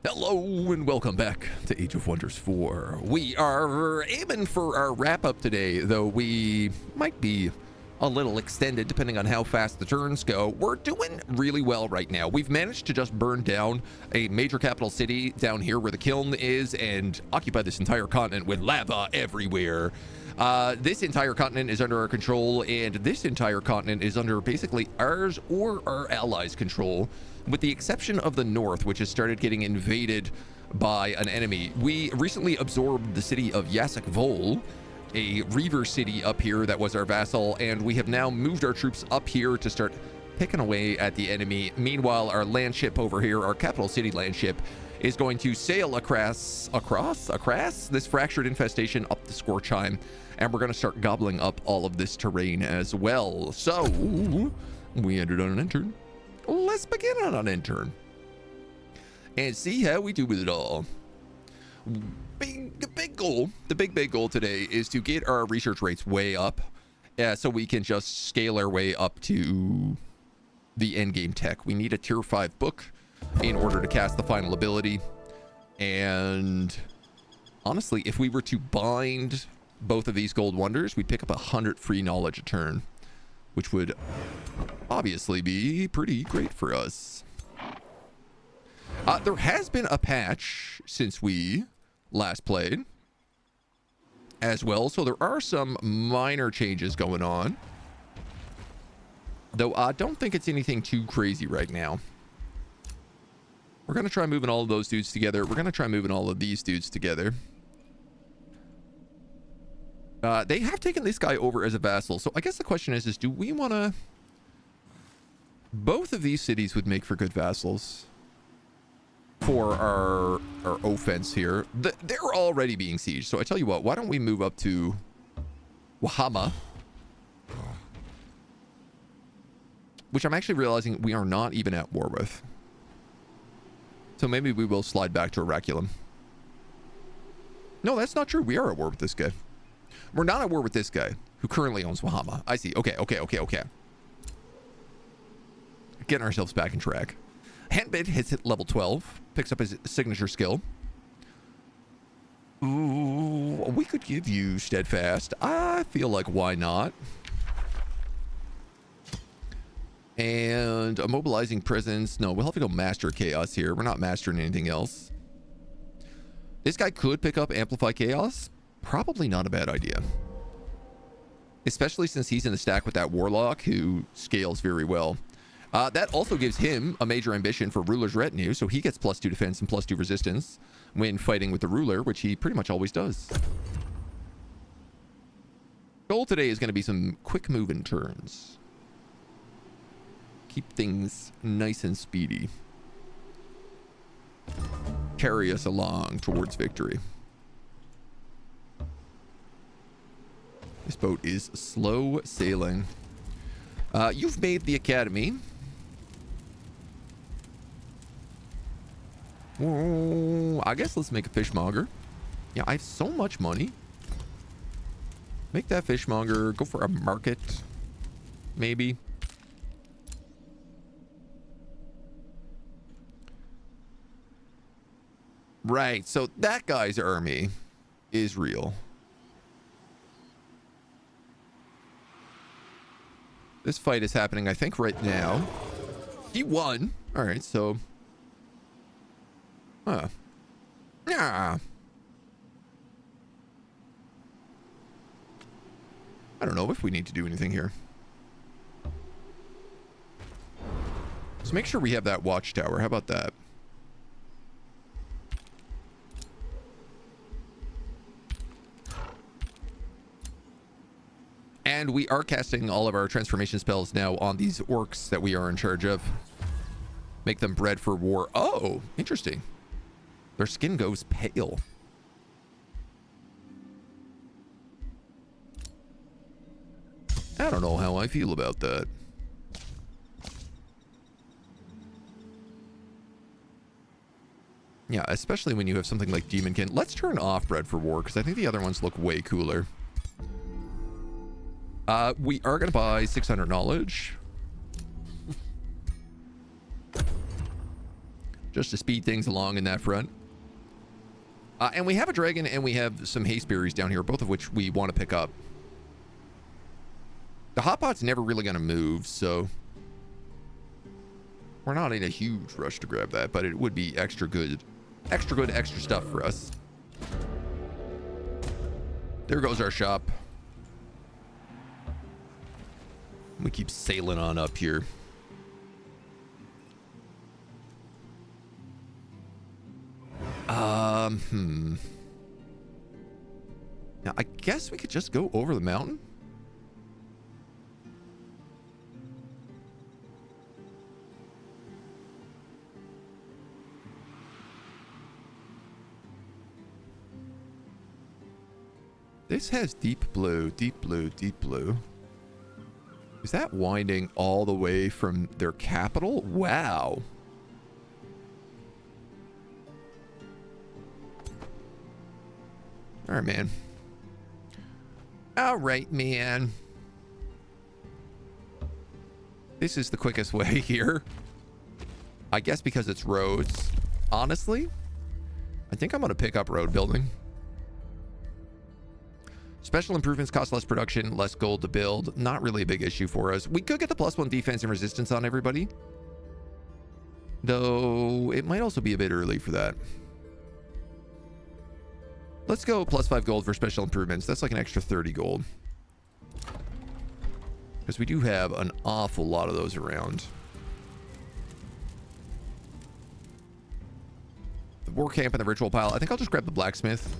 Hello and welcome back to Age of Wonders 4. We are aiming for our wrap-up today, though we might be a little extended depending on how fast the turns go. We're doing really well right now. We've managed to just burn down a major capital city down here where the kiln is and occupy this entire continent with lava everywhere. This entire continent is under our control, and this entire continent is under basically ours or our allies' control, with the exception of the north, which has started getting invaded by an enemy. We recently absorbed the city of Yasik Vol, a reaver city up here that was our vassal, and we have now moved our troops up here to start picking away at the enemy. Meanwhile, our land ship over here, our capital city land ship, is going to sail across this fractured infestation up the Scorchheim, and we're going to start gobbling up all of this terrain as well. So we entered on an intern. Let's begin on an intern and see how we do with it all. The big goal today is to get our research rates way up, so we can just scale our way up to the endgame tech. We need a tier 5 book in order to cast the final ability, and honestly, if we were to bind both of these gold wonders, we'd pick up 100 free knowledge a turn, which would obviously be pretty great for us. There has been a patch since we last played as well, so there are some minor changes going on, though I don't think it's anything too crazy right now. We're going to try moving all of those dudes together. We're going to try moving all of these dudes together. They have taken this guy over as a vassal, so I guess the question is do we want to... Both of these cities would make for good vassals for our offense here. They're already being sieged, so I tell you what, why don't we move up to Wahama, which I'm actually realizing we are not even at war with. So maybe we will slide back to Oraculum. No, that's not true. We are at war with this guy. We're not at war with this guy who currently owns Wahama. I see. Okay. Getting ourselves back in track. Handbid hits hit level 12. Picks up his signature skill. Ooh, we could give you Steadfast. I feel like why not? And a mobilizing presence. No, we'll have to go master chaos here. We're not mastering anything else. This guy could pick up amplify chaos. Probably not a bad idea, especially since he's in the stack with that warlock who scales very well. That also gives him a major ambition for ruler's retinue, so he gets +2 defense and +2 resistance when fighting with the ruler, which he pretty much always does. Goal today is going to be some quick moving turns. Keep things nice and speedy. Carry us along towards victory. This boat is slow sailing. You've made the academy. Oh, I guess let's make a fishmonger. Yeah, I have so much money. Make that fishmonger. Go for a market, maybe. Right, so that guy's army is real. This fight is happening, I think, right now. He won. All right, so... Yeah. I don't know if we need to do anything here. Let's make sure we have that watchtower. How about that? And we are casting all of our transformation spells now on these orcs that we are in charge of. Make them bred for war. Oh, interesting. Their skin goes pale. I don't know how I feel about that. Yeah, especially when you have something like Demonkin. Let's turn off bred for war because I think the other ones look way cooler. We are going to buy 600 knowledge. just to speed things along in that front. And we have a dragon and we have some haste berries down here, both of which we want to pick up. The hot pot's never really going to move, so we're not in a huge rush to grab that, but it would be extra stuff for us. There goes our shop. We keep sailing on up here. Now, I guess we could just go over the mountain. This has deep blue, deep blue, deep blue. Is that winding all the way from their capital? Wow. All right, man. All right, man. This is the quickest way here. I guess because it's roads. Honestly, I think I'm going to pick up road building. Special improvements cost less production, less gold to build. Not really a big issue for us. We could get the +1 defense and resistance on everybody, though it might also be a bit early for that. Let's go +5 gold for special improvements. That's like an extra 30 gold. Because we do have an awful lot of those around. The war camp and the ritual pile. I think I'll just grab the blacksmith,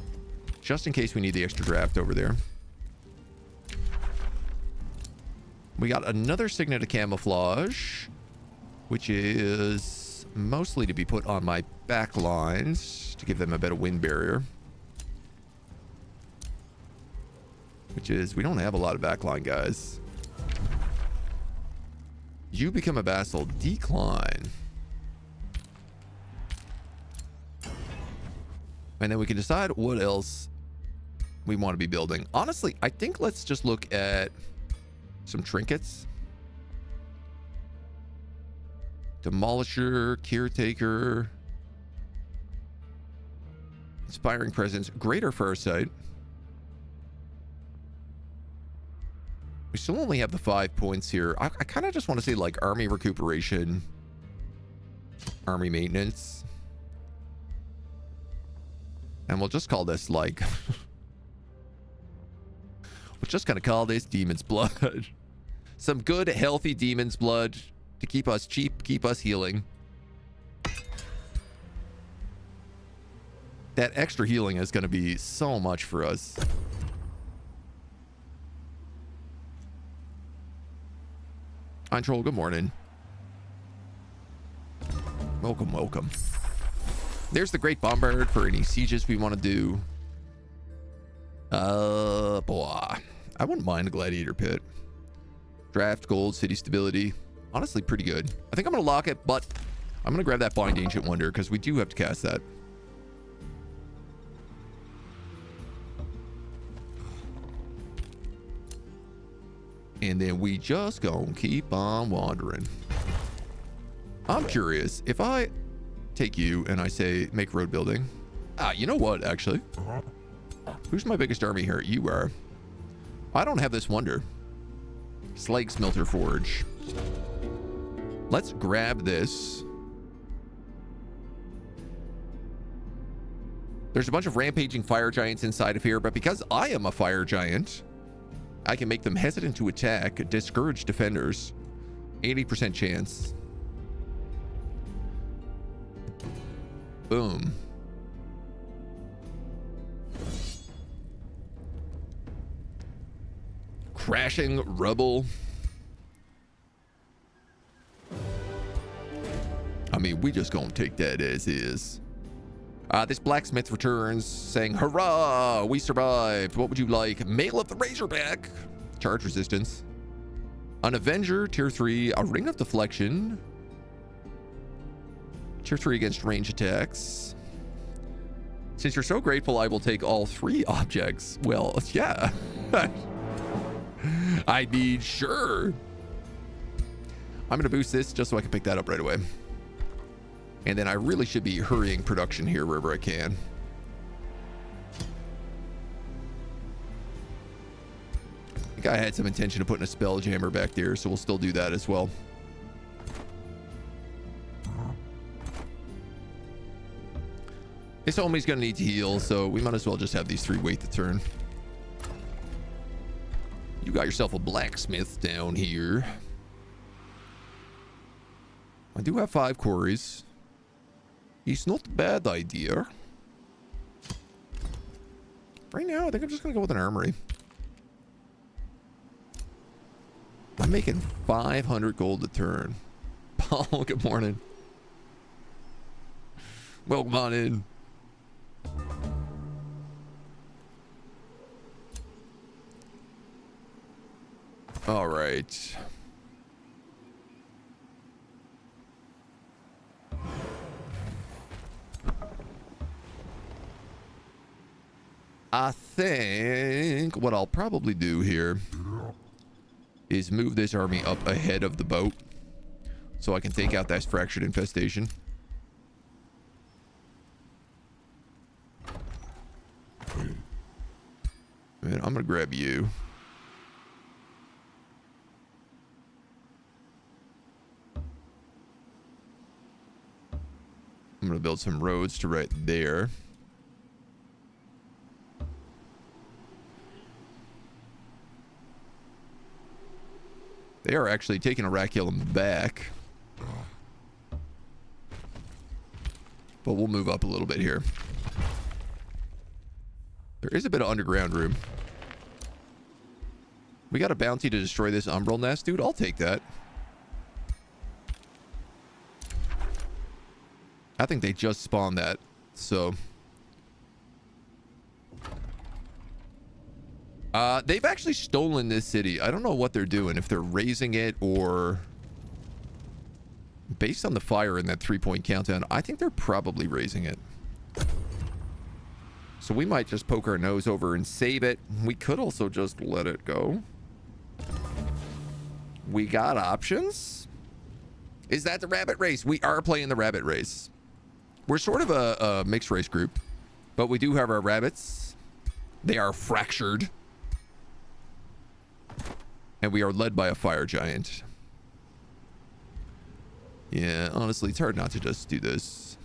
just in case we need the extra draft over there. We got another signet of camouflage, which is mostly to be put on my back lines to give them a bit of wind barrier. Which is, we don't have a lot of backline guys. You become a vassal. Decline. And then we can decide what else we want to be building. Honestly, I think let's just look at some trinkets. Demolisher, caretaker, inspiring presence, greater farsight. We still only have the 5 points here. I kind of just want to say like army recuperation, army maintenance. And we'll just call this like, we'll just kind of call this Demon's Blood. Some good, healthy Demon's Blood to keep us cheap, keep us healing. That extra healing is going to be so much for us. Troll, good morning. Welcome, welcome. There's the Great Bombard for any sieges we want to do. Boy, I wouldn't mind a Gladiator Pit. Draft, gold, city stability. Honestly, pretty good. I think I'm going to lock it, but I'm going to grab that Blind Ancient Wonder because we do have to cast that. And then we just gonna keep on wandering. I'm curious, if I take you and I say make road building. You know what, actually? Who's my biggest army here? You are. I don't have this wonder. Slag Smelter Forge. Let's grab this. There's a bunch of rampaging fire giants inside of here, but because I am a fire giant, I can make them hesitant to attack, discourage defenders. 80% chance. Boom. Crashing rubble. I mean, we just gonna take that as is. This blacksmith returns saying, hurrah, we survived. What would you like? Mail of the Razorback. Charge resistance. An Avenger, tier 3. A Ring of Deflection. Tier 3 against range attacks. Since you're so grateful, I will take all 3 objects. Well, yeah. I mean, sure. I'm going to boost this just so I can pick that up right away. And then I really should be hurrying production here wherever I can. I think I had some intention of putting a spell jammer back there, so we'll still do that as well. This homie's gonna need to heal, so we might as well just have these 3 wait the turn. You got yourself a blacksmith down here. I do have 5 quarries. It's not a bad idea. Right now, I think I'm just gonna go with an armory. I'm making 500 gold a turn. Paul, good morning. Welcome on in. All right. I think what I'll probably do here is move this army up ahead of the boat so I can take out that fractured infestation. And I'm gonna grab you. I'm gonna build some roads to right there. They are actually taking Araculum back. But we'll move up a little bit here. There is a bit of underground room. We got a bounty to destroy this umbral nest, dude. I'll take that. I think they just spawned that, so... they've actually stolen this city. I don't know what they're doing, if they're raising it or... Based on the fire in that 3-point countdown, I think they're probably raising it. So we might just poke our nose over and save it. We could also just let it go. We got options. Is that the rabbit race? We are playing the rabbit race. We're sort of a mixed race group, but we do have our rabbits. They are fractured. And we are led by a fire giant. Yeah, honestly, it's hard not to just do this.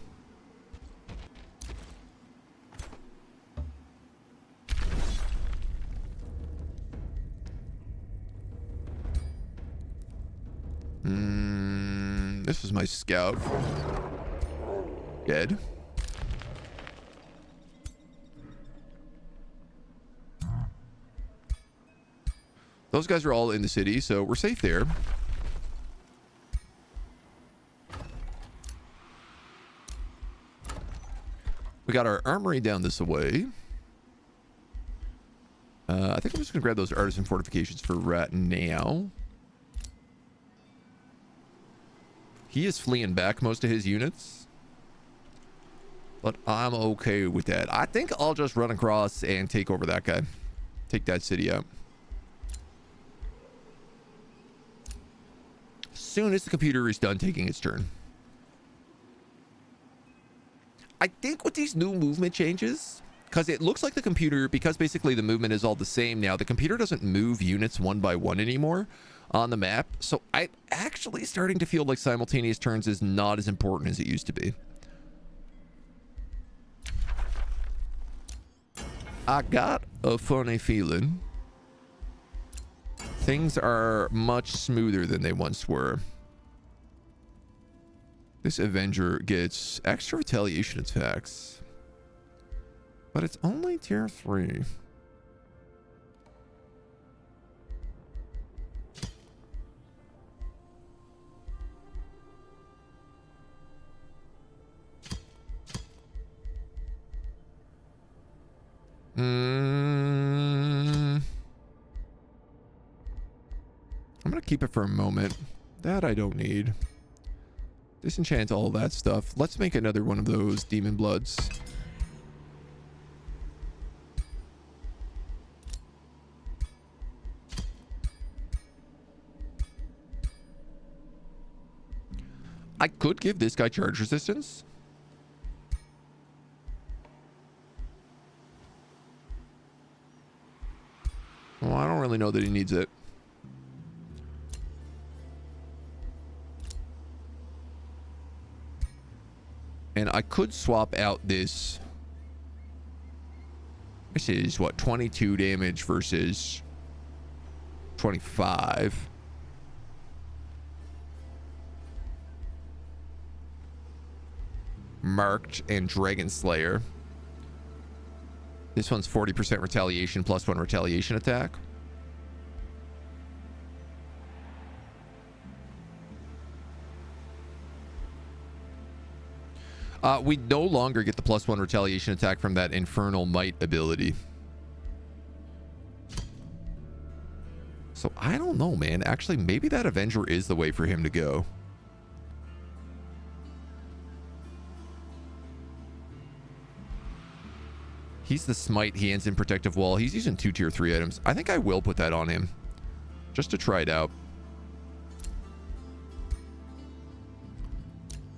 This is my scout. Dead. Those guys are all in the city, so we're safe there. We got our armory down this way. I think I'm just gonna grab those artisan fortifications for right now. He is fleeing back most of his units, but I'm okay with that. I think I'll just run across and take over that guy. Take that city out. As soon as the computer is done taking its turn. I think with these new movement changes, because it looks like the computer, because basically the movement is all the same now, the computer doesn't move units one by one anymore on the map. So I'm actually starting to feel like simultaneous turns is not as important as it used to be. I got a funny feeling things are much smoother than they once were. This Avenger gets extra retaliation attacks, but it's only tier 3. I'm gonna keep it for a moment. That I don't need. Disenchant all that stuff. Let's make another one of those demon bloods. I could give this guy charge resistance. Well, I don't really know that he needs it. And I could swap out this. This is what, 22 damage versus 25. Marked and Dragon Slayer. This one's 40% retaliation plus 1 retaliation attack. We no longer get the plus 1 retaliation attack from that Infernal Might ability. So I don't know, man. Actually, maybe that Avenger is the way for him to go. He's the Smite. He ends in Protective Wall. He's using 2 tier 3 items. I think I will put that on him just to try it out.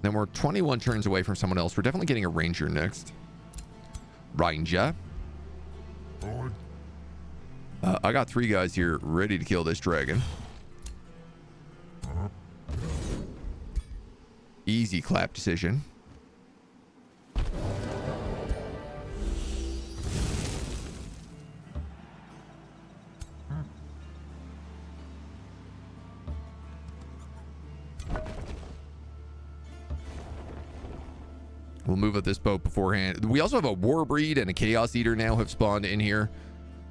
Then we're 21 turns away from someone else. We're definitely getting a Ranger next. Ranger. I got 3 guys here ready to kill this dragon. Easy clap decision. We'll move up this boat beforehand. We also have a Warbreed and a Chaos Eater now have spawned in here.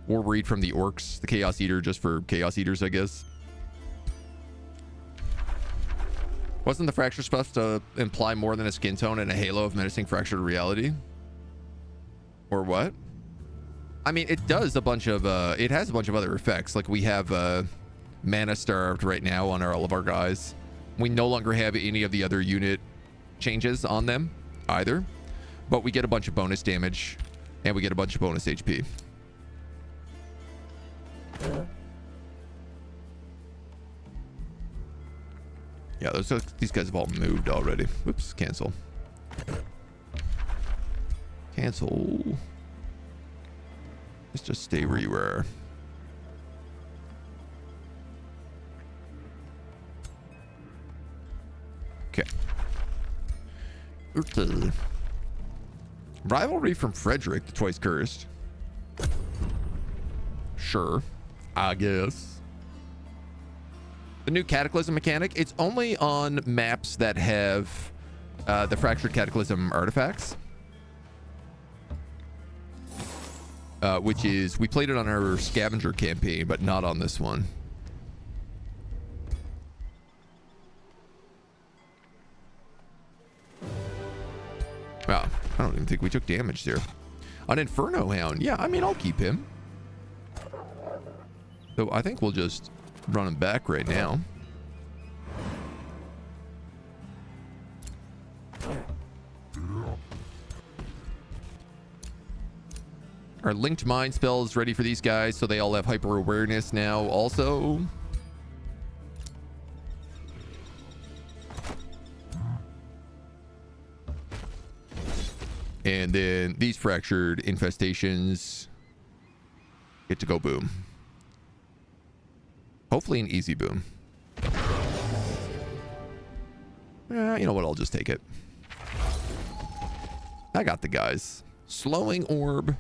Warbreed from the Orcs. The Chaos Eater just for Chaos Eaters, I guess. Wasn't the Fracture supposed to imply more than a skin tone and a halo of menacing fractured reality? Or what? I mean, it does a bunch of, it has a bunch of other effects. Like we have Mana Starved right now on all of our guys. We no longer have any of the other unit changes on them either, but we get a bunch of bonus damage and we get a bunch of bonus HP. Yeah, these guys have all moved already. Whoops, cancel. Cancel. Let's just stay where you are. Okay. Okay. Rivalry from Frederick, the Twice Cursed. Sure, I guess. The new Cataclysm mechanic, it's only on maps that have the Fractured Cataclysm artifacts. Which is, we played it on our Scavenger campaign, but not on this one. Wow, I don't even think we took damage there. An Inferno Hound. Yeah, I mean, I'll keep him. So I think we'll just run him back right now. Our Linked Mind spell is ready for these guys, so they all have hyper awareness now also. And then these fractured infestations get to go boom. Hopefully an easy boom. You know what? I'll just take it. I got the guys. Slowing orb.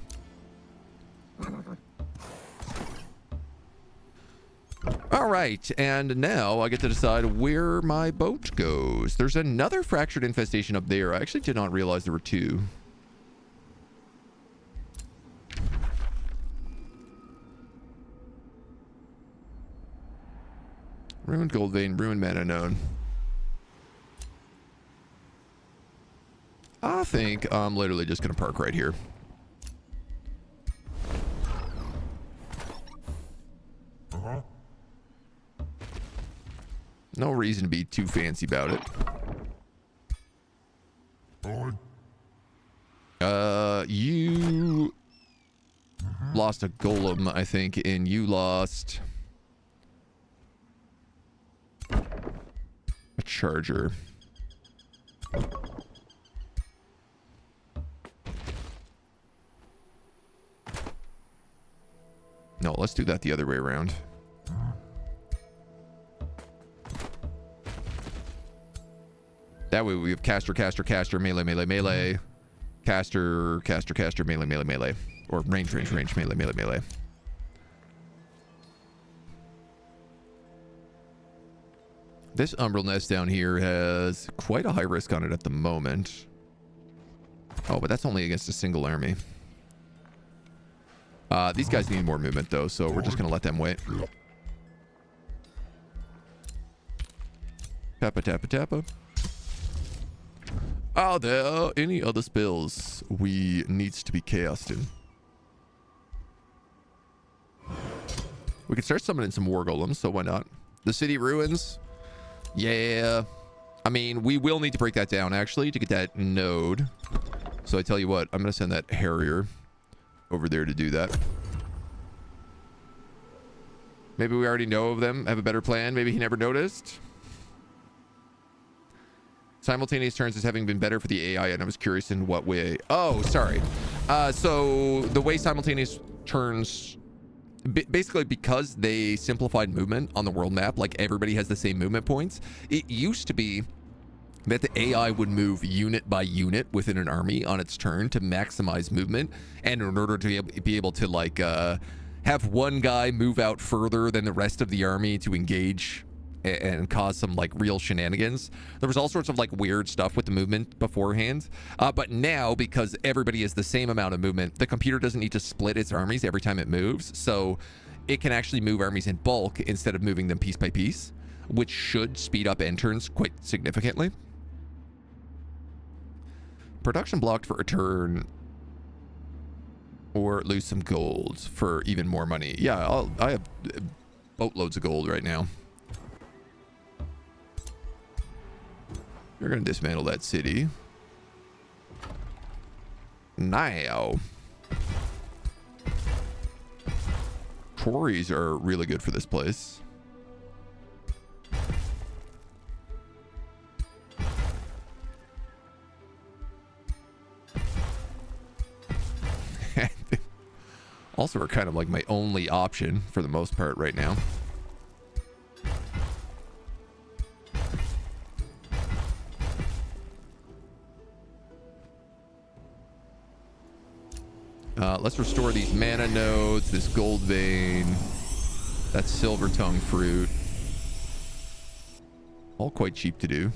All right, and now I get to decide where my boat goes. There's another fractured infestation up there. I actually did not realize there were 2. Ruined Gold Vein, Ruined Mana Known. I think I'm literally just going to park right here. No reason to be too fancy about it. You lost a golem, I think, and you lost a charger. No, let's do that the other way around. That way we have caster, caster, caster, melee, melee, melee. Caster, caster, caster, melee, melee, melee. Or range, range, range, melee, melee, melee. This umbral nest down here has quite a high risk on it at the moment. Oh, but that's only against a single army. These guys need more movement, though, so we're just going to let them wait. Tappa, tappa, tappa. Are there any other spells we needs to be casting? We could start summoning some war golems, so why not? The city ruins. Yeah. I mean, we will need to break that down, actually, to get that node. So I tell you what, I'm going to send that Harrier over there to do that. Maybe we already know of them, have a better plan. Maybe he never noticed. Simultaneous turns as having been better for the AI, and I was curious in what way. Oh, sorry. So the way simultaneous turns, basically because they simplified movement on the world map, like everybody has the same movement points. It used to be that the AI would move unit by unit within an army on its turn to maximize movement, and in order to be able to like have one guy move out further than the rest of the army to engage and cause some like real shenanigans. There was all sorts of like weird stuff with the movement beforehand, but now because everybody has the same amount of movement, the computer doesn't need to split its armies every time it moves, so it can actually move armies in bulk instead of moving them piece by piece, which should speed up end turns quite significantly. Production blocked for a turn, or lose some gold for even more money. Yeah, I have boatloads of gold right now. We're going to dismantle that city. Now. Quarries are really good for this place. Also are kind of like my only option for the most part right now. Let's restore these mana nodes, this gold vein, that silver tongue fruit. All quite cheap to do.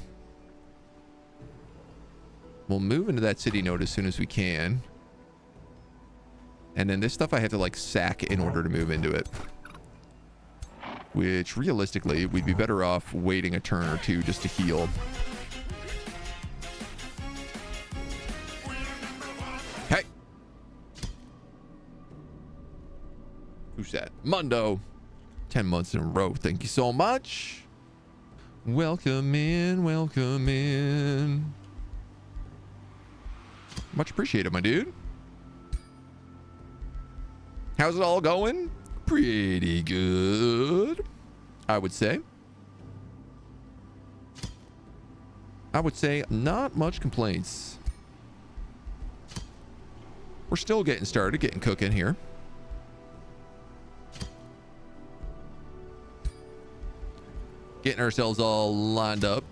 We'll move into that city node as soon as we can. And then this stuff I have to like sack in order to move into it. Which realistically, we'd be better off waiting a turn or two just to heal. Hey! Who's that? Mundo! 10 months in a row. Thank you so much. Welcome in, welcome in. Much appreciated, my dude. How's it all going? Pretty good, I would say. I would say not much complaints. We're still getting started, getting cooking here. Getting ourselves all lined up.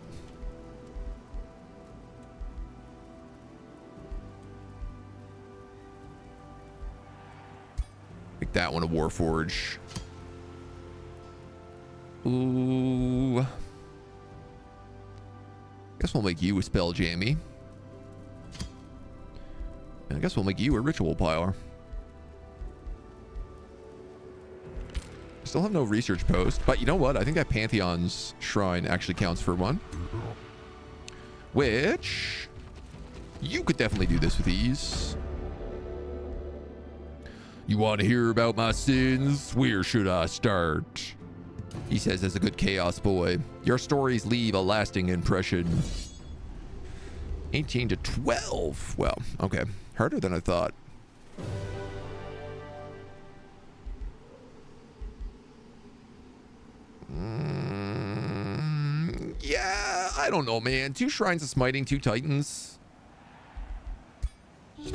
Make that one a Warforge. Ooh. Guess we'll make you a Spell Jammy. And I guess we'll make you a Ritual Piler. Still have no research post, but you know what? I think that Pantheon's shrine actually counts for one. Which you could definitely do this with ease. You want to hear about my sins? Where should I start? He says as a good chaos boy. Your stories leave a lasting impression. 18 to 12. Well, okay. Harder than I thought. Yeah, I don't know, man. 2 Shrines of Smiting, 2 Titans. I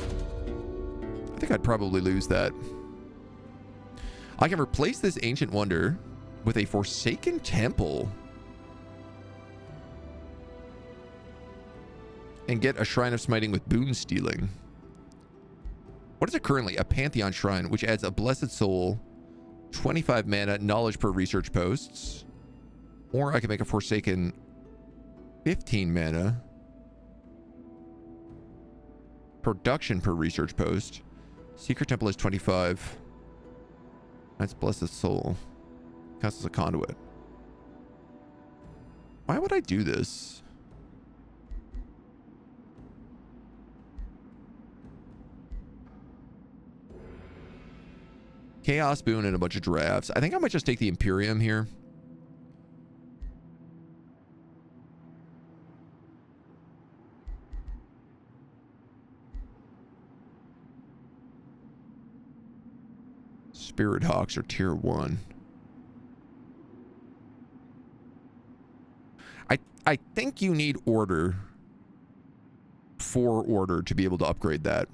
think I'd probably lose that. I can replace this ancient wonder with a forsaken temple and get a shrine of smiting with boon stealing. What is it currently? A Pantheon shrine, which adds a blessed soul, 25 mana, knowledge per research posts. Or I can make a forsaken 15 mana, production per research post. Secret temple is 25. That's blessed soul. Counts as a conduit. Why would I do this? Chaos boon and a bunch of drafts. I think I might just take the Imperium here. Spirit Hawks are tier 1. I think you need order for order to be able to upgrade that.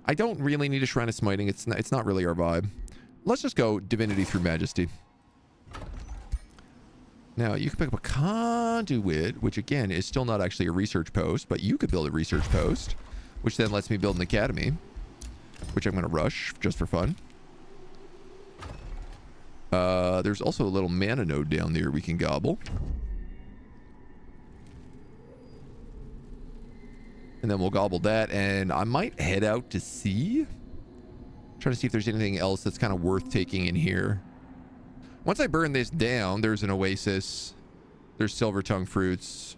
I don't really need a Shrine of Smiting. It's not really our vibe. Let's just go Divinity through Majesty. Now, you can pick up a Conduit, which again is still not actually a research post, but you could build a research post, which then lets me build an academy, which I'm going to rush just for fun. There's also a little mana node down there we can gobble. And then we'll gobble that, and I might head out to sea. Trying to see if there's anything else that's kind of worth taking in here. Once I burn this down, there's an oasis. There's silver tongue fruits.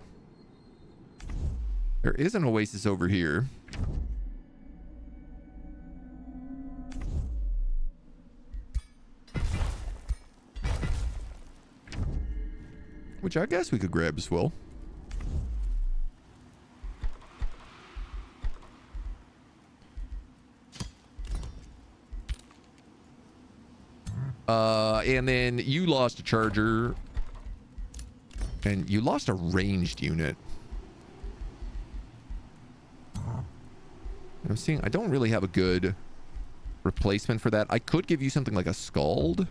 There is an oasis over here. Which I guess we could grab as well. And then you lost a charger. And you lost a ranged unit. I'm seeing I don't really have a good replacement for that. I could give you something like a Scald.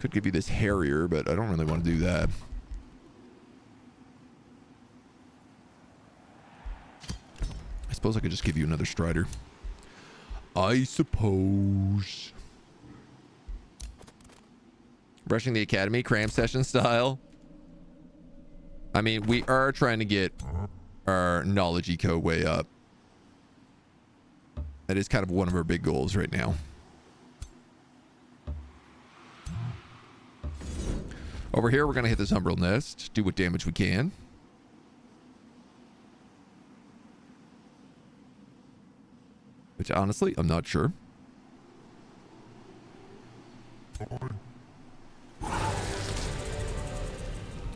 Could give you this Harrier, but I don't really want to do that. I suppose I could just give you another Strider. I suppose. Rushing the Academy, cram session style. I mean, we are trying to get our knowledge eco way up. That is kind of one of our big goals right now. Over here, we're going to hit this Umbral Nest, do what damage we can. Which, honestly, I'm not sure.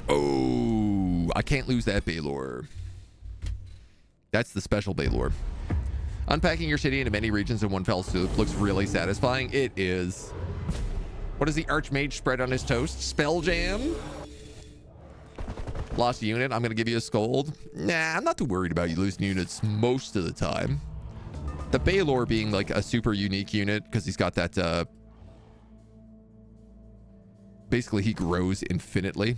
Oh, I can't lose that Baylor. That's the special Baylor. Unpacking your city into many regions in one fell swoop looks really satisfying. It is. What does the Archmage spread on his toast? Spell Jam? Lost a unit. I'm going to give you a Scold. Nah, I'm not too worried about you losing units most of the time. The Baylor being like a super unique unit because he's got that, basically he grows infinitely.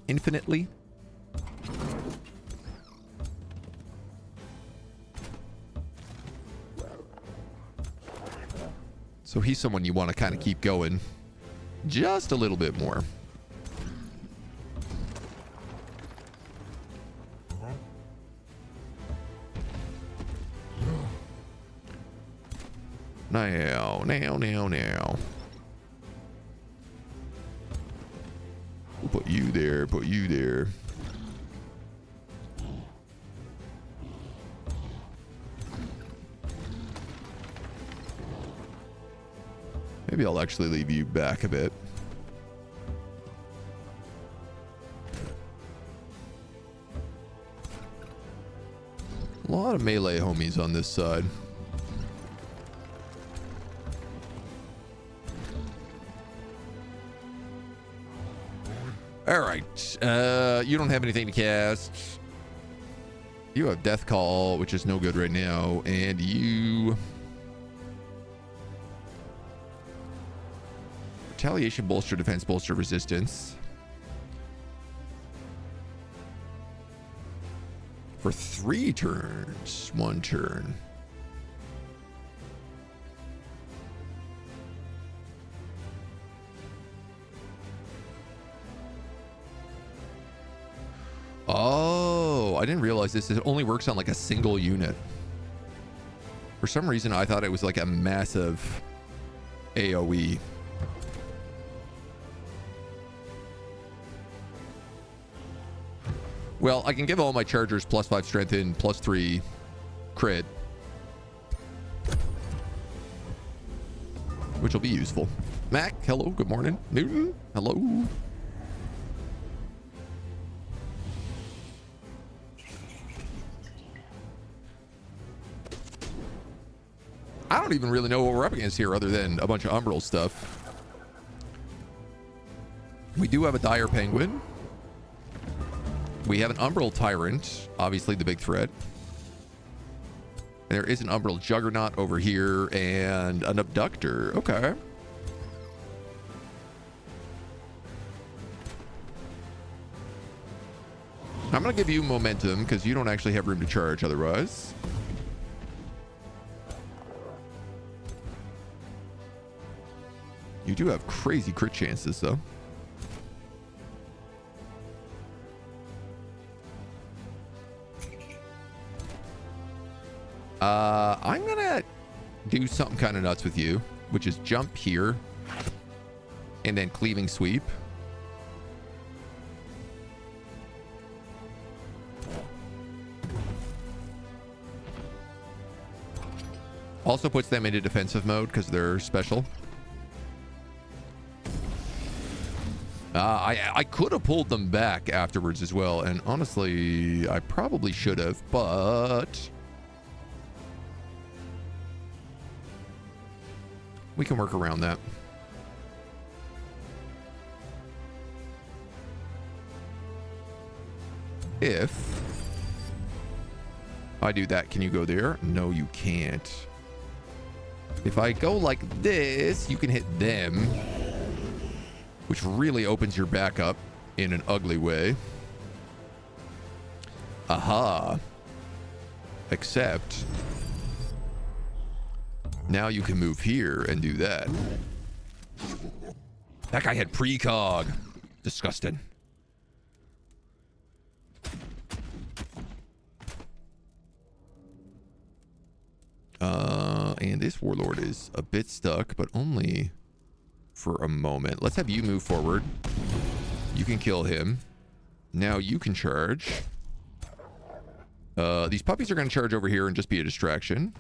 Infinitely? So he's someone you want to kind of keep going just a little bit more. Now. We'll put you there, put you there. Maybe I'll actually leave you back a bit. A lot of melee homies on this side. All right. You don't have anything to cast. You have Death Call, which is no good right now. And you... Retaliation, bolster, defense, bolster, resistance. For 3 turns. 1 turn. Oh, I didn't realize this. It only works on like a single unit. For some reason, I thought it was like a massive AoE. Well, I can give all my chargers +5 strength and +3 crit, which will be useful. Mac, hello, good morning. Newton, hello. I don't even really know what we're up against here other than a bunch of Umbral stuff. We do have a Dire Penguin. We have an Umbral Tyrant, obviously the big threat. There is an Umbral Juggernaut over here and an Abductor. Okay. I'm going to give you momentum because you don't actually have room to charge otherwise. You do have crazy crit chances though. I'm gonna do something kind of nuts with you, which is jump here and then cleaving sweep. Also puts them into defensive mode because they're special. I could have pulled them back afterwards as well, and honestly, I probably should have, but we can work around that. If I do that, can you go there? No, you can't. If I go like this, you can hit them, which really opens your back up in an ugly way. Aha. Except now you can move here and do that. That guy had precog. Disgusting. And this warlord is a bit stuck, but only for a moment. Let's have you move forward. You can kill him. Now you can charge. These puppies are going to charge over here and just be a distraction.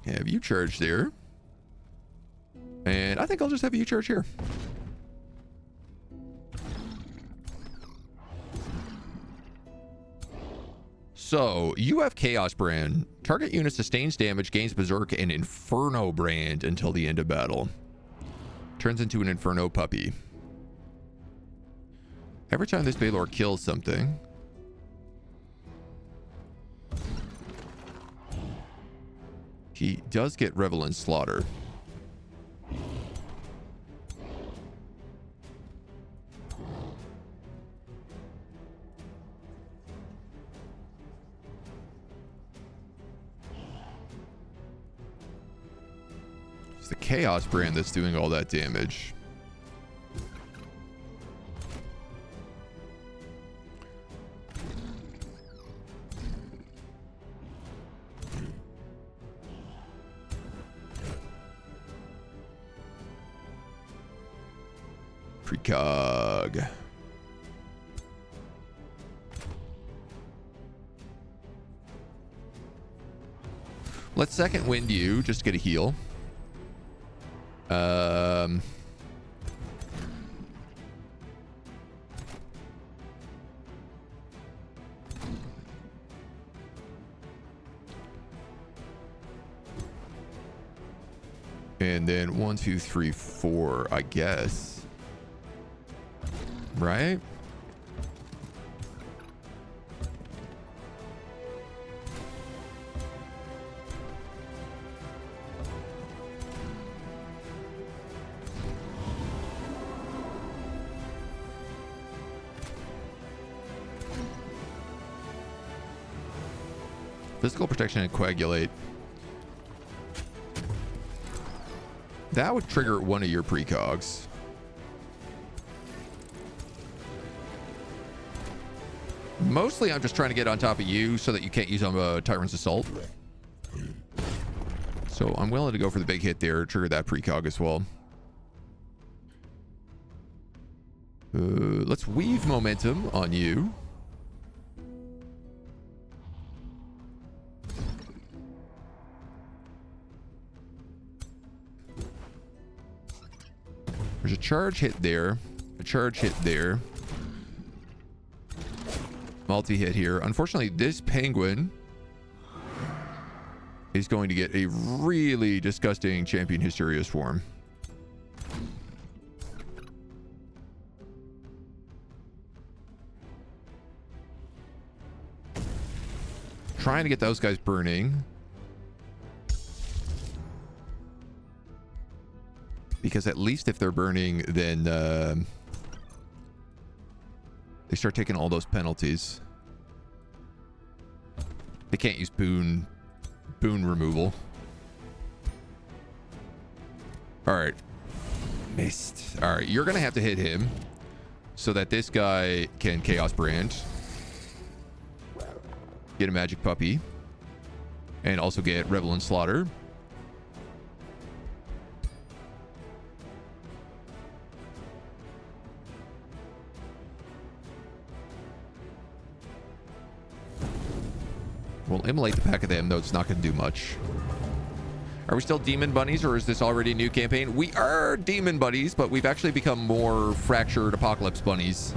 Have you charge there. And I think I'll just have you charge here. So, you have Chaos Brand. Target unit sustains damage, gains Berserk, and Inferno Brand until the end of battle. Turns into an Inferno puppy. Every time this Balor kills something, he does get Revel in Slaughter. It's the Chaos Brand that's doing all that damage. Precog. Let's second wind you just to get a heal. And then 1, 2, 3, 4, I guess. Right? Physical protection and coagulate. That would trigger one of your precogs. Mostly I'm just trying to get on top of you so that you can't use Tyrant's Assault. So I'm willing to go for the big hit there, trigger that precog as well. Let's weave momentum on you. There's a charge hit there. A charge hit there. Multi-hit here. Unfortunately, this penguin is going to get a really disgusting Champion Hysteria Swarm. Trying to get those guys burning. Because at least if they're burning, then they start taking all those penalties. They can't use boon removal. All right. Missed. All right, you're going to have to hit him so that this guy can Chaos Brand. Get a Magic Puppy. And also get Revel and Slaughter. We'll immolate the pack of them, though it's not going to do much. Are we still Demon Bunnies, or is this already a new campaign? We are Demon Bunnies, but we've actually become more Fractured Apocalypse Bunnies.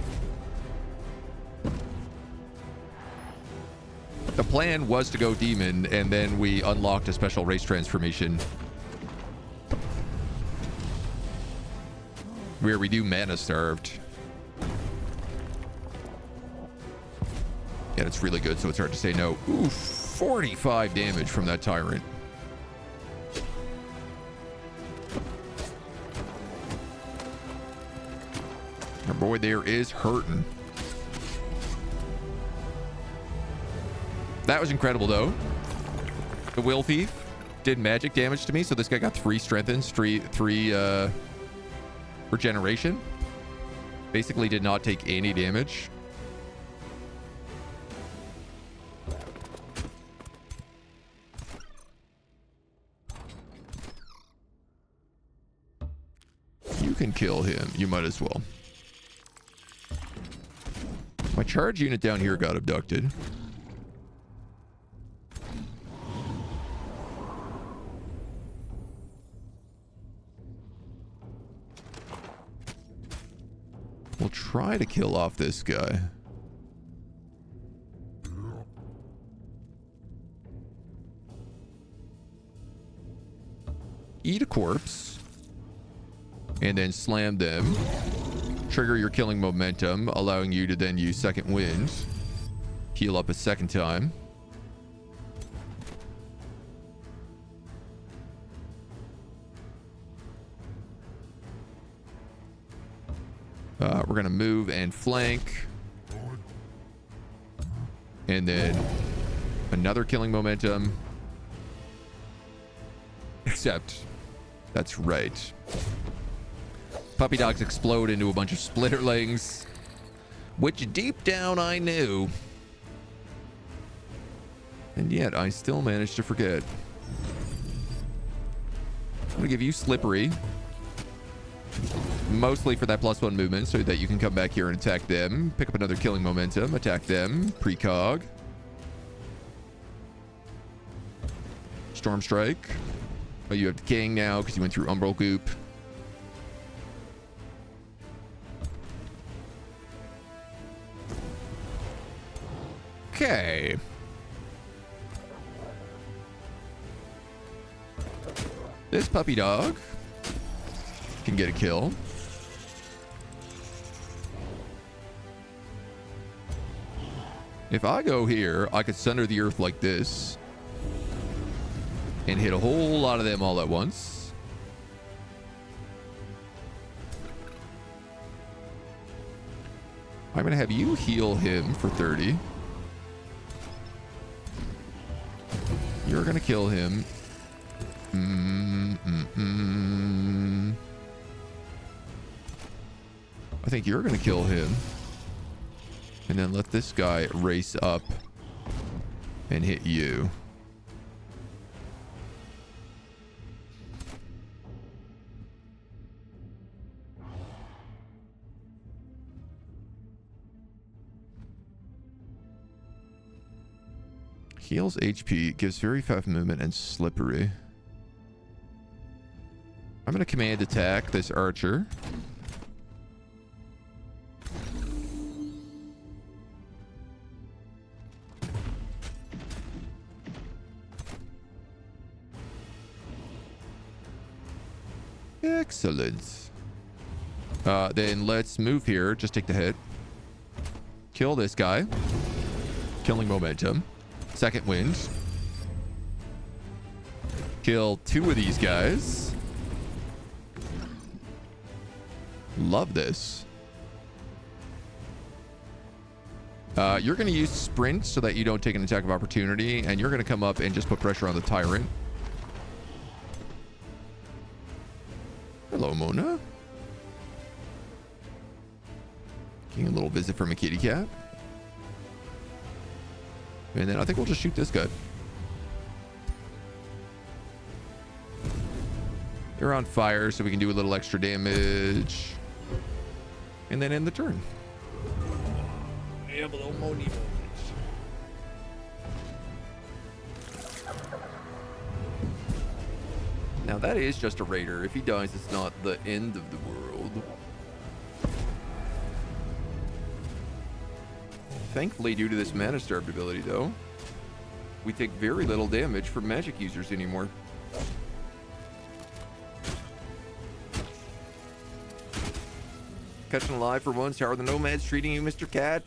The plan was to go Demon, and then we unlocked a special race transformation where we do Mana Starved. Yeah, it's really good, so it's hard to say no. Ooh, 45 damage from that Tyrant. Our boy there is hurting. That was incredible, though. The Will Thief did magic damage to me, so this guy got 3 strengthens, 3 regeneration. Basically did not take any damage. You can kill him. You might as well. My charge unit down here got abducted. We'll try to kill off this guy. Eat a corpse. And then slam them. Trigger your killing momentum, allowing you to then use second wind. Heal up a second time. We're going to move and flank. And then another killing momentum. Except, that's right. Puppy dogs explode into a bunch of splitterlings, which deep down I knew. And yet I still managed to forget. I'm going to give you Slippery. Mostly for that +1 movement so that you can come back here and attack them. Pick up another killing momentum. Attack them. Precog. Storm Strike. Oh, you have Decaying now because you went through Umbral Goop. Okay. This puppy dog can get a kill. If I go here, I could center the earth like this and hit a whole lot of them all at once. I'm going to have you heal him for 30. You're going to kill him. I think you're going to kill him. And then let this guy race up and hit you. Heals HP, gives very fast movement, and slippery. I'm going to command attack this archer. Excellent. Then let's move here. Just take the hit. Kill this guy. Killing momentum. Second wind. Kill 2 of these guys. Love this. You're going to use sprint so that you don't take an attack of opportunity, and you're going to come up and just put pressure on the tyrant. Hello, Mona. Getting a little visit from a kitty cat. And then I think we'll just shoot this guy. They're on fire, so we can do a little extra damage. And then end the turn. Now that is just a raider. If he dies, it's not the end of the world. Thankfully, due to this mana starved ability, though, we take very little damage from magic users anymore. Catching alive for once. How are the nomads treating you, Mr. Cat?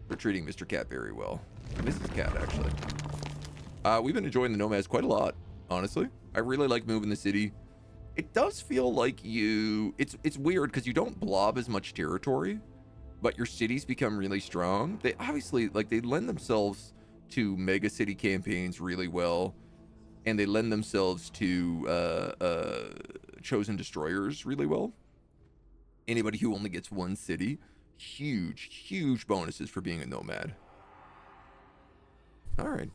They're treating Mr. Cat very well. Mrs. Cat, actually. We've been enjoying the nomads quite a lot, honestly. I really like moving the city. It does feel like it's weird because you don't blob as much territory, but your cities become really strong. They obviously, like, they lend themselves to mega city campaigns really well, and they lend themselves to chosen destroyers really well. Anybody who only gets one city, huge bonuses for being a nomad. All right.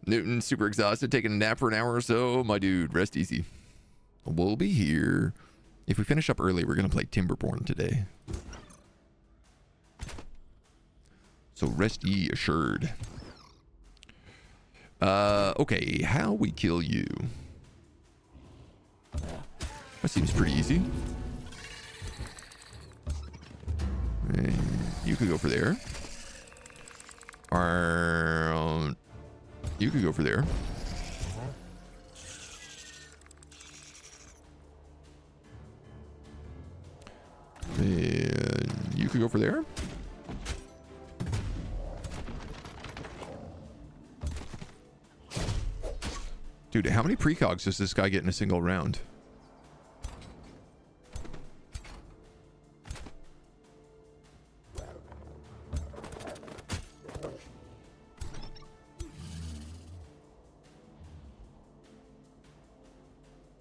Newton, super exhausted, taking a nap for an hour or so. My dude, rest easy. We'll be here. If we finish up early, we're going to play Timberborn today. So rest ye assured. Okay, how we kill you? That seems pretty easy. And you could go for there. You could go for there. And you could go for there. Dude, how many precogs does this guy get in a single round?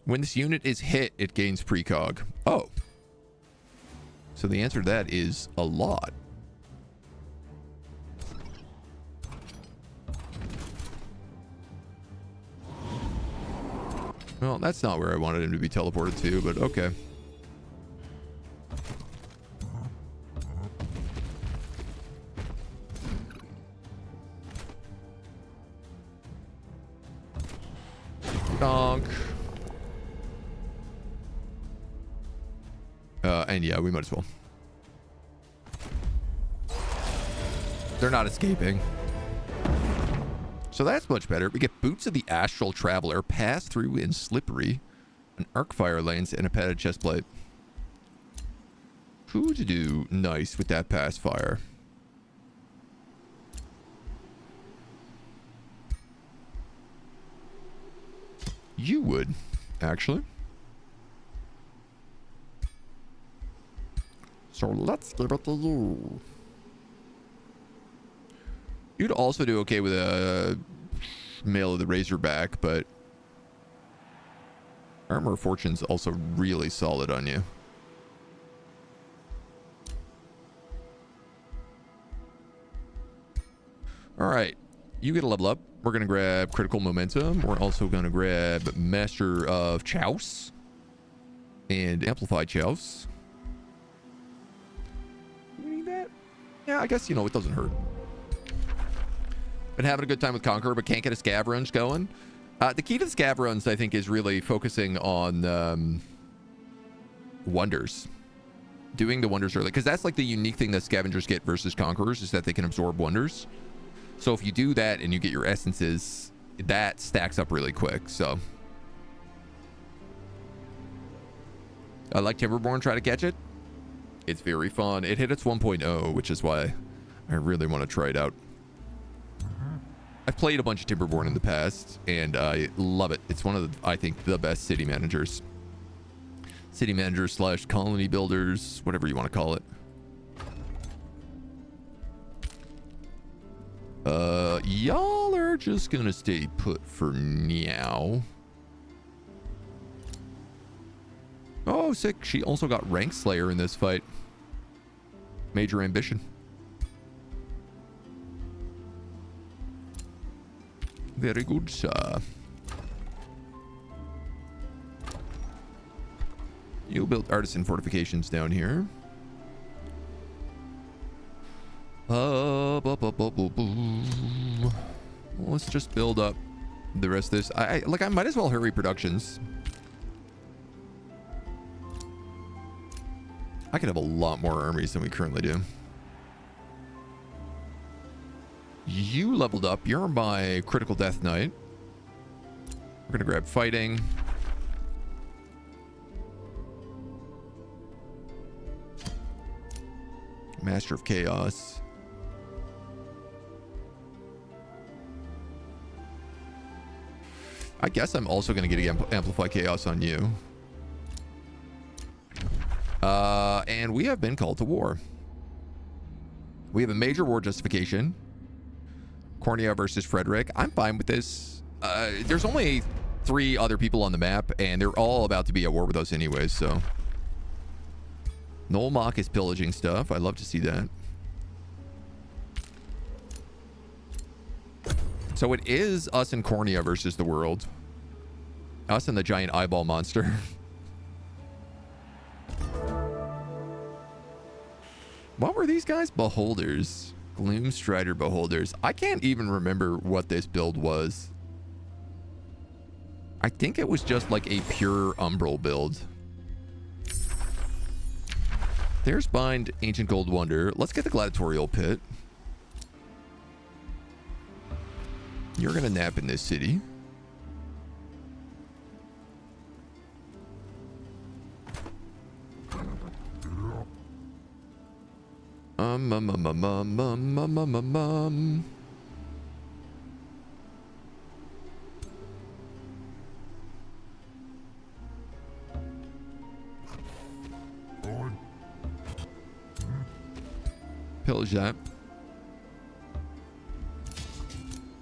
When this unit is hit, it gains precog. Oh. So the answer to that is a lot. Well, that's not where I wanted him to be teleported to, but okay. Donk. And yeah, we might as well. They're not escaping. So that's much better. We get Boots of the Astral Traveler, Pass Through and Slippery, an Arc Fire Lance, and a Padded Chestplate. Who to do nice with that pass fire? You would, actually. So let's give it to you. You'd also do okay with a Mail of the Razorback, but Armor of Fortune's also really solid on you. All right, you get a level up. We're going to grab Critical Momentum. We're also going to grab Master of Chouse and Amplify Chouse. You need that? Yeah, I guess, you know, it doesn't hurt. Been having a good time with Conqueror, but can't get a Scav runs going. The key to the Scav runs, I think, is really focusing on Wonders. Doing the Wonders early, because that's like the unique thing that Scavengers get versus Conquerors, is that they can absorb Wonders. So if you do that and you get your essences, that stacks up really quick. So I like Timberborn. Try to catch it. It's very fun. It hit its 1.0, which is why I really want to try it out. I've played a bunch of Timberborn in the past, and I love it. It's one of the, I think, the best city managers. City managers / colony builders, whatever you want to call it. Y'all are just gonna stay put for now. Oh, sick. She also got Rank Slayer in this fight. Major ambition. Very good, sir. You built artisan fortifications down here. Let's just build up the rest of this. I might as well hurry productions. I could have a lot more armies than we currently do. You leveled up. You're my Critical Death Knight. We're gonna grab fighting. Master of Chaos. I guess I'm also going to get Amplify Chaos on you. And we have been called to war. We have a major war justification. Kor'nea versus Frederick. I'm fine with this. There's only 3 other people on the map, and they're all about to be at war with us anyways, so. Nolmok is pillaging stuff. I'd love to see that. So it is us and Kor'nea versus the world. Us and the giant eyeball monster. What were these guys? Beholders. Gloomstrider Beholders. I can't even remember what this build was. I think it was just like a pure Umbral build. There's Bind, Ancient Gold Wonder. Let's get the Gladiatorial Pit. You're gonna nap in this city. Pillage that.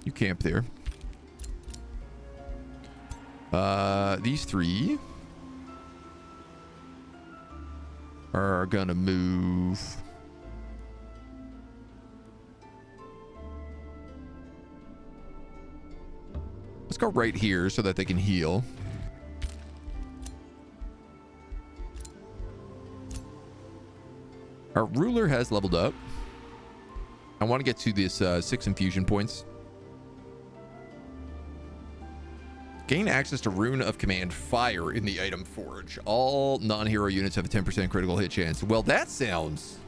You camp there. These 3 are gonna move. Let's go right here so that they can heal. Our ruler has leveled up. I want to get to this 6 infusion points. Gain access to Rune of Command Fire in the item forge. All non-hero units have a 10% critical hit chance. Well, that sounds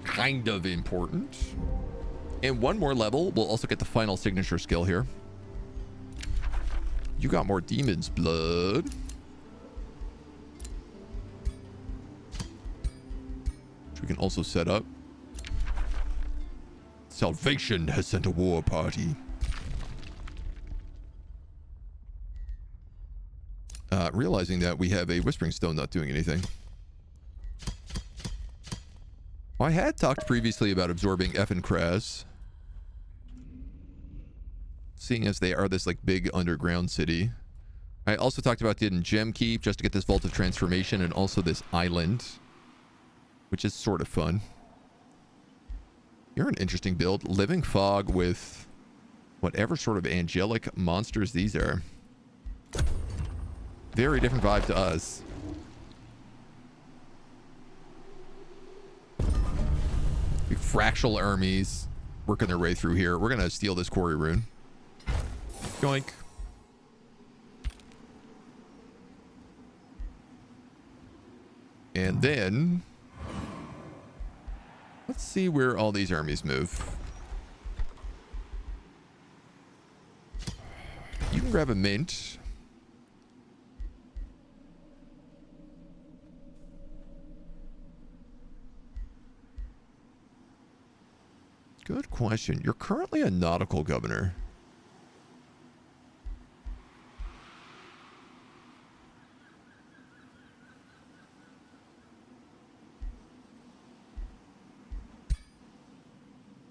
kind of important. And 1 more level, we'll also get the final signature skill here. You got more Demon's Blood. We can also set up. Salvation has sent a war party. Realizing that we have a Whispering Stone not doing anything. Well, I had talked previously about absorbing F and Kraz. Seeing as they are this like big underground city. I also talked about getting Gem Keep just to get this Vault of Transformation and also this island. Which is sort of fun. You're an interesting build. Living Fog with whatever sort of angelic monsters these are. Very different vibe to us. Big fractal armies working their way through here. We're going to steal this quarry rune. Yoink. And then let's see where all these armies move. You can grab a mint. Good question. You're currently a nautical governor.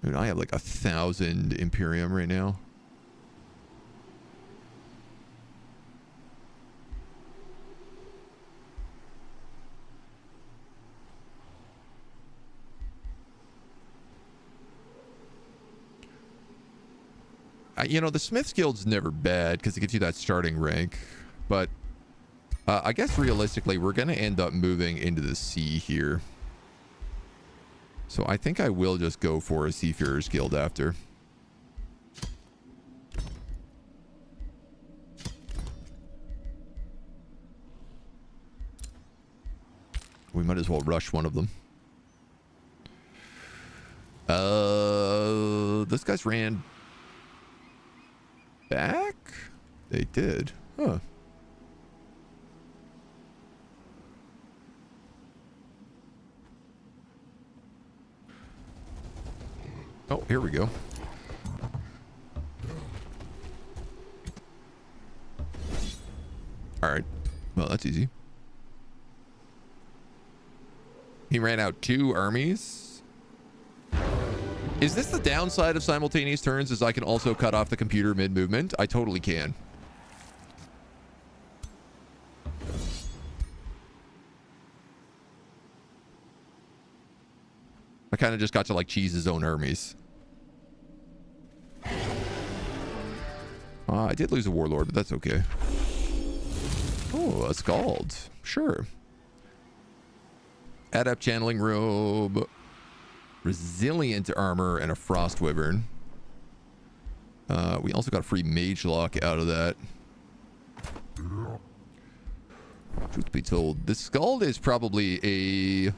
Dude, I have like 1,000 Imperium right now. You know, the Smith's Guild's never bad because it gives you that starting rank. But I guess realistically, we're going to end up moving into the sea here. So I think I will just go for a Seafarer's Guild after. We might as well rush one of them. This guy's ran back? They did. Huh. Oh, here we go. All right. Well, that's easy. He ran out 2 armies. Is this the downside of simultaneous turns? Is I can also cut off the computer mid-movement? I totally can. I kind of just got to like cheese his own armies. I did lose a warlord, but that's okay. Oh, a Scald. Sure. Adept channeling robe. Resilient armor and a frost wyvern. We also got a free mage lock out of that. Truth be told, the Scald is probably a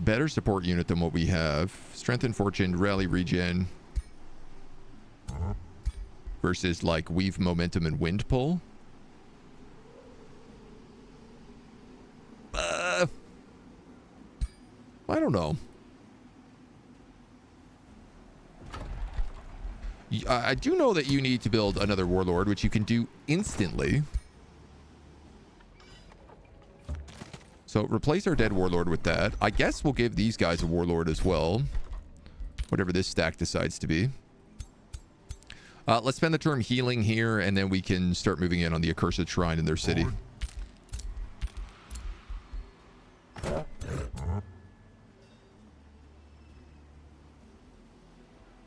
better support unit than what we have. Strength and fortune, rally regen. Versus like weave momentum and wind pull. I don't know. I do know that you need to build another warlord, which you can do instantly. So replace our dead warlord with that. I guess we'll give these guys a warlord as well. Whatever this stack decides to be. Let's spend the turn healing here, and then we can start moving in on the Accursed Shrine in their city.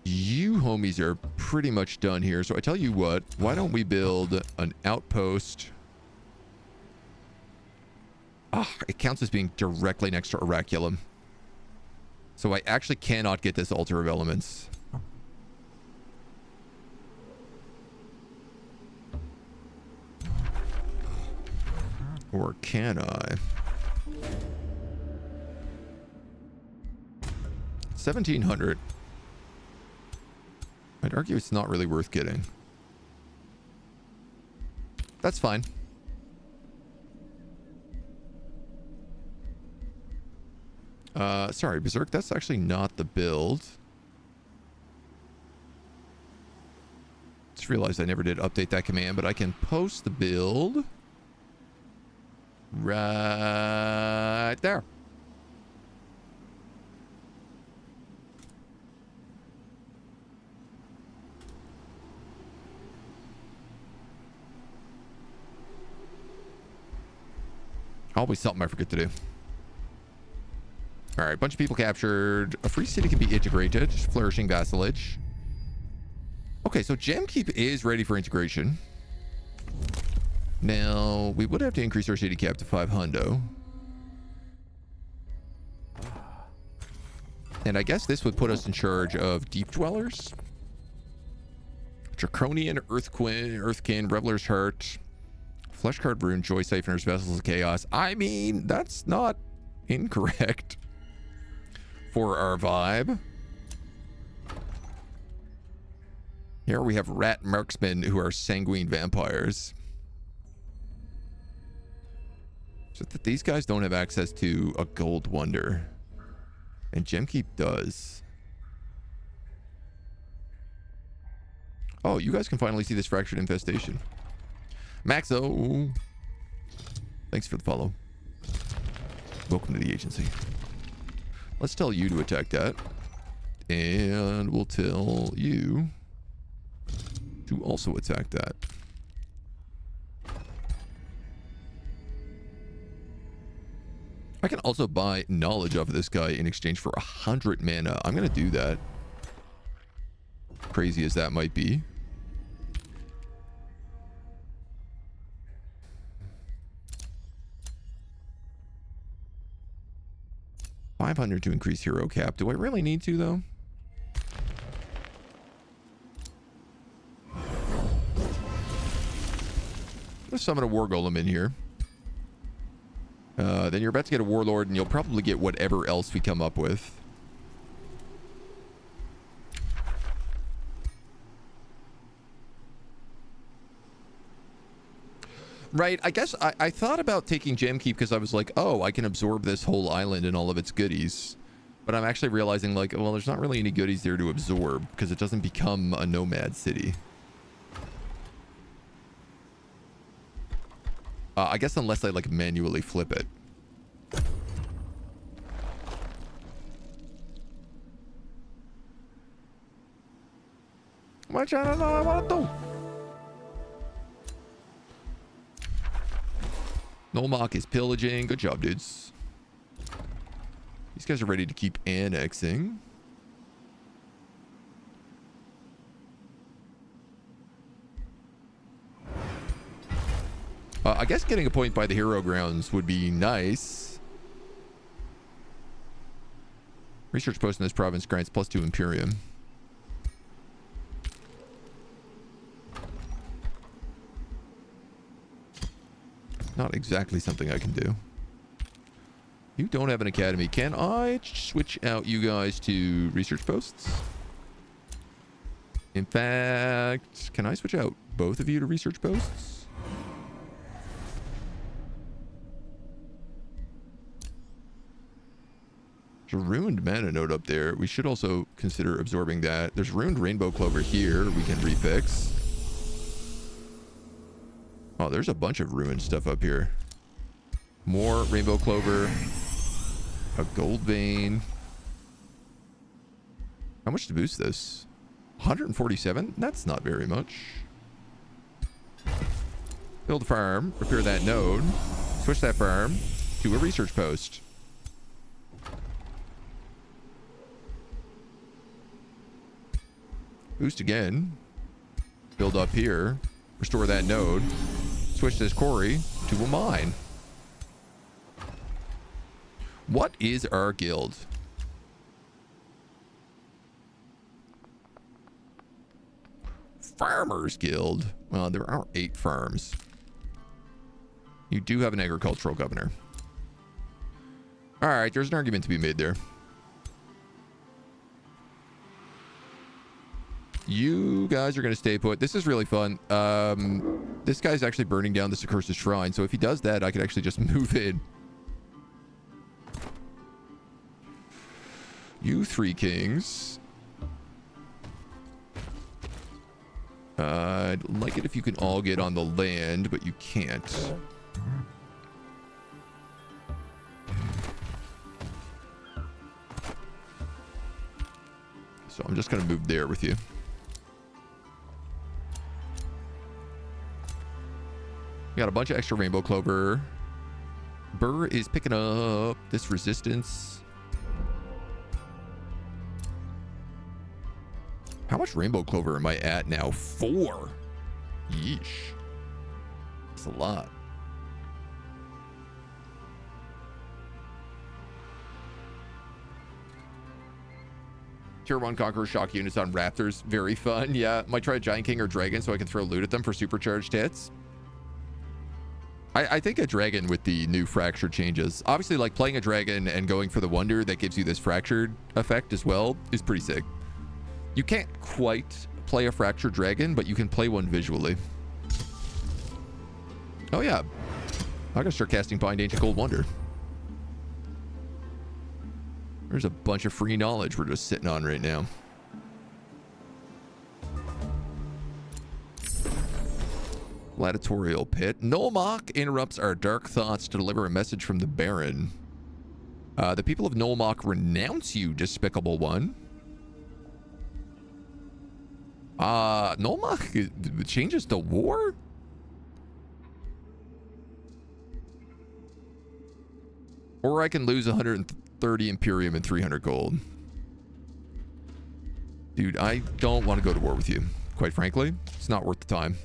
You homies are pretty much done here. So I tell you what, why don't we build an outpost? It counts as being directly next to Oraculum. So I actually cannot get this Altar of Elements. Or can I? 1,700. I'd argue it's not really worth getting. That's fine. Sorry, Berserk, that's actually not the build. Just realized I never did update that command, but I can post the build right there. Always something I forget to do. All right, bunch of people captured. A free city can be integrated. Flourishing vassalage. Okay, so Gemkeep is ready for integration. Now, we would have to increase our city cap to 500. And I guess this would put us in charge of Deep Dwellers. Draconian, Earthkin, Reveler's Heart, Fleshcard Rune, Joy Siphoners, Vessels of Chaos. I mean, that's not incorrect for our vibe. Here we have Rat Marksmen who are sanguine vampires. So that these guys don't have access to a gold wonder. And Gemkeep does. Oh, you guys can finally see this fractured infestation. Maxo, thanks for the follow. Welcome to the agency. Let's tell you to attack that. And we'll tell you to also attack that. I can also buy knowledge off of this guy in exchange for 100 mana. I'm going to do that. Crazy as that might be. $500 to increase hero cap. Do I really need to, though? Let's summon a war golem in here. Then you're about to get a warlord, and you'll probably get whatever else we come up with. Right, I guess I thought about taking Gemkeep because I was like, oh, I can absorb this whole island and all of its goodies. But I'm actually realizing, like, well, there's not really any goodies there to absorb because it doesn't become a nomad city. I guess unless I, like, manually flip it. Much I don't know I want to do. Nolmark is pillaging. Good job, dudes. These guys are ready to keep annexing. I guess getting a point by the hero grounds would be nice. Research post in this province grants +2 Imperium. Not exactly something I can do. You don't have an academy. Can I switch out you guys to research posts? In fact, can I switch out both of you to research posts? There's a ruined mana node up there. We should also consider absorbing that. There's ruined rainbow clover here we can refix. Oh, there's a bunch of ruined stuff up here. More rainbow clover. A gold vein. How much to boost this? 147? That's not very much. Build a farm. Repair that node. Switch that farm to a research post. Boost again. Build up here. Restore that node. Switch this quarry to a mine. What is our guild? Farmers Guild. Well, there are 8 farms. You do have an agricultural governor. All right, there's an argument to be made there. You guys are going to stay put. This is really fun. This guy's actually burning down this accursed shrine. So if he does that, I could actually just move in. You 3 kings. I'd like it if you can all get on the land, but you can't. So I'm just going to move there with you. We got a bunch of extra rainbow clover. Burr is picking up this resistance. How much rainbow clover am I at now? 4. Yeesh. That's a lot. Tier 1 Conqueror shock units on Raptors. Very fun. Yeah. Might try a Giant King or Dragon so I can throw loot at them for supercharged hits. I think a dragon with the new fracture changes. Obviously, like playing a dragon and going for the wonder that gives you this fractured effect as well is pretty sick. You can't quite play a fractured dragon, but you can play one visually. Oh yeah. I gotta start casting Bind Ancient Gold Wonder. There's a bunch of free knowledge we're just sitting on right now. Gladiatorial Pit. Nolmok interrupts our dark thoughts to deliver a message from the Baron. The people of Nolmok renounce you, despicable one. Nolmok changes to war? Or I can lose 130 Imperium and 300 gold. Dude, I don't want to go to war with you. Quite frankly, it's not worth the time.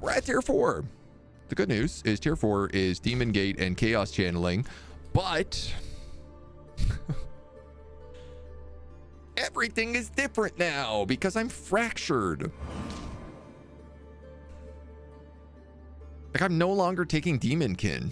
We're at tier 4. The good news is tier 4 is Demon Gate and Chaos Channeling, but everything is different now because I'm fractured. Like, I'm no longer taking Demonkin.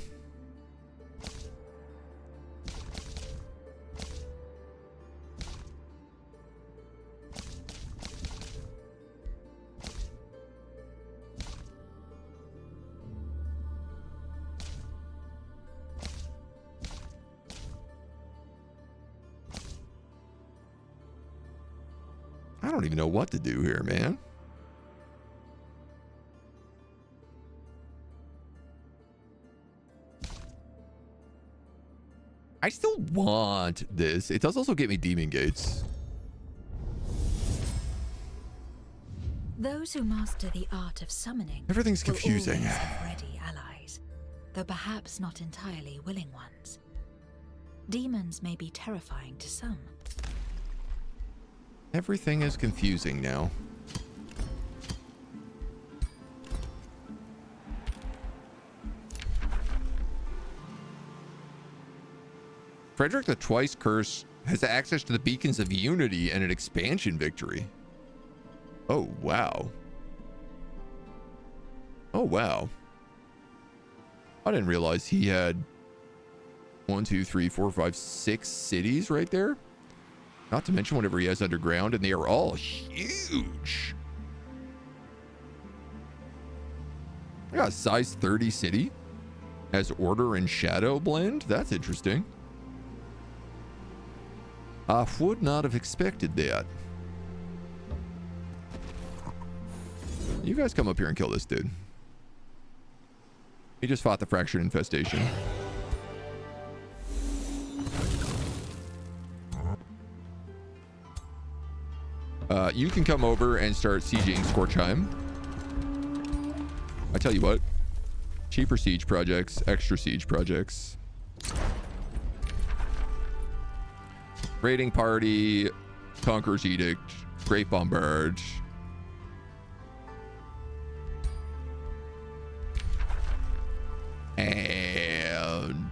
I don't even know what to do here, man. I still want this. It does also get me Demon Gates. Those who master the art of summoning Everything's confusing. will always have ready allies, though perhaps not entirely willing ones. Demons may be terrifying to some. Everything is confusing now. Frederick the Twice Curse has access to the Beacons of Unity and an expansion victory. Oh, wow. Oh, wow. I didn't realize he had 1, 2, 3, 4, 5, 6 cities right there. Not to mention whatever he has underground, and they are all huge. I got a size 30 city. Has Order and Shadow blend. That's interesting. I would not have expected that. You guys come up here and kill this dude. He just fought the Fractured Infestation. You can come over and start sieging Scorchheim. I tell you what, cheaper siege projects, extra siege projects. Raiding Party, Conqueror's Edict, Great Bombard. And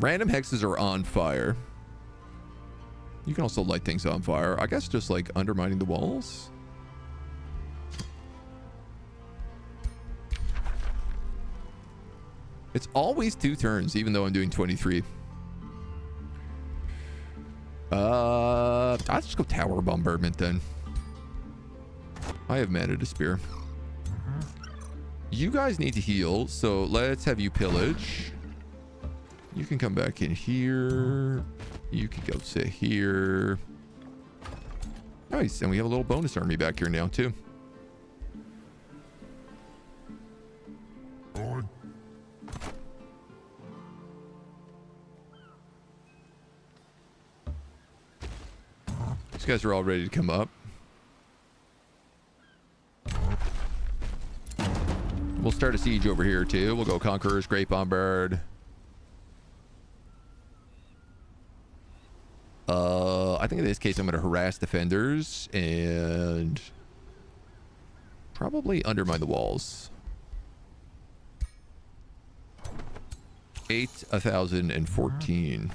random hexes are on fire. You can also light things on fire. I guess just like undermining the walls. It's always 2 turns, even though I'm doing 23. I'll just go Tower Bombardment then. I have mana to spear. You guys need to heal, so let's have you pillage. You can come back in here. You can go sit here. Nice, and we have a little bonus army back here now too. These guys are all ready to come up. We'll start a siege over here too. We'll go Conquerors, Great Bombard. I think in this case I'm going to harass defenders and probably undermine the walls. 1,014.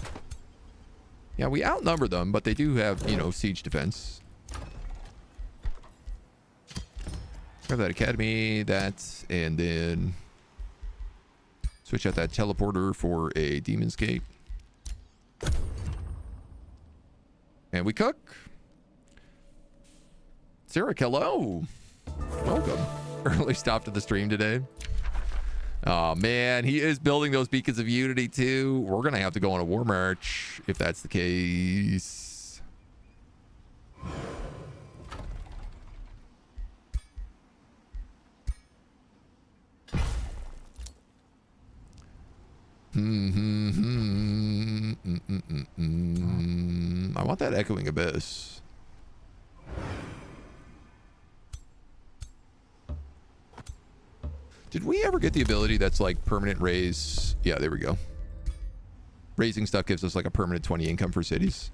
Yeah, we outnumber them, but they do have, you know, siege defense. Grab that academy, and then switch out that teleporter for a demon's gate. And we cook. Sarah, hello. Welcome. Early stop to the stream today. Oh, man. He is building those beacons of unity, too. We're going to have to go on a war march if that's the case. I want that echoing abyss. Did we ever get the ability that's like permanent raise? Yeah, there we go. Raising stuff gives us like a permanent 20 income for cities.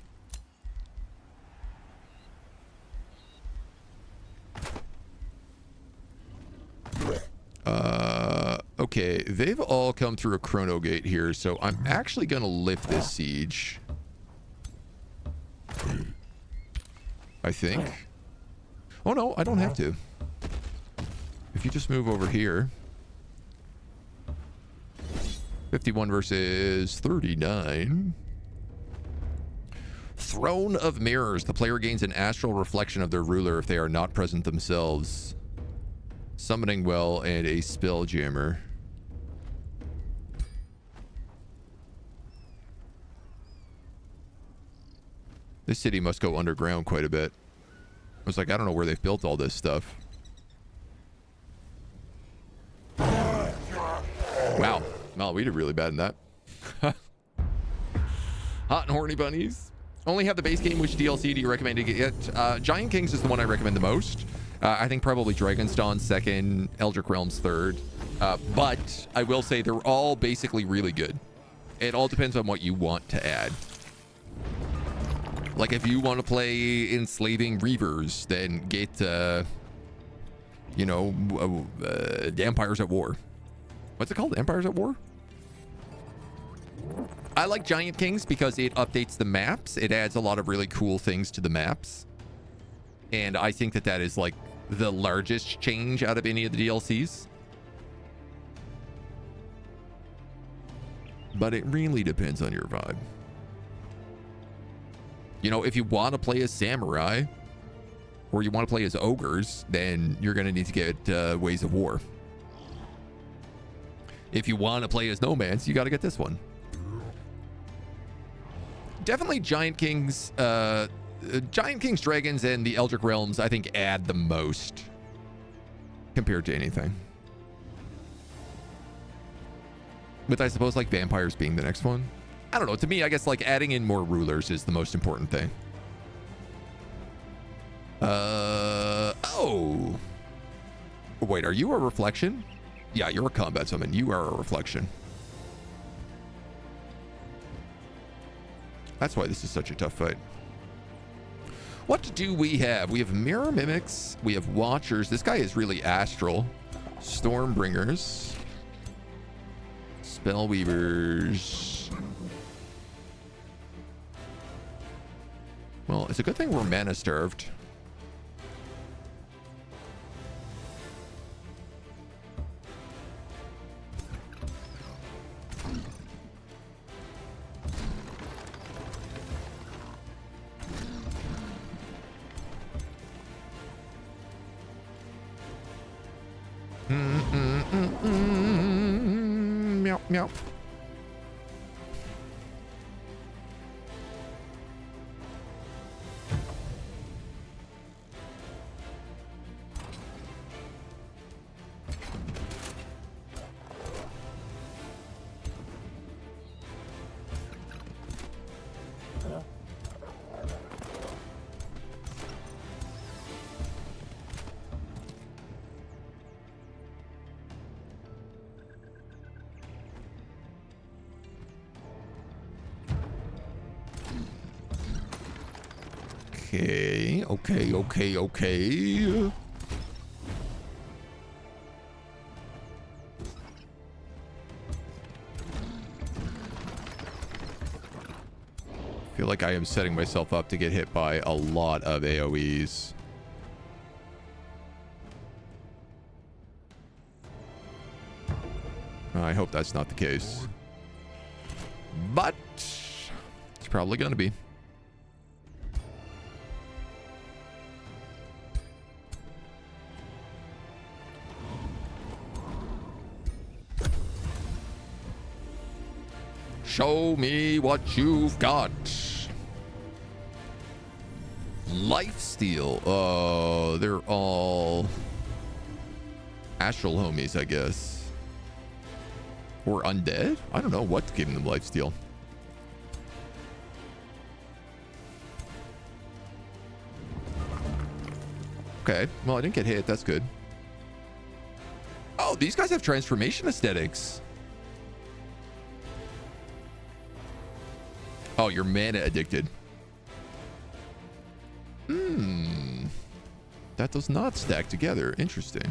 Okay, they've all come through a chrono gate here, so I'm actually going to lift this siege. I think. Oh no, I don't have to. If you just move over here. 51 versus 39. Throne of Mirrors. The player gains an astral reflection of their ruler if they are not present themselves. Summoning Well and a Spelljammer. This city must go underground quite a bit. I was like, I don't know where they've built all this stuff. Wow. No, we did really bad in that. Hot and horny bunnies. Only have the base game. Which DLC do you recommend to get? Giant Kings is the one I recommend the most. I think probably Dragonstone second, Eldritch Realms third. But I will say they're all basically really good. It all depends on what you want to add. Like if you want to play Enslaving Reavers, then get, you know, the Empires at War. What's it called? Empires at War? I like Giant Kings because it updates the maps. It adds a lot of really cool things to the maps. And I think that that is like the largest change out of any of the DLCs. But it really depends on your vibe. You know, if you want to play as samurai or you want to play as ogres, then you're going to need to get Ways of War. If you want to play as nomads, you got to get this one. Definitely Giant Kings, Dragons, and the Eldritch Realms, I think, add the most compared to anything. With, I suppose, like vampires being the next one. I don't know. To me, I guess like adding in more rulers is the most important thing. Oh. Wait, are you a reflection? Yeah, you're a combat summon. You are a reflection. That's why this is such a tough fight. What do we have? We have Mirror Mimics. We have Watchers. This guy is really astral. Stormbringers. Spellweavers. Well, it's a good thing we're mana starved. Meow, meow. Okay. I feel like I am setting myself up to get hit by a lot of AoEs. I hope that's not the case. But it's probably going to be. Show me what you've got. Lifesteal. Oh, they're all astral homies, I guess. Or undead? I don't know what's giving them lifesteal. Okay, well, I didn't get hit. That's good. Oh, these guys have transformation aesthetics. Oh, you're mana addicted. That does not stack together. Interesting.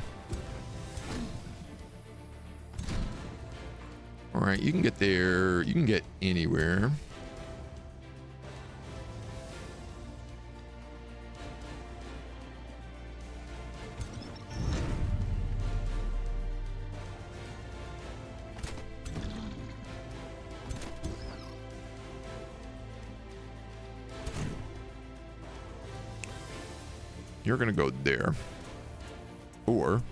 All right, you can get there. You can get anywhere. You're going to go there. Or...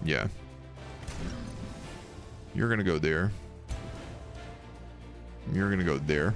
yeah. You're going to go there. You're going to go there.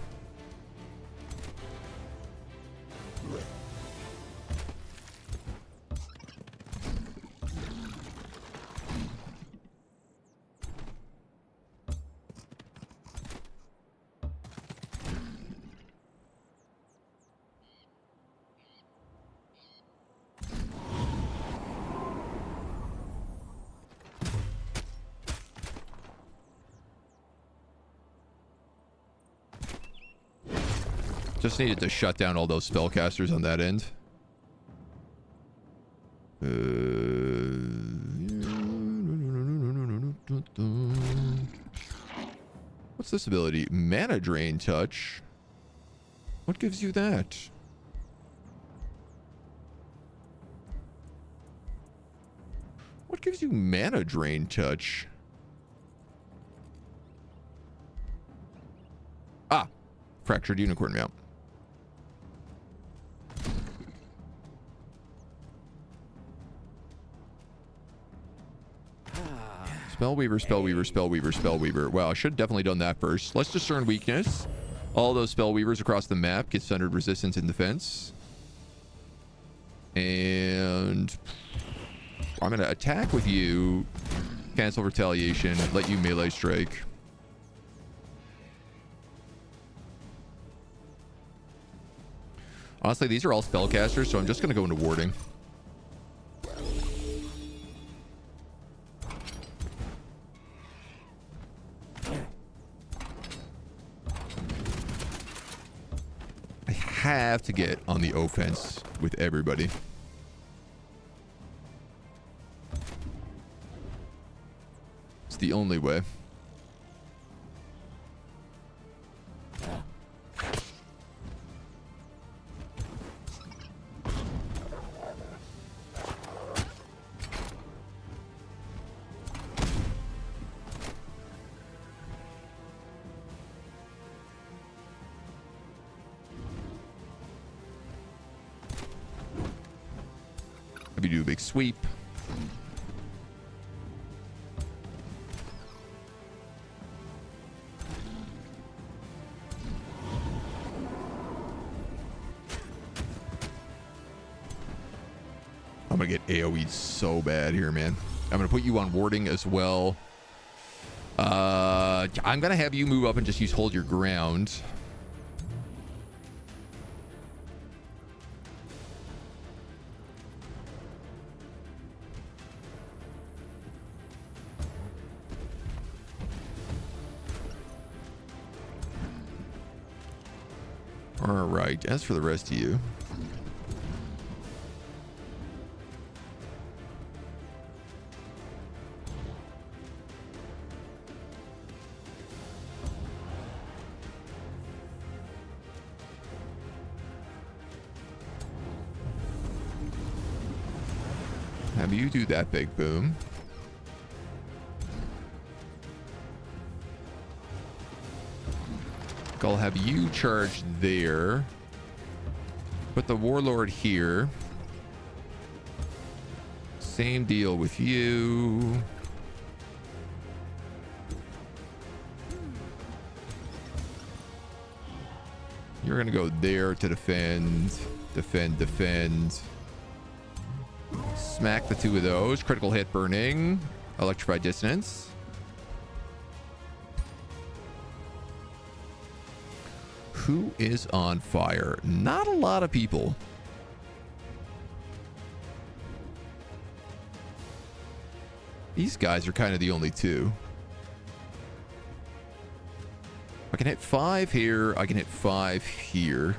Just needed to shut down all those spellcasters on that end. What's this ability? Mana Drain Touch. What gives you that? What gives you Mana Drain Touch? Ah, Fractured Unicorn Mount. Spellweaver, Spellweaver, Spellweaver, Spellweaver. Wow, I should have definitely done that first. Let's discern weakness. All those Spellweavers across the map get centered resistance and defense. And I'm going to attack with you, cancel retaliation, let you melee strike. Honestly, these are all spellcasters, so I'm just going to go into warding. I have to get on the offense with everybody. It's the only way. Maybe do a big sweep. I'm gonna get AoE'd so bad here, man. I'm gonna put you on warding as well. I'm gonna have you move up and just use hold your ground. All right, as for the rest of you, have you do that big boom. I'll have you charge there. Put the warlord here. Same deal with you. You're gonna go there to defend. Defend. Smack the two of those. Critical hit, burning. Electrified dissonance. Who is on fire? Not a lot of people. These guys are kind of the only two. I can hit 5 here. I can hit 5 here.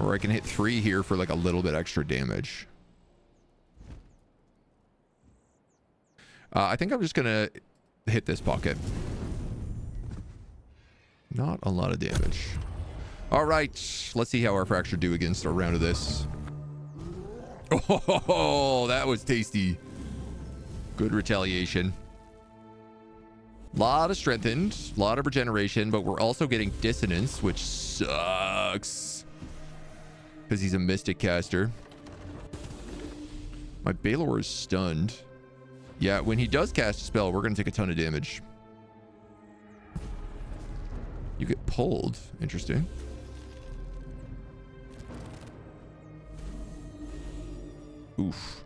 Or I can hit 3 here for like a little bit extra damage. I think I'm just gonna hit this pocket. Not a lot of damage. All right, let's see how our fracture do against a round of this. Oh, that was tasty. Good retaliation. Lot of strengthened, lot of regeneration, but we're also getting dissonance, which sucks. Because he's a mystic caster. My Balor is stunned. Yeah, when he does cast a spell, we're going to take a ton of damage. You get pulled. Interesting. Oof.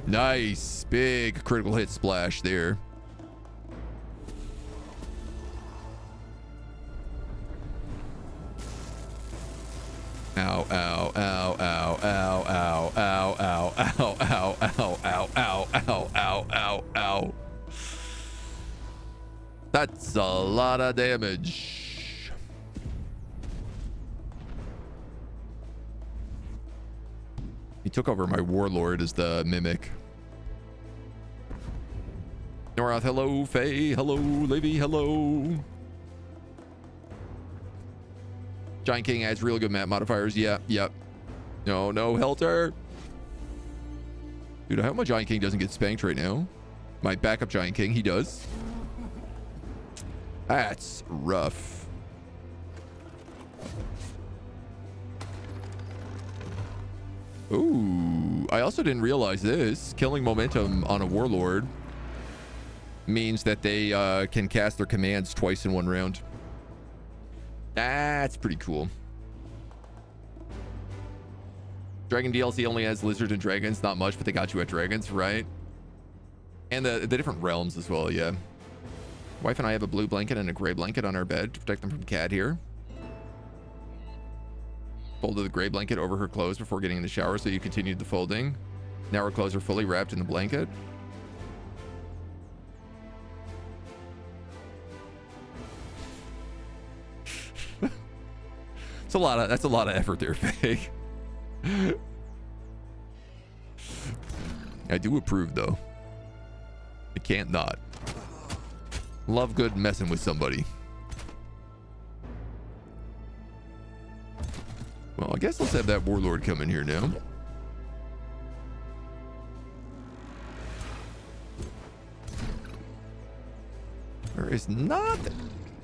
Nice. Big critical hit splash there. Ow, ow, ow, ow, ow, ow, ow, ow, ow, ow, ow, ow, ow, ow, ow, ow, ow. That's a lot of damage. He took over my warlord as the mimic. Norath, hello. Faye, hello. Livy, hello. Giant King adds really good map modifiers. Yep. No, Helter. Dude, I hope my Giant King doesn't get spanked right now. My backup Giant King, he does. That's rough. Ooh, I also didn't realize this. Killing momentum on a warlord means that they can cast their commands twice in one round. That's pretty cool. Dragon DLC only has lizards and dragons. Not much, but they got you at dragons, right? And the different realms as well, yeah. Wife and I have a blue blanket and a gray blanket on our bed to protect them from cat here. Folded the gray blanket over her clothes before getting in the shower, so you continued the folding. Now her clothes are fully wrapped in the blanket. That's a lot of effort there, Faye. I do approve though. I can't not. Love good messing with somebody. Well, I guess let's have that warlord come in here now. There is not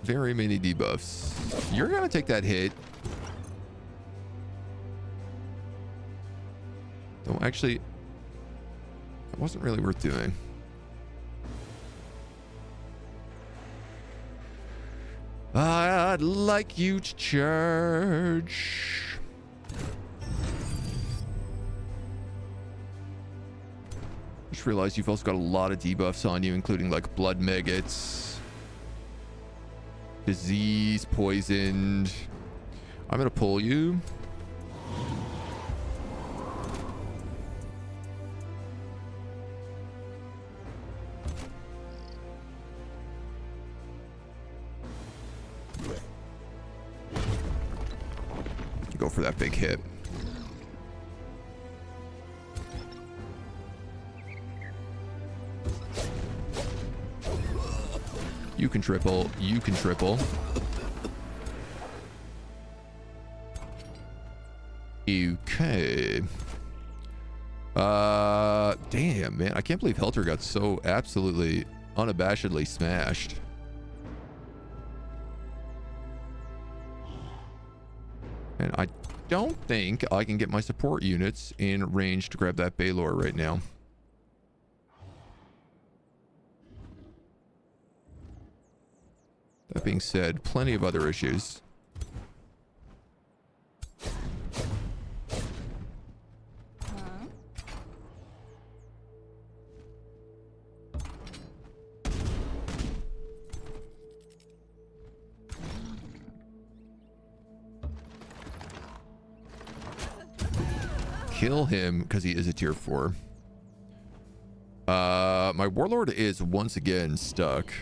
very many debuffs. You're gonna take that hit. No, actually, it wasn't really worth doing. I'd like you to charge. Just realized you've also got a lot of debuffs on you, including like blood maggots, disease, poisoned. I'm gonna pull you. Go for that big hit. You can triple. You can triple. Okay. Damn, man. I can't believe Helter got so absolutely unabashedly smashed. And I don't think I can get my support units in range to grab that Baylor right now. That being said, plenty of other issues. Kill him because he is a tier 4. My warlord is once again stuck.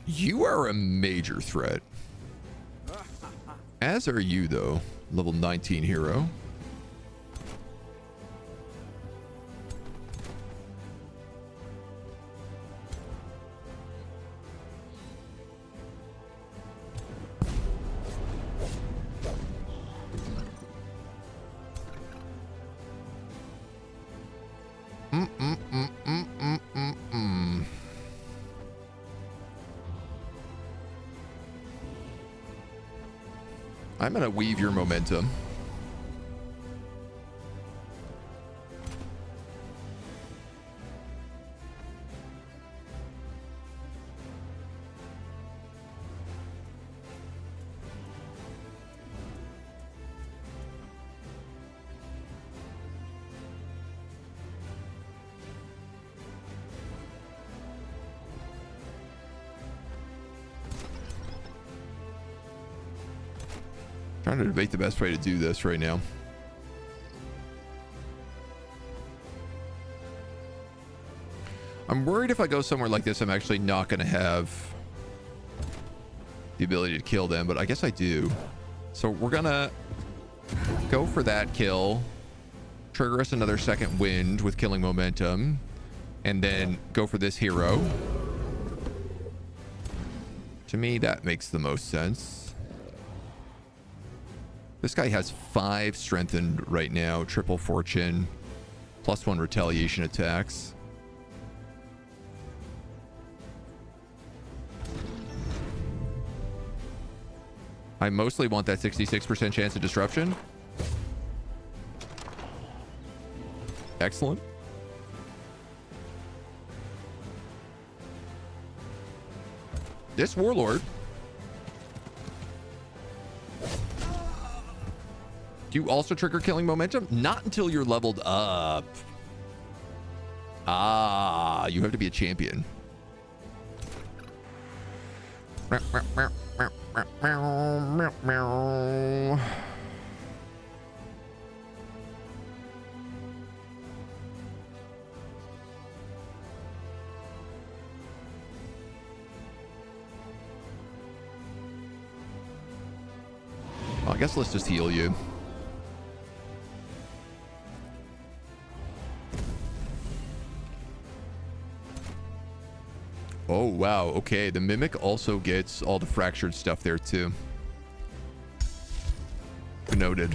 You are a major threat. As are you, though. Level 19 hero. I'm gonna weave your momentum. Trying to debate the best way to do this right now. I'm worried if I go somewhere like this, I'm actually not going to have the ability to kill them, but I guess I do. So we're going to go for that kill, trigger us another second wind with killing momentum, and then go for this hero. To me, that makes the most sense. This guy has 5 strengthened right now, triple fortune, +1 retaliation attacks. I mostly want that 66% chance of disruption. Excellent. This warlord. Do you also trigger killing momentum? Not until you're leveled up. Ah, you have to be a champion. I guess let's just heal you. wow. Okay, the Mimic also gets all the fractured stuff there, too. Noted.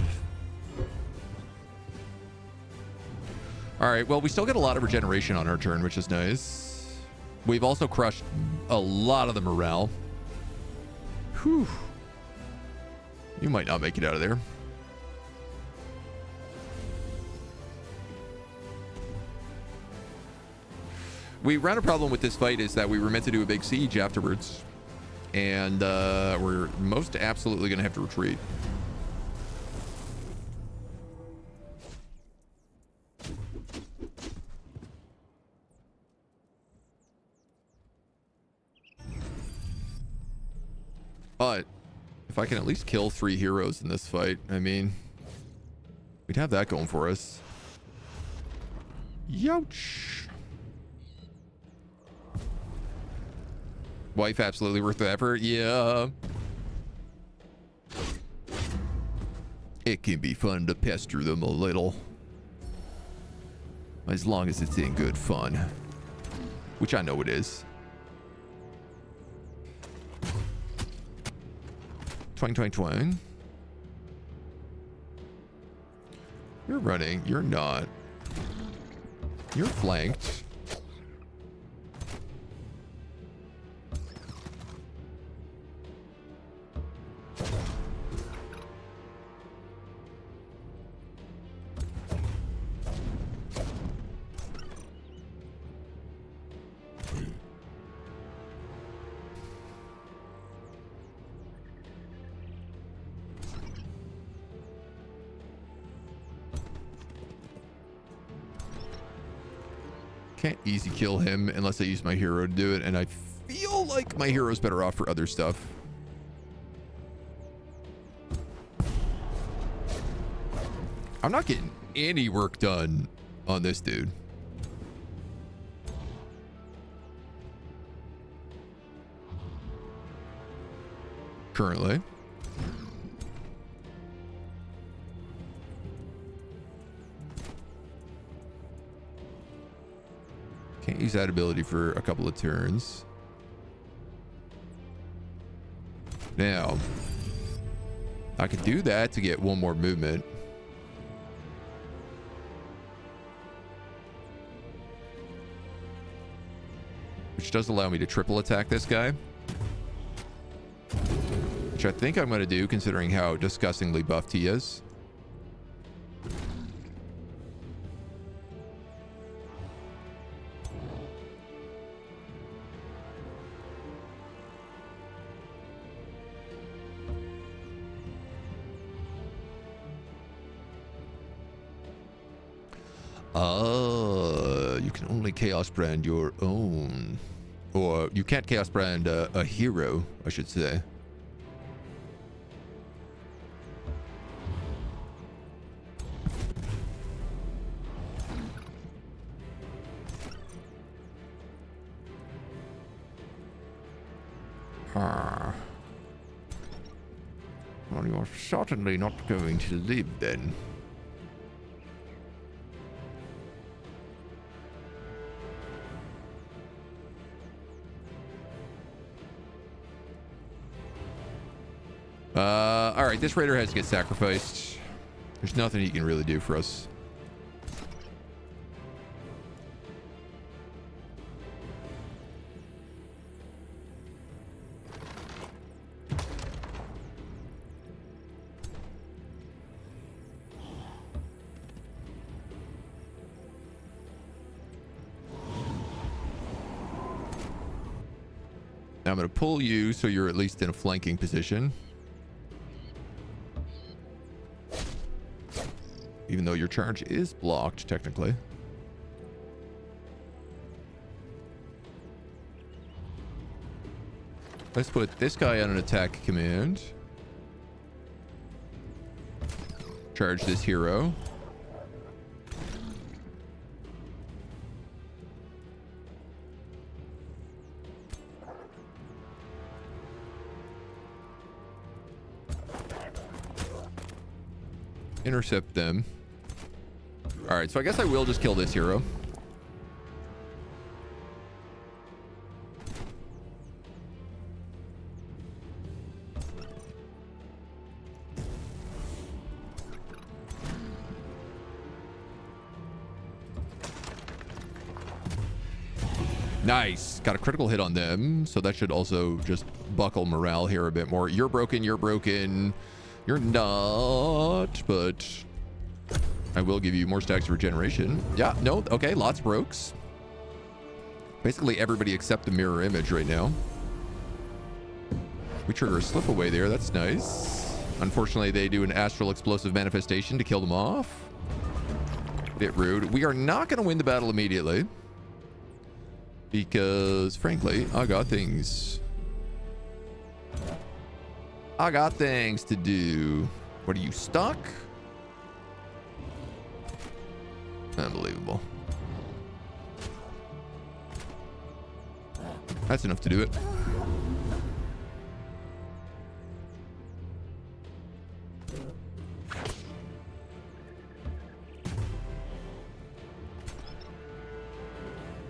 All right, well, we still get a lot of regeneration on our turn, which is nice. We've also crushed a lot of the morale. Whew. You might not make it out of there. We ran a problem with this fight is that we were meant to do a big siege afterwards. And we're most absolutely going to have to retreat. But if I can at least kill 3 heroes in this fight, I mean, we'd have that going for us. Youch. Wife absolutely worth the effort. Yeah. It can be fun to pester them a little. As long as it's in good fun. Which I know it is. Twang, twang, twang. You're running. You're not. You're flanked. Can't easy kill him unless I use my hero to do it, and I feel like my hero's better off for other stuff. I'm not getting any work done on this dude. Currently. Can't use that ability for a couple of turns. Now, I could do that to get one more movement. Which does allow me to triple attack this guy. Which I think I'm going to do considering how disgustingly buffed he is. You can only Chaos Brand your own. Or you can't Chaos Brand a hero, I should say. Well, you're certainly not going to live then. Alright, this raider has to get sacrificed. There's nothing he can really do for us. Now I'm going to pull you so you're at least in a flanking position. Even though your charge is blocked, technically. Let's put this guy on an attack command. Charge this hero. Intercept them. All right, so I guess I will just kill this hero. Nice. Got a critical hit on them. So that should also just buckle morale here a bit more. You're broken. You're broken. You're not, but I will give you more stacks of regeneration. Yeah, no, okay, lots brokes. Basically everybody except the mirror image right now. We trigger a slip away there. That's nice. Unfortunately, they do an astral explosive manifestation to kill them off. Bit rude. We are not going to win the battle immediately. Because, frankly, I got things to do. What are you, stuck? Unbelievable. That's enough to do it.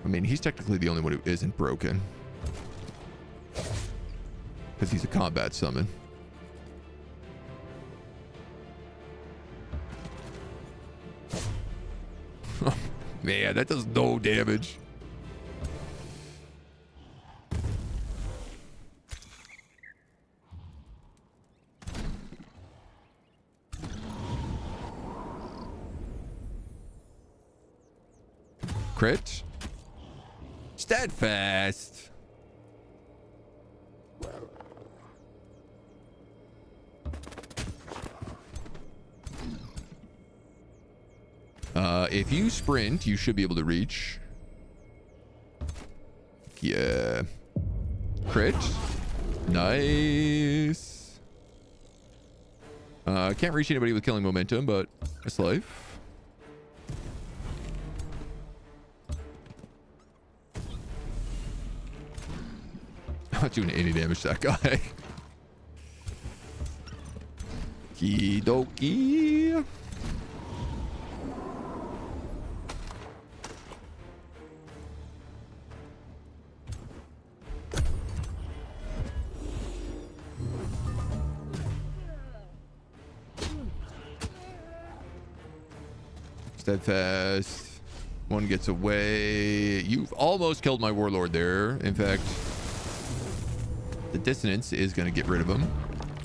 I mean, he's technically the only one who isn't broken. Because he's a combat summon. Man, that does no damage. Crit. Steadfast. If you sprint, you should be able to reach. Yeah. Crit. Nice. Can't reach anybody with killing momentum, but it's life. I'm not doing any damage to that guy. Okie dokie. Steadfast. One gets away. You've almost killed my warlord there. In fact, the dissonance is going to get rid of him.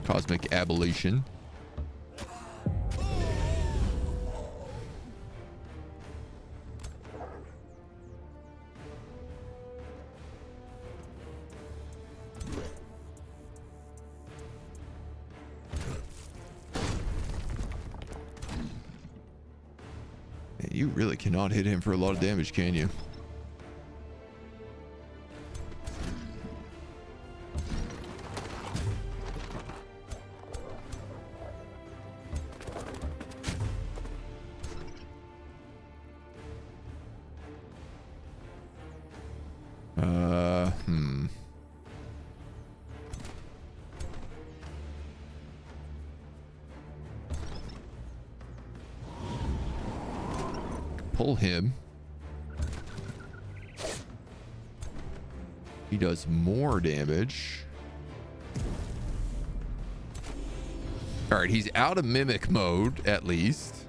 Cosmic abolition. You really cannot hit him for a lot of damage, can you? Pull him. He does more damage. All right, he's out of mimic mode at least.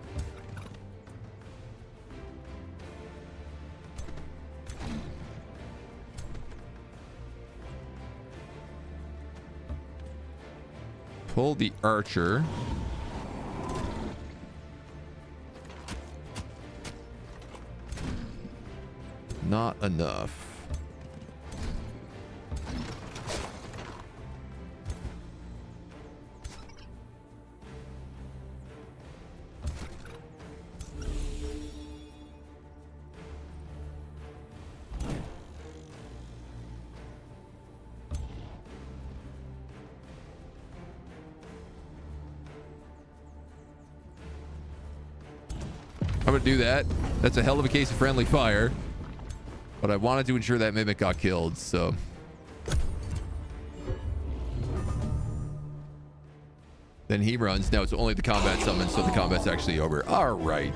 Pull the archer. Not enough. I'm gonna do that. That's a hell of a case of friendly fire. But I wanted to ensure that mimic got killed, so. Then he runs. Now it's only the combat summon, so the combat's actually over. All right.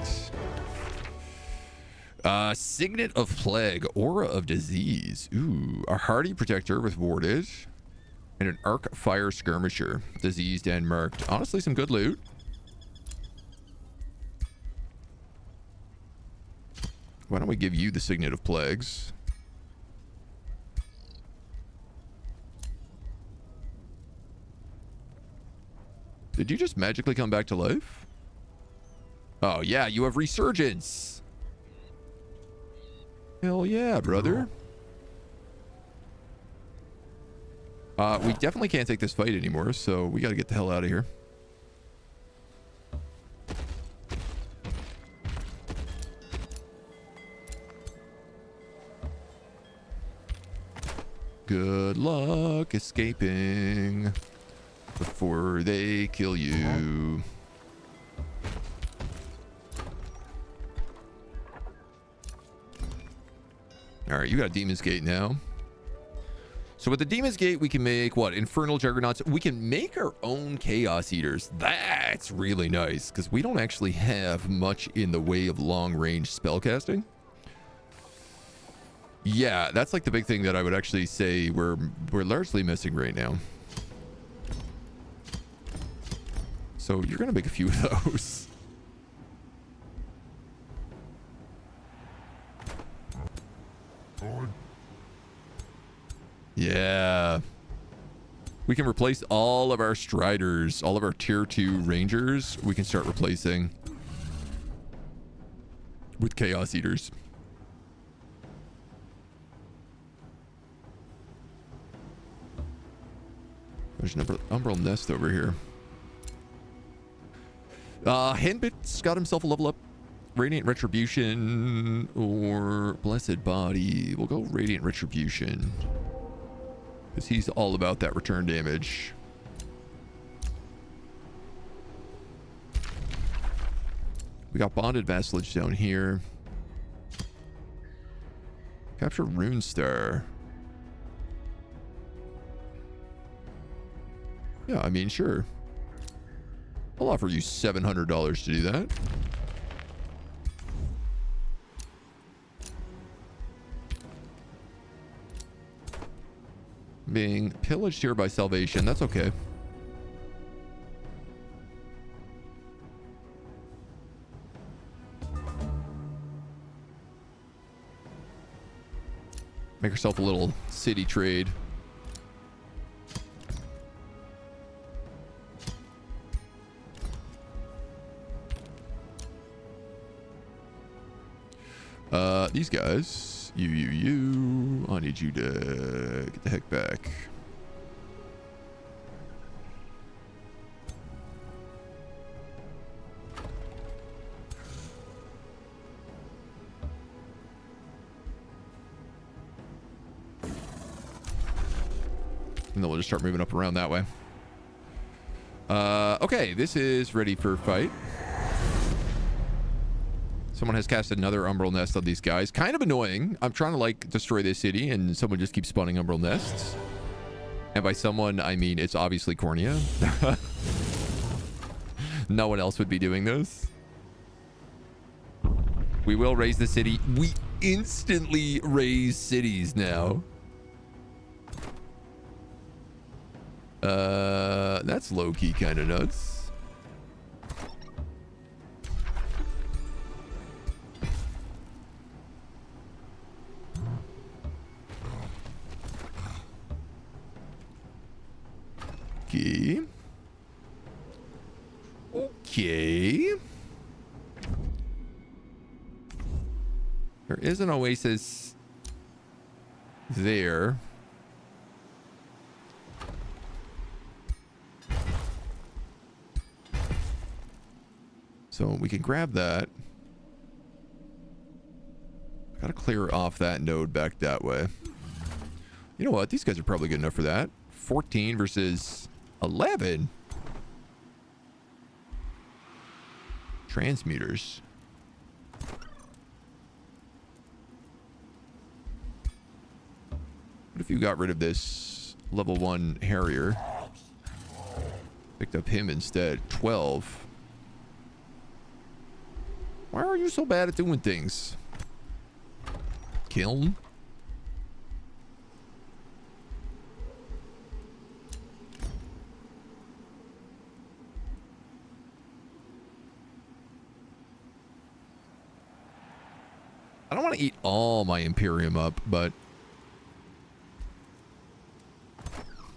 Signet of Plague, Aura of Disease. Ooh, a hardy protector with warded. And an arc fire skirmisher. Diseased and marked. Honestly, some good loot. Why don't we give you the Signet of Plagues? Did you just magically come back to life? Oh, yeah, you have resurgence. Hell yeah, brother. We definitely can't take this fight anymore, so we got to get the hell out of here. Good luck escaping before they kill you. All right, you got Demon's Gate now. So with the Demon's Gate, we can make what? Infernal Juggernauts. We can make our own Chaos Eaters. That's really nice because we don't actually have much in the way of long-range spellcasting. Yeah, that's like the big thing that I would actually say we're largely missing right now. So you're gonna make a few of those. Yeah. We can replace all of our Striders, all of our tier 2 Rangers. We can start replacing with Chaos Eaters. There's an Umbral Nest over here. Henbit's got himself a level up. Radiant Retribution or Blessed Body. We'll go Radiant Retribution. Because he's all about that return damage. We got Bonded Vassalage down here. Capture Runestar. Yeah, I mean, sure. I'll offer you $700 to do that. Being pillaged here by Salvation. That's okay. Make yourself a little city trade. These guys, you, I need you to get the heck back. And then we'll just start moving up around that way. Okay, this is ready for fight. Someone has cast another Umbral Nest on these guys. Kind of annoying. I'm trying to like destroy this city and someone just keeps spawning Umbral Nests. And by someone, I mean it's obviously Kor'nea. No one else would be doing this. We will raise the city. We instantly raise cities now. That's low-key kind of nuts. Okay. There is an oasis there. So we can grab that. Gotta clear off that node back that way. You know what? These guys are probably good enough for that. 14 versus 11. Transmuters. What if you got rid of this level 1 Harrier? Picked up him instead. 12. Why are you so bad at doing things? Kiln? I don't want to eat all my Imperium up, but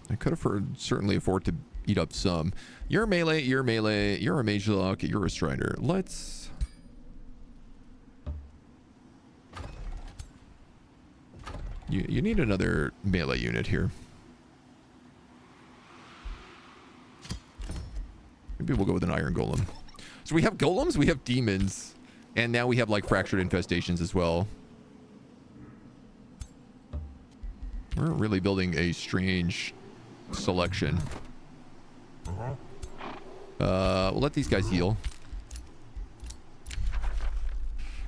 I could certainly afford to eat up some. You're melee, you're melee, you're a mage lock, you're a strider. Let's... You need another melee unit here. Maybe we'll go with an iron golem. So we have golems, we have demons, and now we have like fractured infestations as well. We're really building a strange selection. We'll let these guys heal.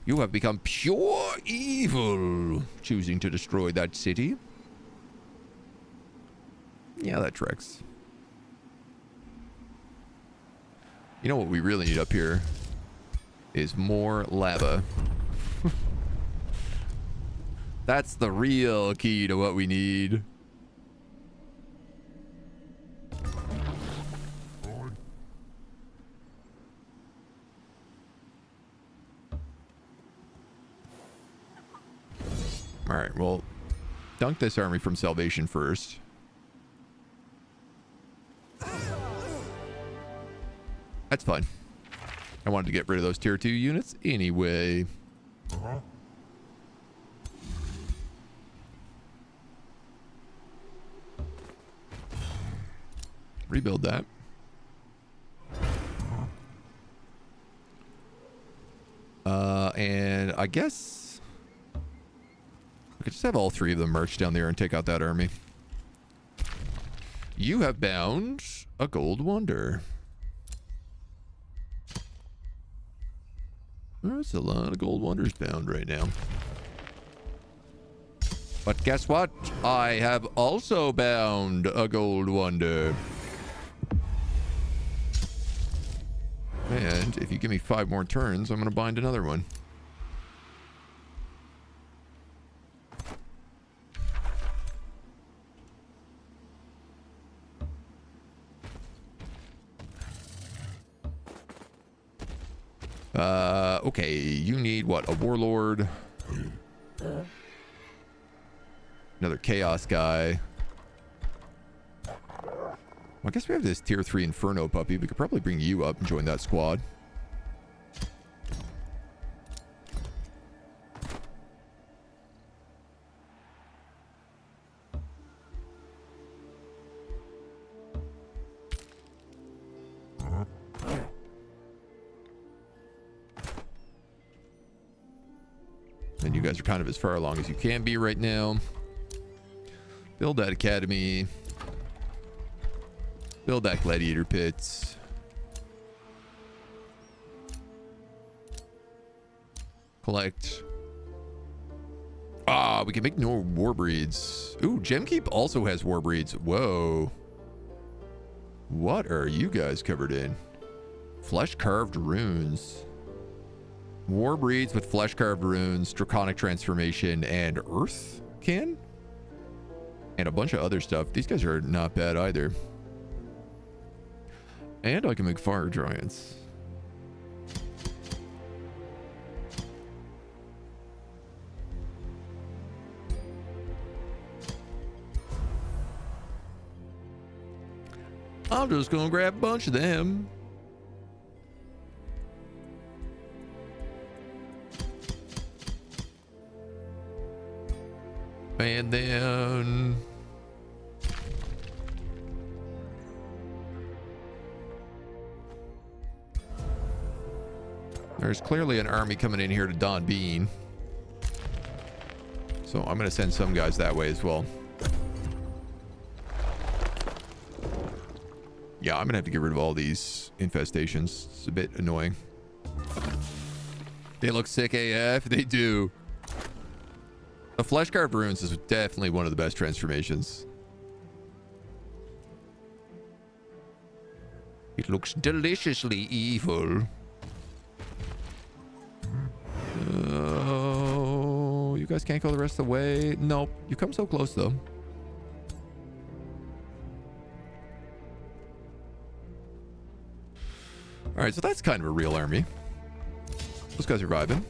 You have become pure evil, choosing to destroy that city. Yeah, that tracks. You know what we really need up here is more lava. That's the real key to what we need. All right, well, dunk this army from salvation first. That's fine. I wanted to get rid of those tier 2 units anyway. Rebuild that. And I guess we could just have all 3 of them march down there and take out that army. You have bound a gold wonder. There's a lot of gold wonders bound right now. But guess what? I have also bound a gold wonder. And if you give me 5 more turns, I'm going to bind another one. Okay, you need what? A warlord. Another chaos guy. Well, I guess we have this tier 3 Inferno puppy. We could probably bring you up and join that squad. And you guys are kind of as far along as you can be right now. Build that academy. Build that gladiator pits. Collect. Ah, we can make more war breeds. Ooh, Gemkeep also has war breeds. Whoa. What are you guys covered in? Flesh carved runes. War breeds with flesh carved runes, draconic transformation, and earth can? And a bunch of other stuff. These guys are not bad either. And I can make fire giants. I'm just gonna grab a bunch of them. And then... there's clearly an army coming in here to Don Bean. So I'm going to send some guys that way as well. Yeah, I'm going to have to get rid of all these infestations. It's a bit annoying. They look sick AF. They do. The Flesh Carved Runes is definitely one of the best transformations. It looks deliciously evil. Oh, you guys can't go the rest of the way. Nope. You come so close, though. All right, so that's kind of a real army. Those guys are vibing.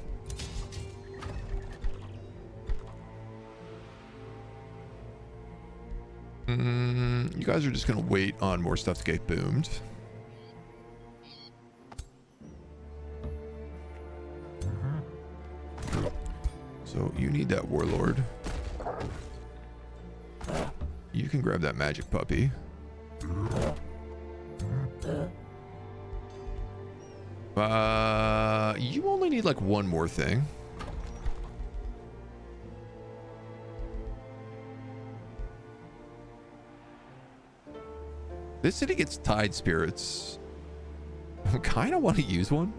You guys are just going to wait on more stuff to get boomed. So you need that warlord. You can grab that magic puppy. You only need like one more thing. This city gets tide spirits. I kind of want to use one.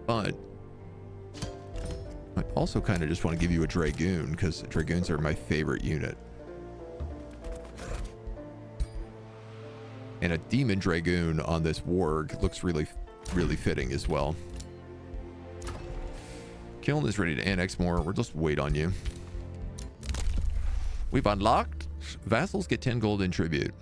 But I also kind of just want to give you a Dragoon, because Dragoons are my favorite unit. And a Demon Dragoon on this warg looks really, really fitting as well. Kiln is ready to annex more. We'll just wait on you. We've unlocked. Vassals get 10 gold in tribute.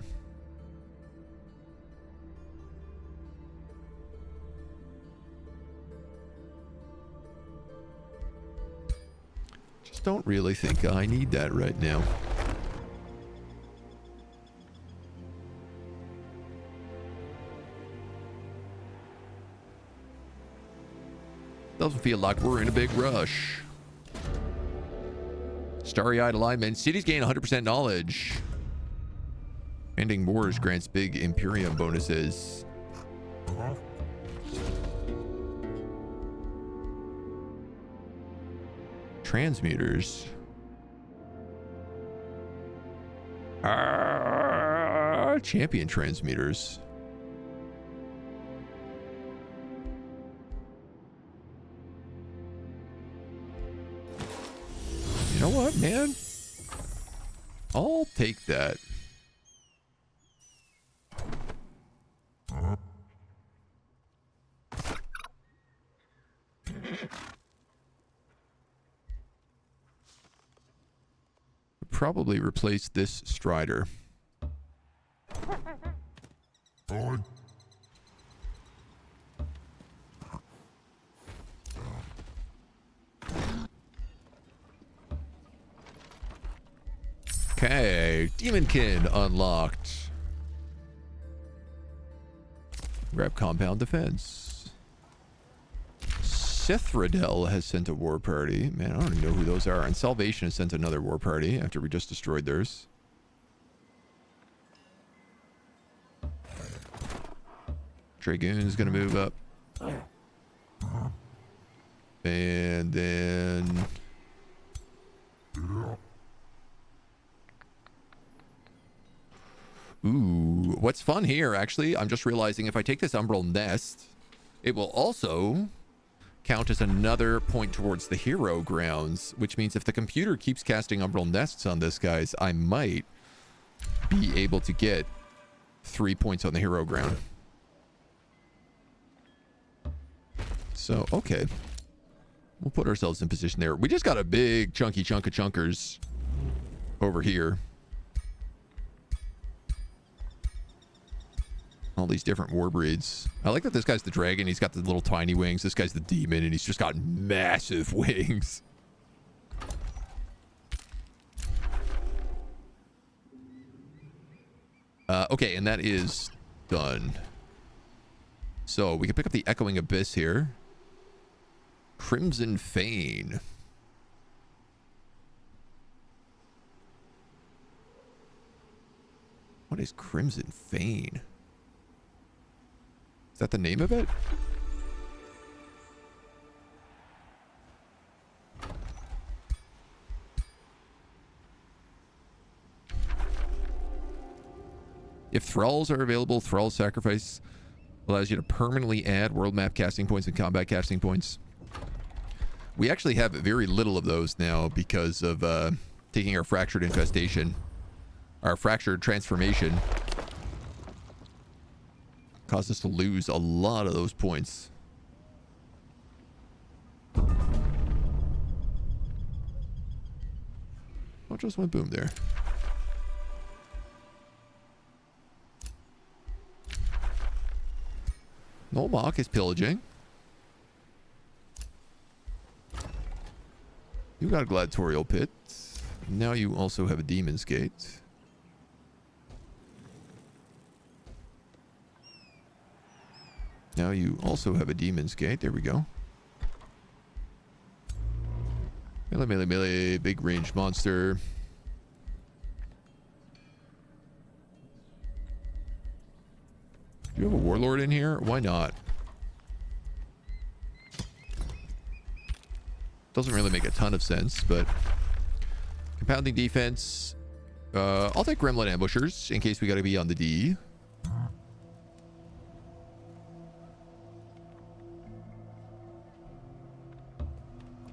Just don't really think I need that right now. Doesn't feel like we're in a big rush. Starry-eyed alignment. Cities gain 100% knowledge. Ending wars grants big Imperium bonuses. Transmuters. Champion transmuters. You know what, man? I'll take that. Probably replace this Strider. Okay, Demonkin unlocked. Grab compound defense. Sithradel has sent a war party. Man, I don't even know who those are. And Salvation has sent another war party after we just destroyed theirs. Dragoon's gonna move up. And then... Ooh, what's fun here, actually, I'm just realizing if I take this Umbral Nest, it will also count as another point towards the hero grounds, which means if the computer keeps casting Umbral Nests on this, guys, I might be able to get 3 points on the hero ground. So, okay. We'll put ourselves in position there. We just got a big chunky chunk of chunkers over here. All these different war breeds. I like that this guy's the dragon. He's got the little tiny wings. This guy's the demon, and he's just got massive wings. Okay, and that is done. So we can pick up the Echoing Abyss here. Crimson Fane. What is Crimson Fane? Is that the name of it? If thralls are available, thrall sacrifice allows you to permanently add world map casting points and combat casting points. We actually have very little of those now because of taking our fractured infestation, our fractured transformation. Caused us to lose a lot of those points. What just went boom there? Nolmok is pillaging. You got a gladiatorial pit. Now you also have a demon's gate. Now you also have a demon's gate. There we go. Melee, melee, melee. Big range monster. Do you have a warlord in here? Why not? Doesn't really make a ton of sense, but... Compounding defense. I'll take Gremlin Ambushers in case we gotta be on the D.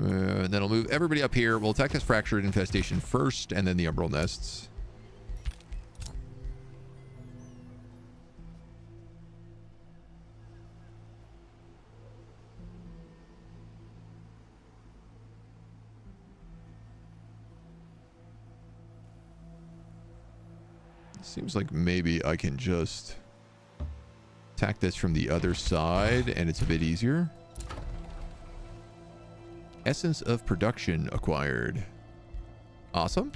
And then I'll move everybody up here. We'll attack this Fractured Infestation first, and then the Umbral Nests. Seems like maybe I can just attack this from the other side, and it's a bit easier. Essence of Production acquired. Awesome.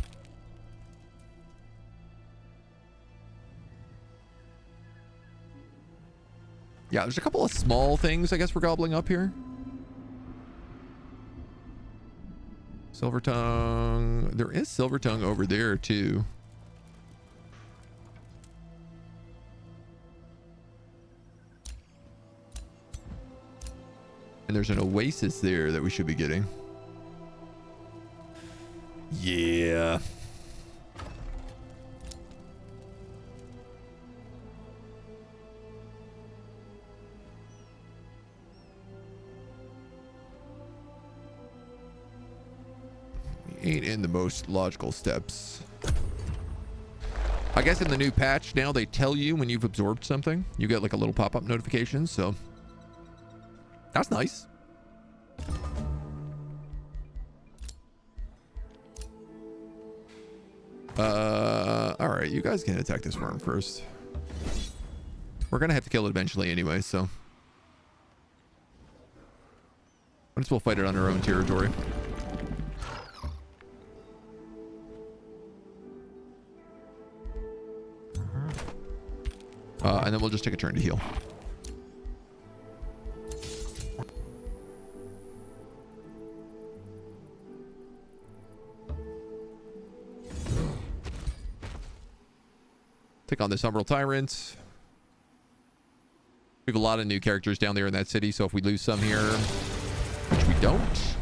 Yeah, there's a couple of small things I guess we're gobbling up here. Silver Tongue. There is Silver Tongue over there too. And there's an oasis there that we should be getting. Yeah. We ain't in the most logical steps. I guess in the new patch now they tell you when you've absorbed something. You get like a little pop-up notification, so... That's nice. All right, you guys can attack this worm first. We're gonna have to kill it eventually anyway, so might as well fight it on our own territory. And then we'll just take a turn to heal. Take on this Umbral Tyrant. We have a lot of new characters down there in that city, so if we lose some here, which we don't.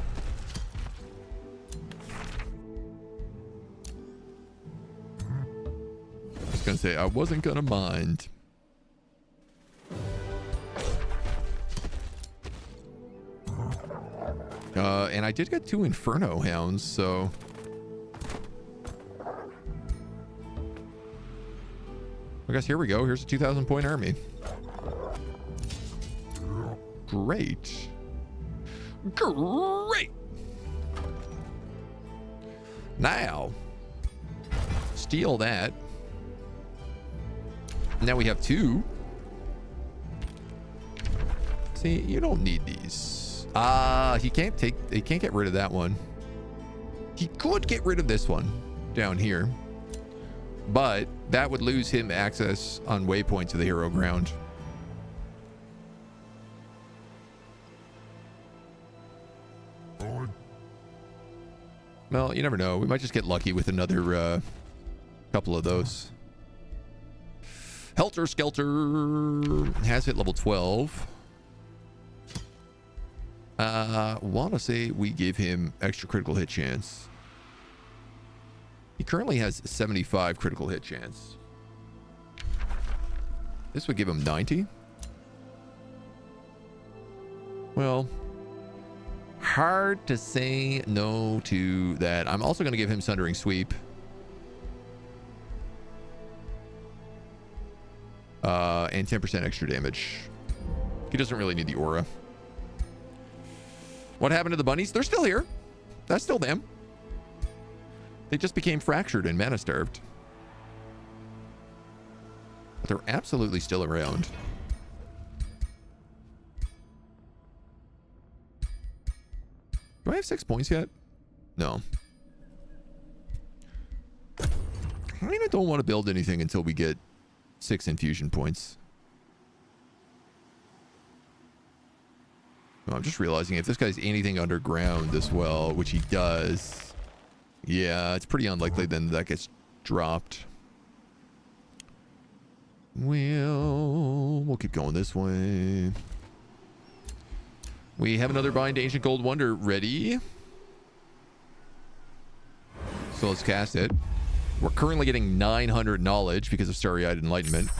I was going to say, I wasn't going to mind. And I did get 2 Inferno Hounds, so... I guess here we go. Here's a 2,000 point army. Great. Great. Now, steal that. Now we have 2. See, you don't need these. He can't get rid of that one. He could get rid of this one down here. But that would lose him access on waypoints of the hero ground. Well, you never know. We might just get lucky with another couple of those. Helter Skelter has hit level 12. Want to say we give him extra critical hit chance. He currently has 75 critical hit chance. This would give him 90. Well, hard to say no to that. I'm also going to give him Sundering Sweep. And 10% extra damage. He doesn't really need the aura. What happened to the bunnies? They're still here. That's still them. They just became fractured and mana starved. But they're absolutely still around. Do I have 6 points yet? No. I kind of don't want to build anything until we get 6 infusion points. Oh, I'm just realizing if this guy's anything underground as well, which he does, yeah, it's pretty unlikely then that gets dropped. We'll keep going this way. We have another Bind Ancient Gold Wonder ready. So let's cast it. We're currently getting 900 knowledge because of Starry-Eyed Enlightenment,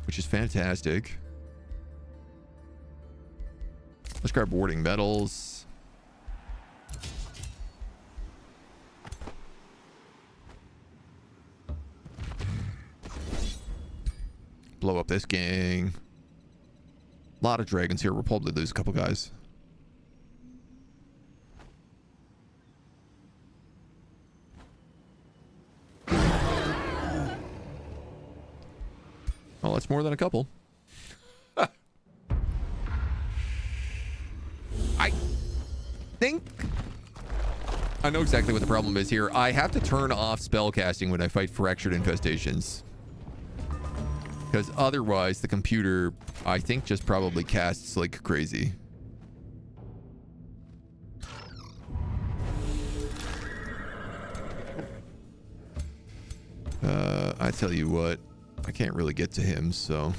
which is fantastic. Let's grab Warding Metals. Blow up this gang. A lot of dragons here. We'll probably lose a couple guys. Well, that's more than a couple. I think I know exactly what the problem is here. I have to turn off spellcasting when I fight fractured infestations. Because otherwise, the computer, I think, just probably casts like crazy. I tell you what, I can't really get to him, so...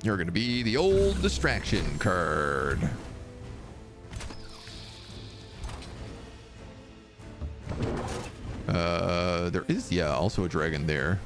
You're going to be the old distraction card. There is, yeah, also a dragon there.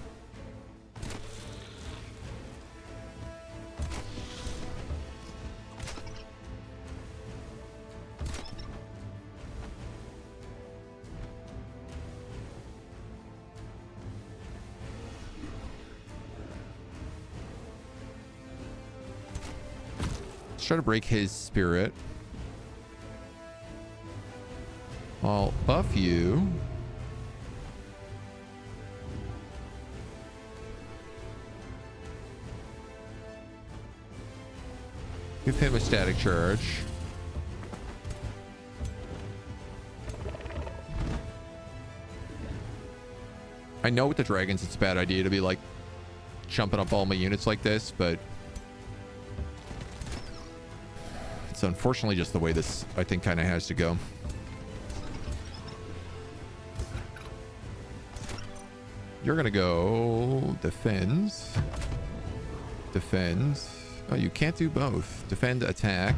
Try to break his spirit. I'll buff you. Give him a static charge. I know with the dragons it's a bad idea to be like jumping up all my units like this, but it's unfortunately just the way this, I think, kind of has to go. You're going to go defends. Defends. Oh, you can't do both. Defend, attack.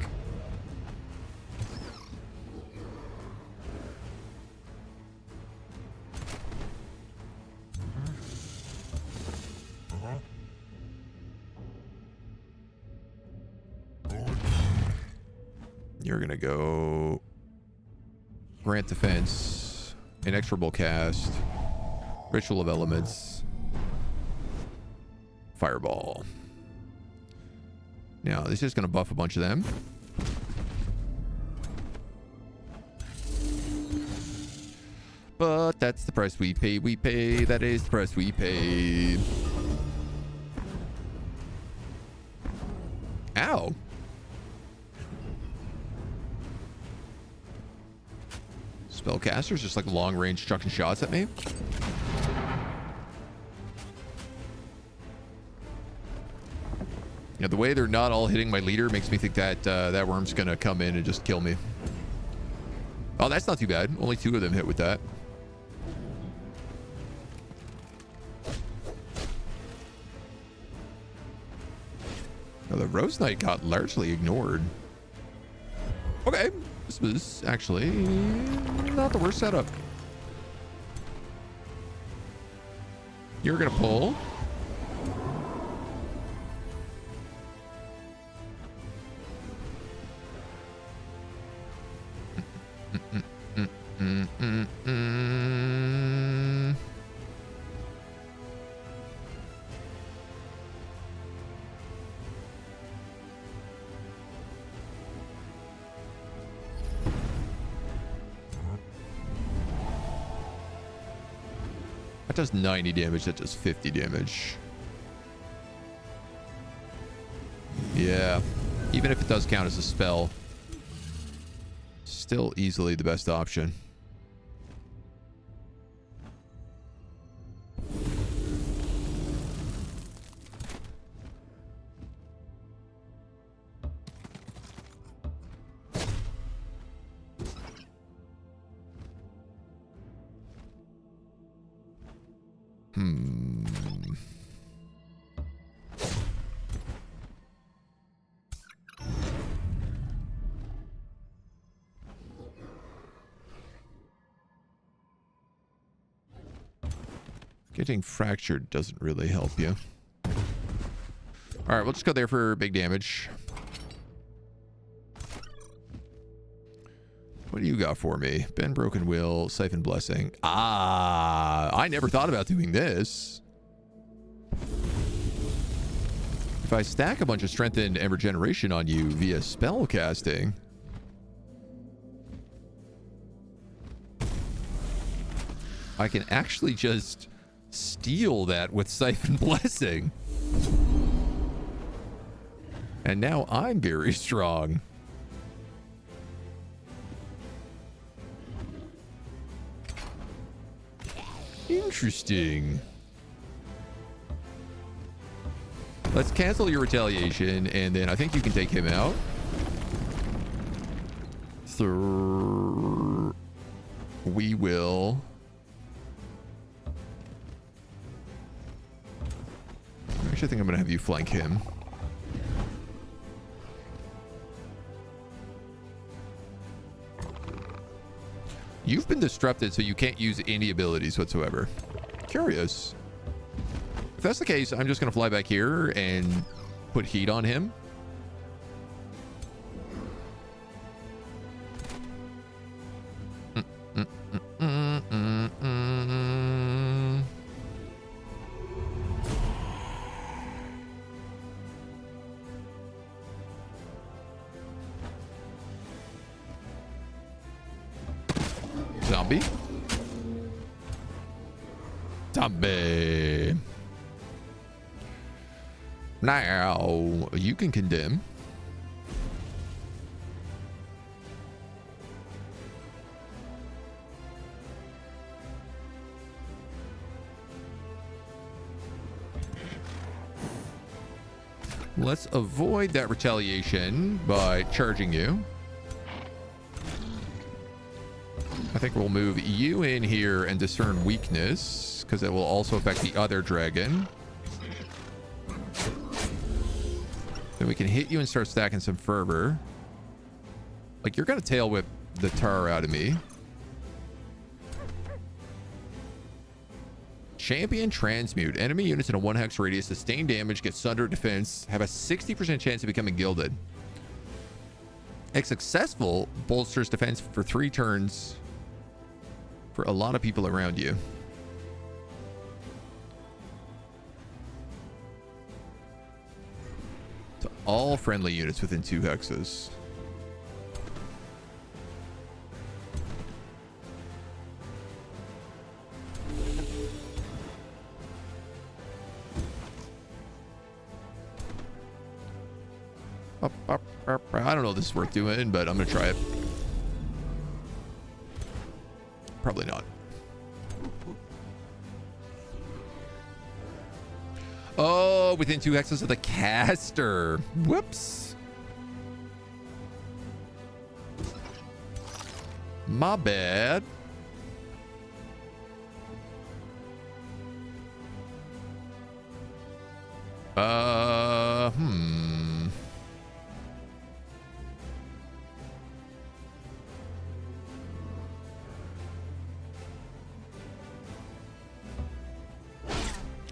You're going to go grant defense, inexorable cast, ritual of elements, fireball. Now, this is going to buff a bunch of them. But that's the price we pay. That is the price we pay. Ow. Spellcasters just like long range chucking shots at me. Yeah, the way they're not all hitting my leader makes me think that that worm's gonna come in and just kill me. Oh, that's not too bad. Only 2 of them hit with that. Now, the Rose Knight got largely ignored. Okay, this was actually not the worst setup. You're gonna pull. does 90 damage. That does 50 damage. Yeah. Even if it does count as a spell, still easily the best option. Getting fractured doesn't really help you. All right, we'll just go there for big damage. What do you got for me? Bend Broken Will, Siphon Blessing. Ah, I never thought about doing this. If I stack a bunch of Strengthened and Regeneration on you via spell casting, I can actually just steal that with Siphon Blessing. And now I'm very strong. Interesting. Let's cancel your retaliation, and then I think you can take him out. So we will... Actually, I think I'm going to have you flank him. You've been disrupted, so you can't use any abilities whatsoever. Curious. If that's the case, I'm just going to fly back here and put heat on him. Zombie. Zombie. Now, you can condemn. Let's avoid that retaliation by charging you. I think we'll move you in here and discern weakness, because it will also affect the other dragon. Then we can hit you and start stacking some fervor. Like, you're going to tail whip the tar out of me. Champion Transmute. Enemy units in a 1 hex radius sustain damage, get sunder defense, have a 60% chance of becoming gilded. If successful, bolsters defense for 3 turns for a lot of people around you. To all friendly units within 2 hexes. I don't know if this is worth doing, but I'm going to try it. Probably not. Oh, within 2 hexes of the caster. Whoops. My bad.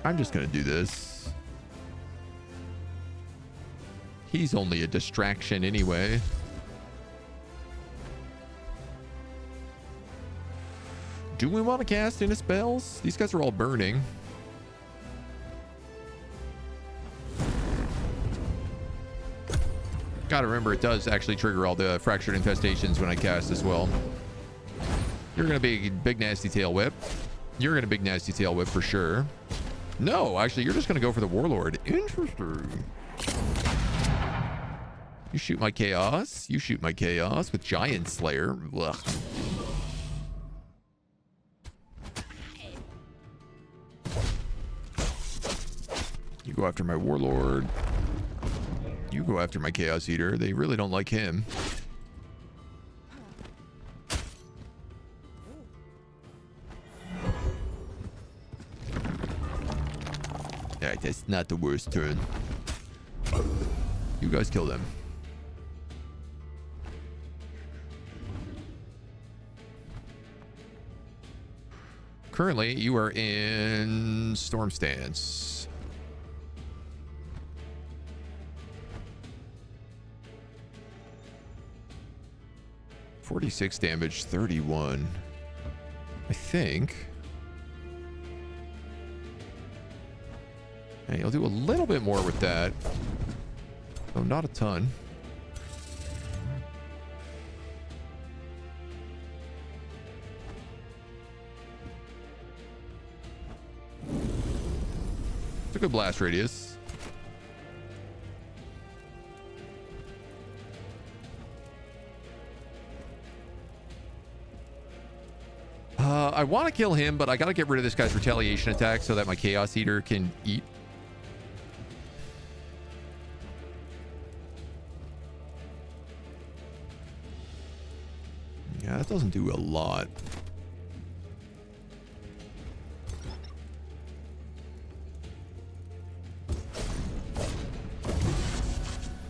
I'm just gonna do this. He's only a distraction anyway. Do we want to cast into spells? These guys are all burning. Gotta remember, it does actually trigger all the fractured infestations when I cast as well. You're gonna be a big nasty tail whip. You're going to big nasty tail whip for sure. No, actually, you're just going to go for the warlord. Interesting. You shoot my chaos. You shoot my chaos with giant slayer. Ugh. You go after my warlord. You go after my chaos eater. They really don't like him. Alright, that's not the worst turn. You guys kill them. Currently, you are in storm stance. $46 damage, 31. I think. And you'll do a little bit more with that. Though not a ton. It's a good blast radius. I want to kill him, but I got to get rid of this guy's retaliation attack so that my Chaos Eater can eat. Yeah, that doesn't do a lot.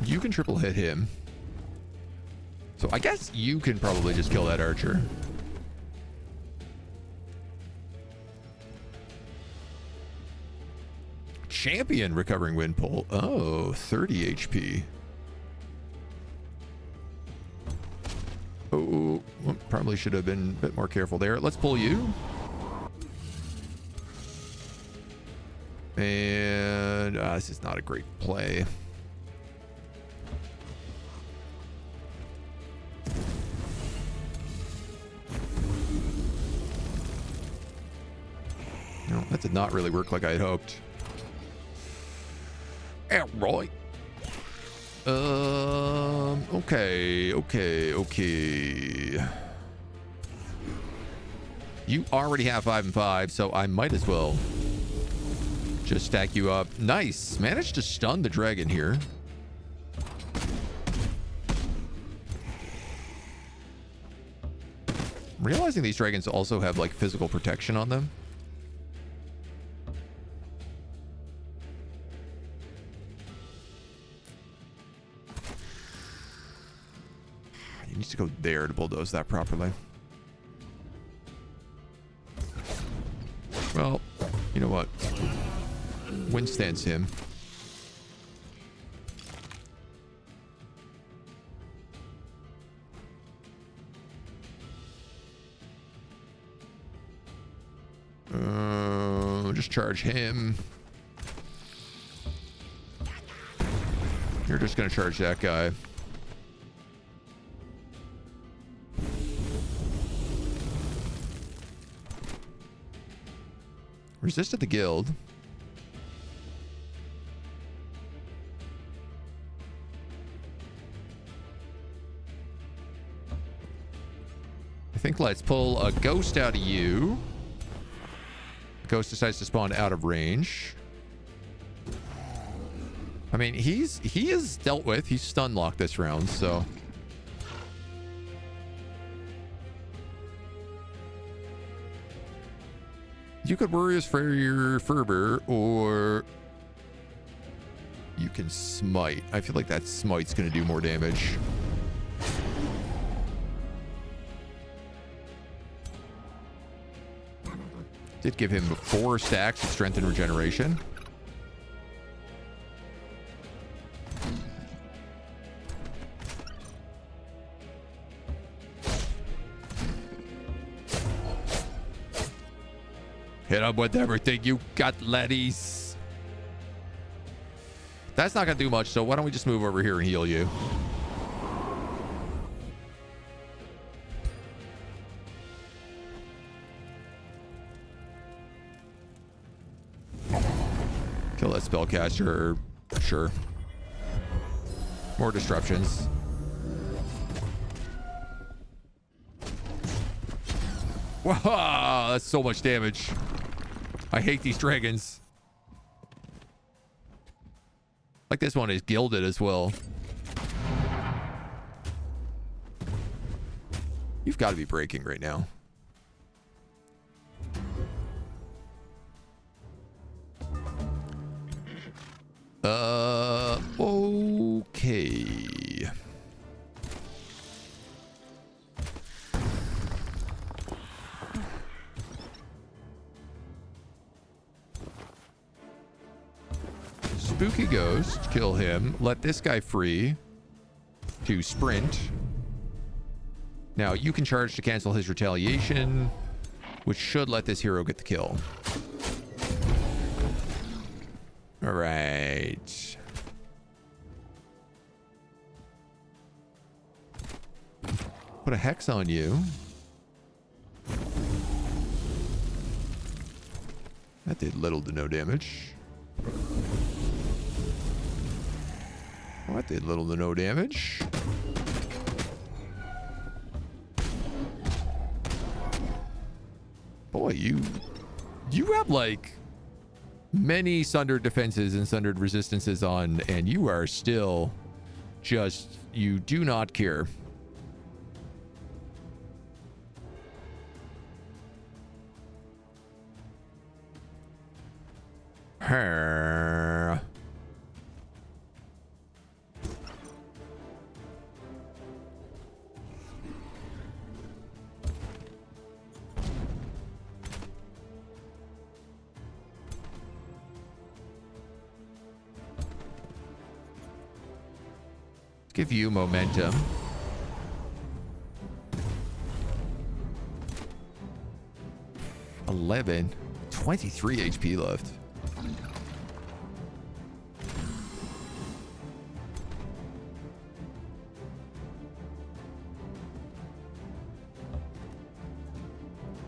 You can triple hit him. So I guess you can probably just kill that archer. Champion recovering wind pull. Oh, 30 HP. Oh, well, probably should have been a bit more careful there. Let's pull you. And this is not a great play. No, that did not really work like I had hoped. Yeah, right. Okay. You already have 5 and 5, so I might as well just stack you up. Nice. Managed to stun the dragon here. I'm realizing these dragons also have like physical protection on them. He needs to go there to bulldoze that properly. Well, you know what? Wind stance him. Just charge him. You're just gonna charge that guy. Resisted the guild. I think let's pull a ghost out of you. Ghost decides to spawn out of range. I mean, he is dealt with. He's stun locked this round, so. You could Warrior's Fervor, or you can smite. I feel like that smite's going to do more damage. Did give him 4 stacks of strength and regeneration. Hit up with everything you got, laddies. That's not going to do much, so why don't we just move over here and heal you? less spellcaster. Sure. More disruptions. Wow, that's so much damage. I hate these dragons. Like this one is gilded as well. You've got to be breaking right now. Okay. Spooky Ghost, kill him. Let this guy free to sprint. Now, you can charge to cancel his retaliation, which should let this hero get the kill. All right. Put a hex on you. That did little to no damage. Well, that did little to no damage. Boy, you have like many sundered defenses and sundered resistances on, and you are still just, you do not care. Her. Give you momentum. $11, 23 HP left.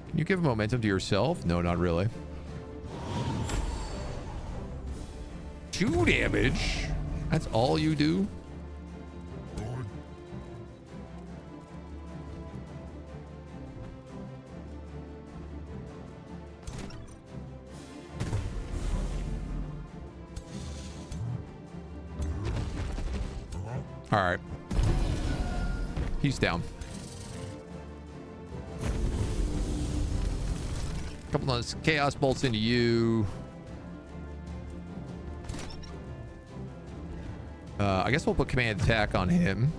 Can you give momentum to yourself? No, not really. 2 damage. That's all you do? All right. He's down. Couple of chaos bolts into you. I guess we'll put command attack on him.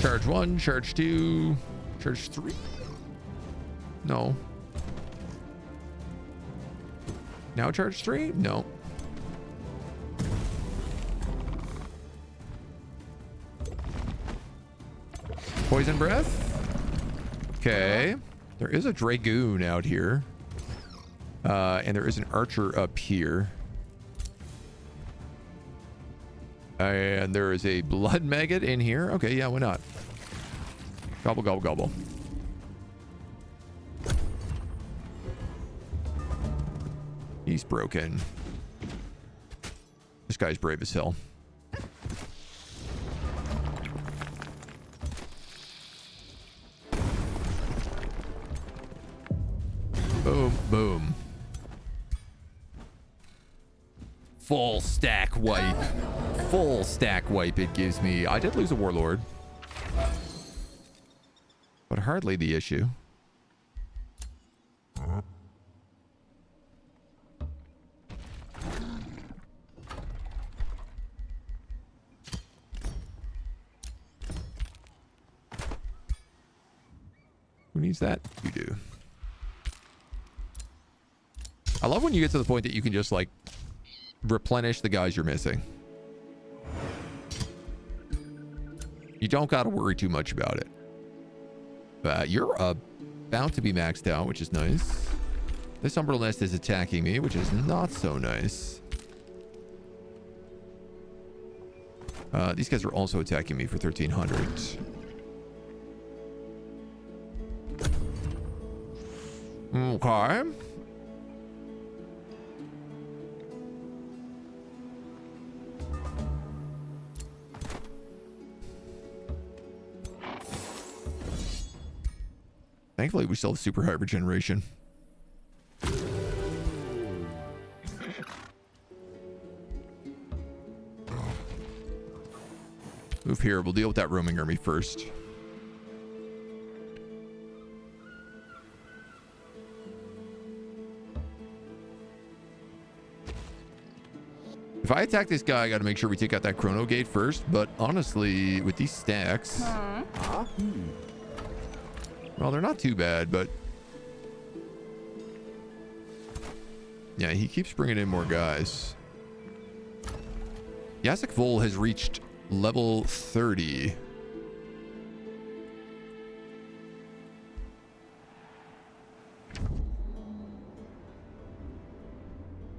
Charge 1, charge 2, charge 3. No. Now charge 3? No. Poison breath. Okay. There is a dragoon out here. And there is an archer up here. And there is a blood maggot in here. Okay, yeah, why not? Gobble, gobble, gobble. He's broken. This guy's brave as hell. Boom, boom. Full stack wipe. Full stack wipe it gives me. I did lose a warlord, but hardly the issue. Who needs that? You do. I love when you get to the point that you can just like replenish the guys you're missing. You don't got to worry too much about it. You're about to be maxed out, which is nice. This umbral nest is attacking me, which is not so nice. These guys are also attacking me for 1300. Okay. Thankfully, we still have super high regeneration. Move here. We'll deal with that roaming army first. If I attack this guy, I got to make sure we take out that chrono gate first. But honestly, with these stacks... Well, they're not too bad, but... Yeah, he keeps bringing in more guys. Yasek Vol has reached level 30.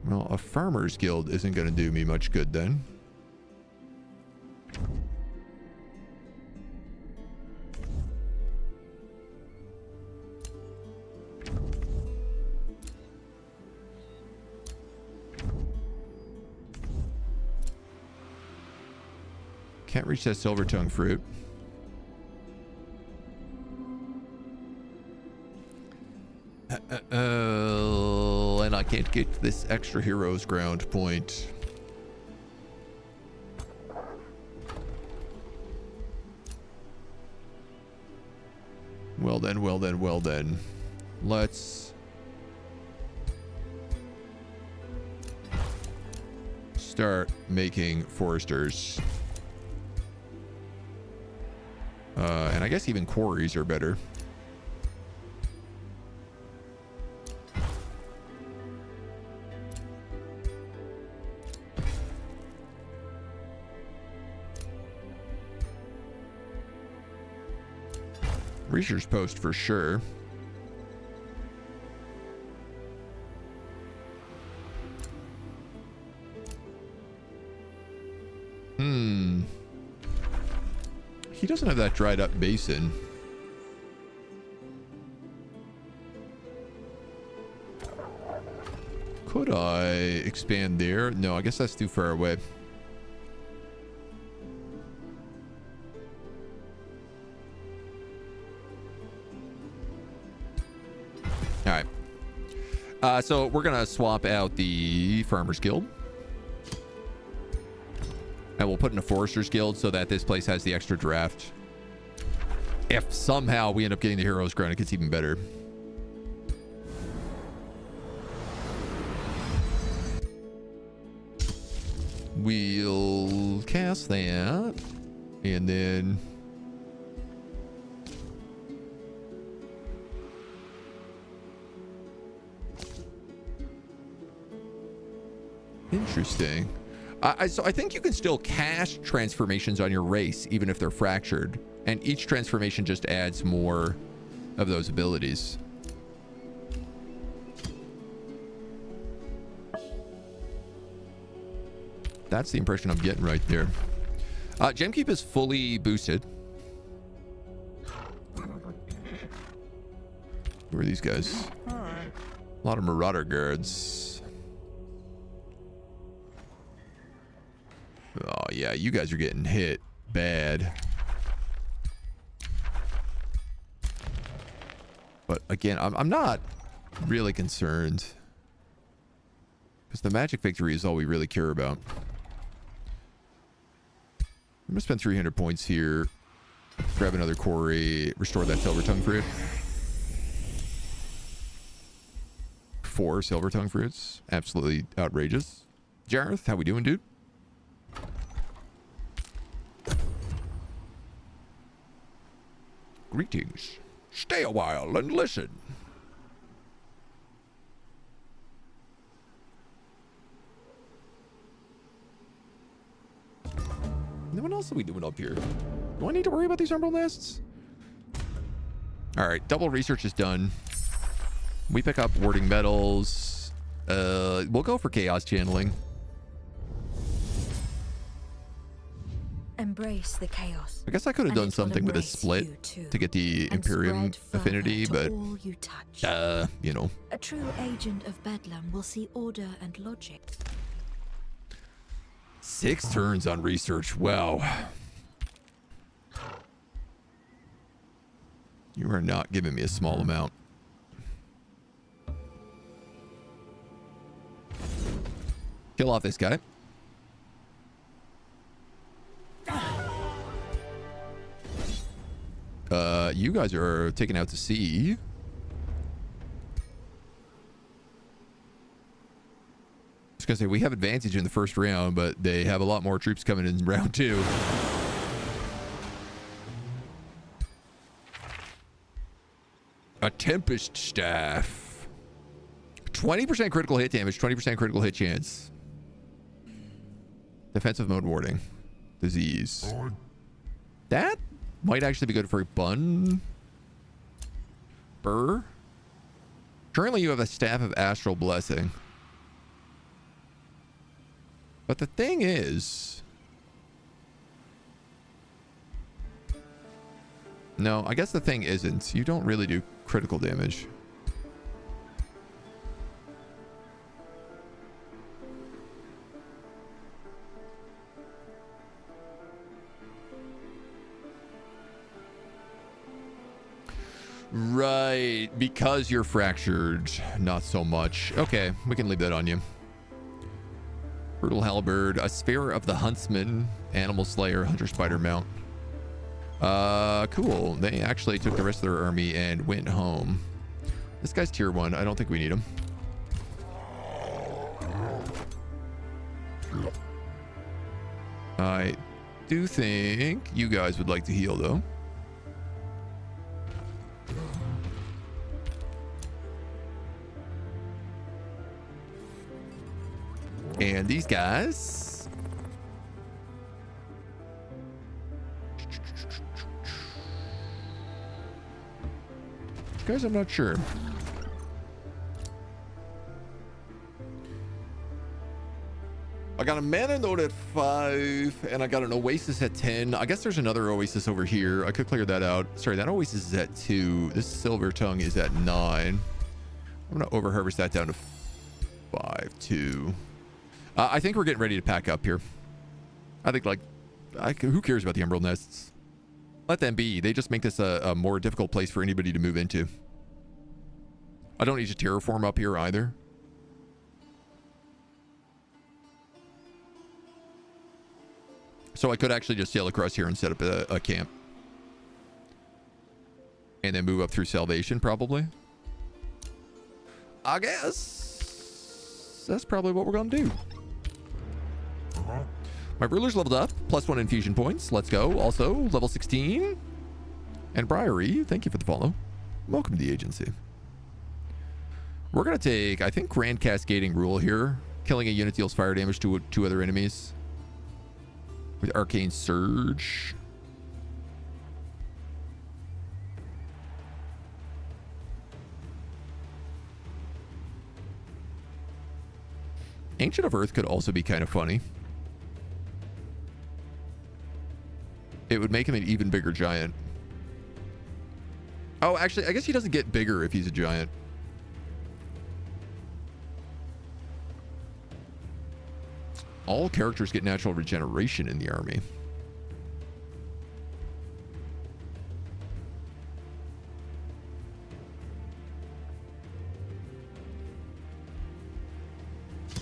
Well, a farmer's guild isn't going to do me much good then. Can't reach that silver tongue fruit. And I can't get this extra hero's ground point. Well then, well then, well then. Let's start making foresters. And I guess even quarries are better. Reacher's post for sure. He doesn't have that dried up basin. Could I expand there? No, I guess that's too far away. All right. So we're going to swap out the Farmers Guild. And we'll put in a Forester's Guild so that this place has the extra draft. If somehow we end up getting the Hero's Ground, it gets even better. We'll cast that. And then... Interesting. So I think you can still cast transformations on your race, even if they're fractured. And each transformation just adds more of those abilities. That's the impression I'm getting right there. Gemkeep is fully boosted. Who are these guys? A lot of Marauder guards. Oh, yeah, you guys are getting hit bad. But again, I'm not really concerned. Because the magic victory is all we really care about. I'm going to spend 300 points here. Grab another quarry. Restore that silver tongue fruit. 4 silver tongue fruits. Absolutely outrageous. Jareth, how we doing, dude? Greetings. Stay a while and listen. Then what else are we doing up here? Do I need to worry about these emerald nests? All right, double research is done. We pick up warding metals. We'll go for chaos channeling. Embrace the chaos. I guess I could have and done it will something with a embrace split you too, to get the and Imperium spread further affinity, to but all you touch. you know. A true agent of Bedlam will see order and logic. 6 turns on research. Wow. You are not giving me a small amount. Kill off this guy. You guys are taken out to sea. Just gonna say we have advantage in the first round, but they have a lot more troops coming in round 2. A Tempest Staff. 20% critical hit damage, 20% critical hit chance. Defensive mode warding. Disease. That might actually be good for a bun. Burr. Currently you have a Staff of Astral Blessing. But the thing is... No, I guess the thing isn't. You don't really do critical damage. Right, because you're fractured, not so much. Okay, we can leave that on you. Brutal Halberd, a Sphere of the Huntsman, Animal Slayer, Hunter Spider Mount. Cool. They actually took the rest of their army and went home. This guy's tier 1. I don't think we need him. I do think you guys would like to heal, though. And these guys... Guys, I'm not sure. I got a mana node at 5, and I got an oasis at 10. I guess there's another oasis over here. I could clear that out. Sorry, that oasis is at 2. This silver tongue is at 9. I'm gonna over harvest that down to 5, 2. I think we're getting ready to pack up here. I think, like, who cares about the Emerald Nests? Let them be. They just make this a more difficult place for anybody to move into. I don't need to terraform up here either. So I could actually just sail across here and set up a camp. And then move up through Salvation, probably. I guess that's probably what we're going to do. My ruler's leveled up, +1 infusion points. Let's go. Also, level 16. And Briary, thank you for the follow. Welcome to the agency. We're going to take, I think, Grand Cascading Rule here. Killing a unit deals fire damage to 2 other enemies. With Arcane Surge. Ancient of Earth could also be kind of funny. It would make him an even bigger giant. Oh, actually, I guess he doesn't get bigger if he's a giant. All characters get natural regeneration in the army.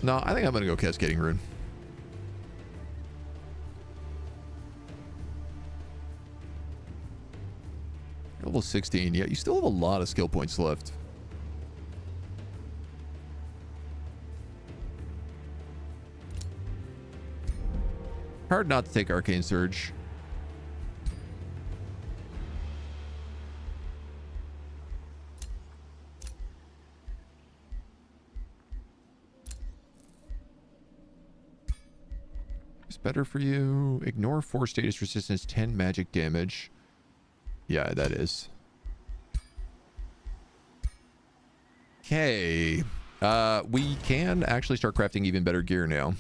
No, I think I'm going to go Cascading Rune. Level 16. Yeah, you still have a lot of skill points left. Hard not to take Arcane Surge. It's better for you. Ignore 4 status resistance, 10 magic damage. Yeah, that is. Okay. We can actually start crafting even better gear now.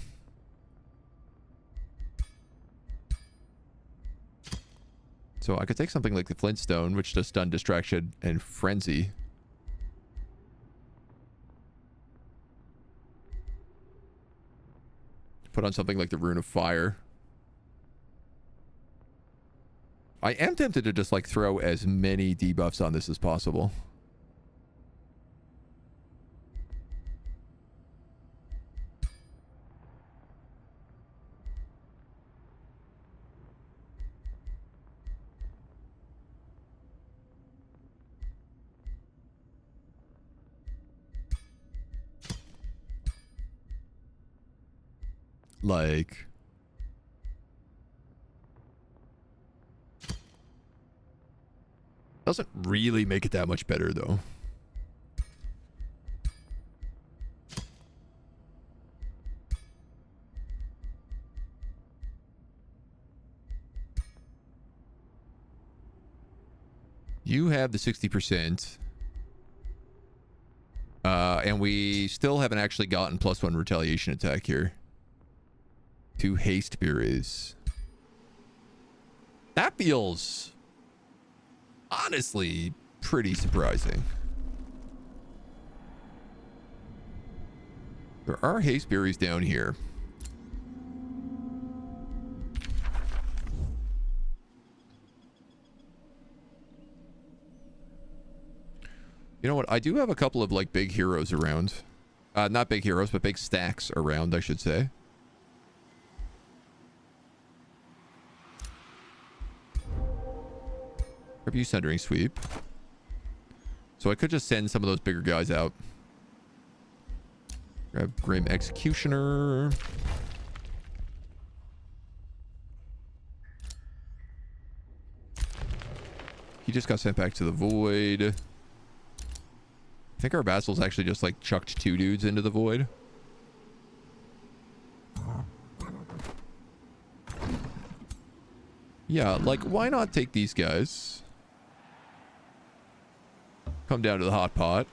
So I could take something like the Flintstone, which does stun, distraction, and frenzy. Put on something like the Rune of Fire. I am tempted to just like throw as many debuffs on this as possible. Like, doesn't really make it that much better though. You have the 60%. And we still haven't actually gotten +1 retaliation attack here. 2 haste berries. That feels honestly pretty surprising. There are haste berries down here. You know what? I do have a couple of like big heroes around. Not big heroes, but big stacks around, I should say. Review Sundering Sweep. So I could just send some of those bigger guys out. Grab Grim Executioner. He just got sent back to the Void. I think our vassals actually just like chucked 2 dudes into the Void. Yeah, like why not take these guys? Come down to the hot pot.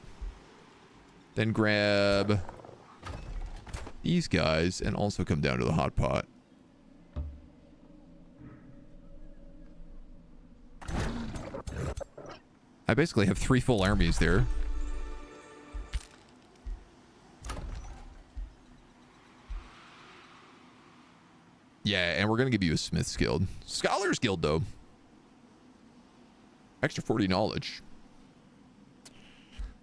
Then grab these guys and also come down to the hot pot. I basically have 3 full armies there. Yeah, and we're going to give you a Smith's Guild. Scholar's Guild, though. Extra 40 knowledge.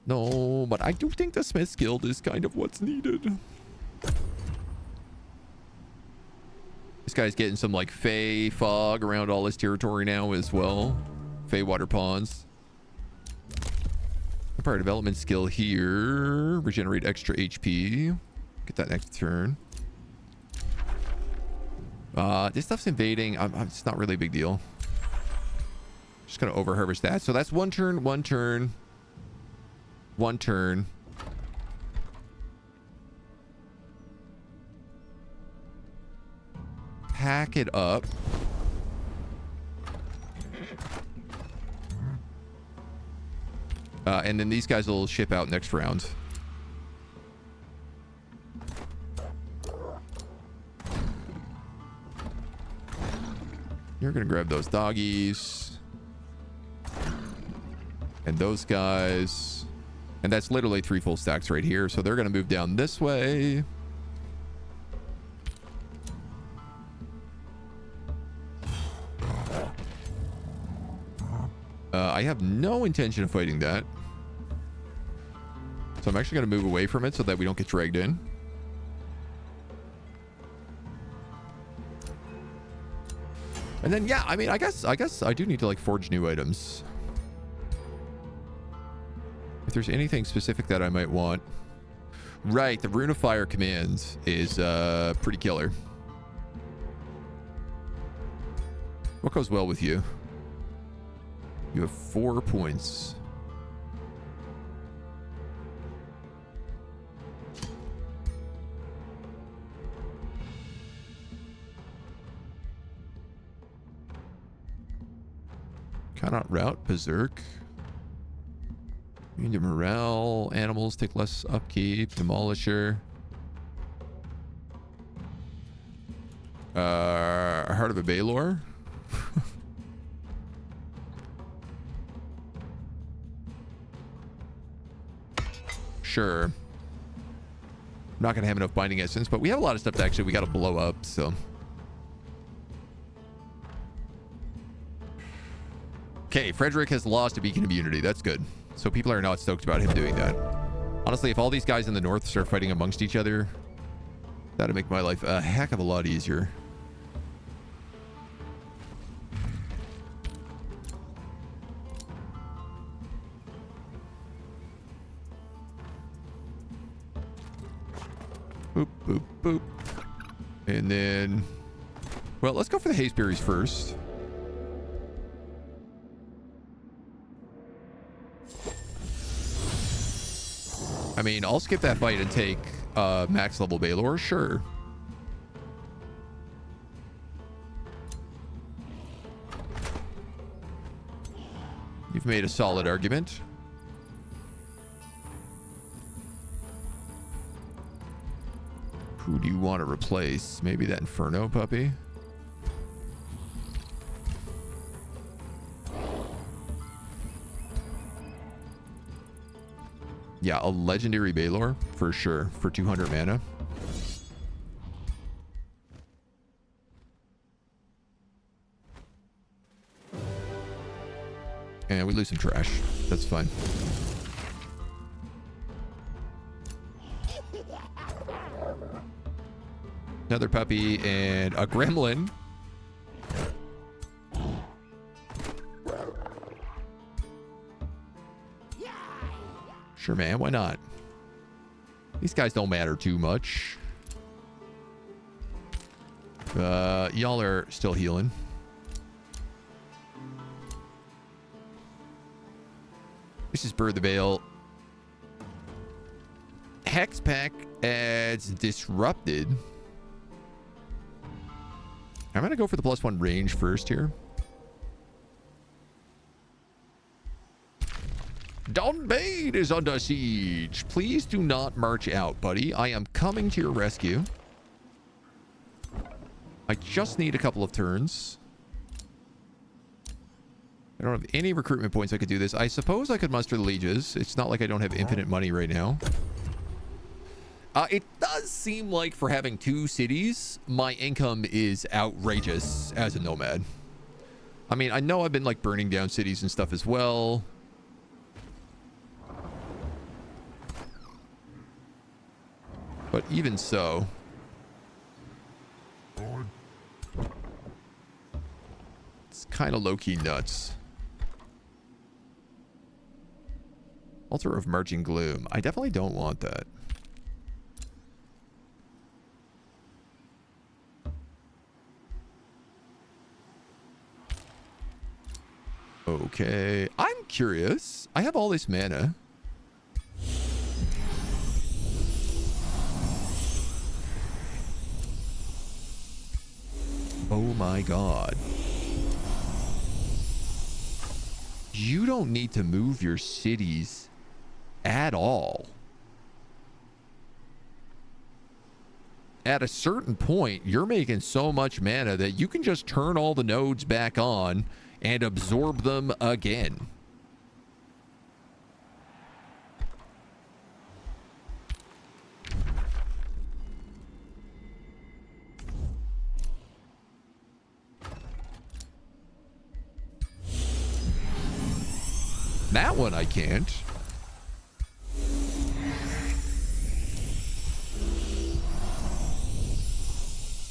No, but I do think the Smith's Guild is kind of what's needed. This guy's getting some, like, Fey fog around all his territory now as well. Fey water ponds. Empire development skill here. Regenerate extra HP. Get that next turn. This stuff's invading. It's not really a big deal. Just gonna over harvest that. So that's 1 turn, 1 turn, 1 turn. Pack it up. And then these guys will ship out next round. You're going to grab those doggies. And those guys. And that's literally 3 full stacks right here. So they're going to move down this way. I have no intention of fighting that. So I'm actually going to move away from it so that we don't get dragged in. And then, yeah, I mean, I guess I do need to, like, forge new items. If there's anything specific that I might want. Right, the Rune of Fire command is pretty killer. What goes well with you? You have 4 points. Cannot route Berserk. Need morale. Animals take less upkeep. Demolisher. Heart of a Baylor. sure. I'm not going to have enough binding essence, but we have a lot of stuff that actually we got to blow up, so. Okay, Frederick has lost a beacon of unity. That's good. So people are not stoked about him doing that. Honestly, if all these guys in the north start fighting amongst each other, that'd make my life a heck of a lot easier. Boop, boop, boop. And then, well, let's go for the hazeberries first. I mean, I'll skip that fight and take max level Baylor, sure. You've made a solid argument. Who do you want to replace? Maybe that Inferno puppy? Yeah, a legendary Baylor for sure for 200 mana. And we lose some trash. That's fine. Another puppy and a gremlin. Sure, man. Why not? These guys don't matter too much. Y'all are still healing. This is Bird the Veil. Hex Pack adds Disrupted. I'm going to go for the +1 range first here. Donbade is under siege. Please do not march out, buddy. I am coming to your rescue. I just need a couple of turns. I don't have any recruitment points I could do this. I suppose I could muster the lieges. It's not like I don't have infinite money right now. It does seem like for having 2 cities, my income is outrageous as a nomad. I mean, I know I've been like burning down cities and stuff as well. But even so, it's kind of low-key nuts. Altar of Marching Gloom. I definitely don't want that. Okay. I'm curious. I have all this mana. Oh my god. You don't need to move your cities at all. At a certain point, you're making so much mana that you can just turn all the nodes back on and absorb them again. That one I can't.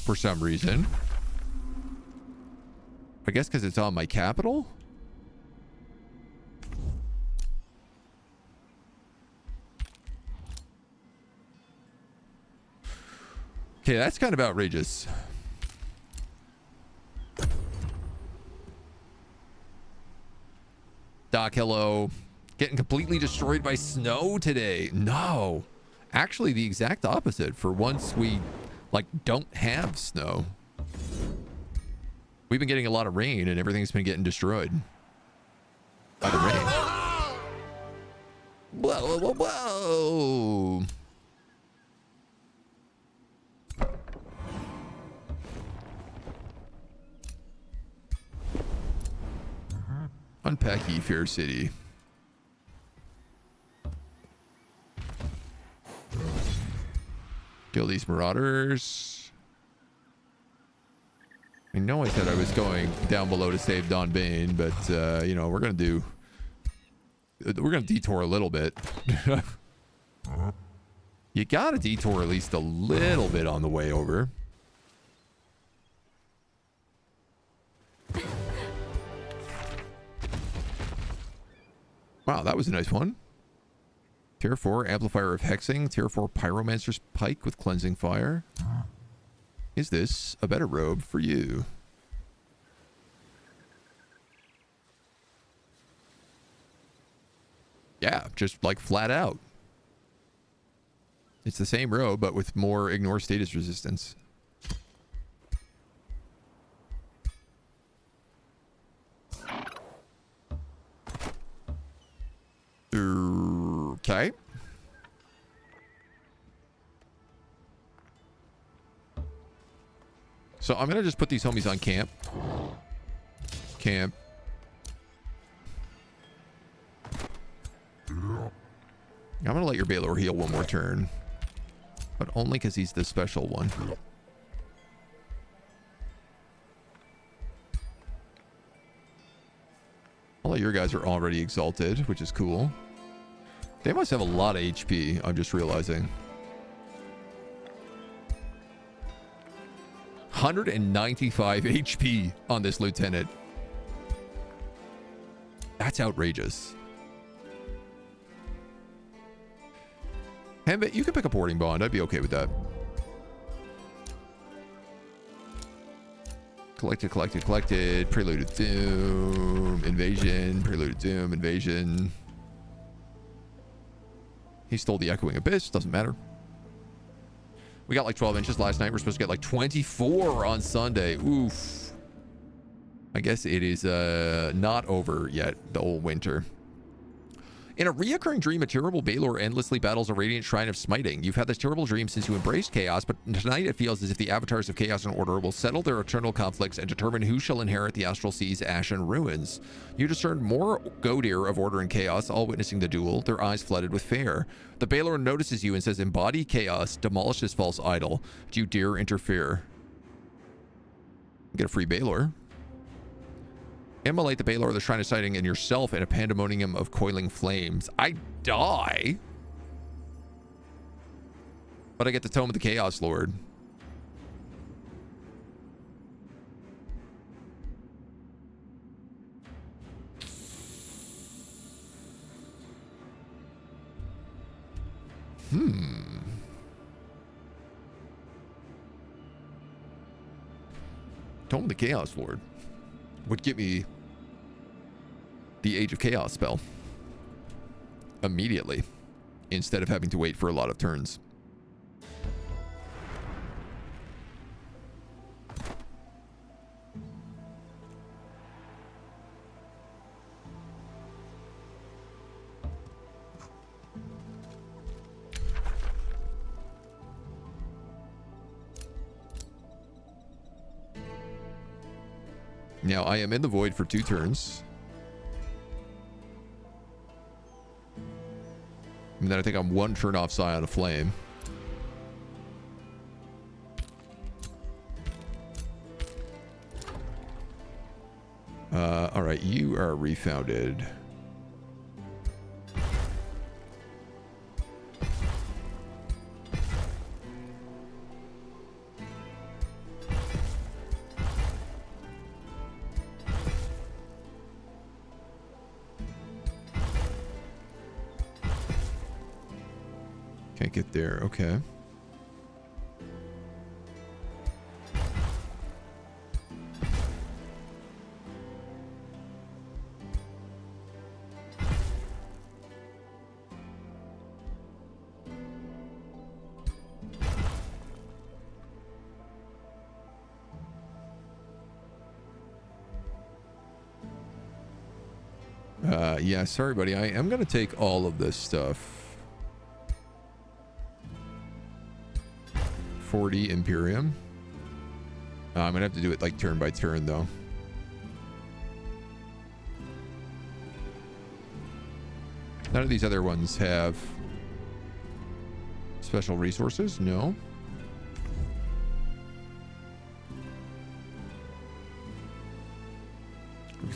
For some reason. I guess because it's on my capital? Okay, that's kind of outrageous. Doc, hello. Getting completely destroyed by snow today. No. Actually, the exact opposite. For once, we, like, don't have snow. We've been getting a lot of rain, and everything's been getting destroyed by the rain. Whoa, whoa, whoa. Unpack ye, fair city. Kill these marauders. I know I said I was going down below to save Don Bane, but you know, we're gonna detour a little bit. You gotta detour at least a little bit on the way over. Wow, that was a nice one. Tier 4, Amplifier of Hexing. Tier 4, Pyromancer's Pike with Cleansing Fire. Is this a better robe for you? Yeah, just like flat out. It's the same robe, but with more ignore status resistance. Okay. So I'm going to just put these homies on camp. Camp. I'm going to let your Baylor heal one more turn. But only because he's the special one. All of your guys are already exalted, which is cool. They must have a lot of HP, I'm just realizing. 195 HP on this lieutenant. That's outrageous. Hambit, you can pick a boarding bond. I'd be okay with that. Collected, collected, collected. Prelude of Doom. Invasion. Prelude of Doom. Invasion. He stole the Echoing Abyss. Doesn't matter. We got like 12 inches last night. We're supposed to get like 24 on Sunday. Oof. I guess it is not over yet, the old winter. In a reoccurring dream, a terrible Baylor endlessly battles a radiant shrine of smiting. You've had this terrible dream since you embraced chaos, but tonight it feels as if the avatars of chaos and order will settle their eternal conflicts and determine who shall inherit the astral sea's ashen ruins. You discern more Godir of order and chaos, all witnessing the duel, their eyes flooded with fear. The Baylor notices you and says, embody chaos, demolish this false idol. Do you dare interfere? Get a free Baylor. Immolate the Baylor of the Shrine of Sighting and yourself in a pandemonium of coiling flames. I die. But I get the Tome of the Chaos Lord. Tome of the Chaos Lord would give me the Age of Chaos spell immediately instead of having to wait for a lot of turns. Now, I am in the void for 2 turns. And then I think I'm 1 turn off Scion of Flame. Alright, you are refounded. Can't get there. Okay. Yeah, sorry, buddy. I am going to take all of this stuff. 40 Imperium. I'm going to have to do it like turn by turn, though. None of these other ones have special resources. No.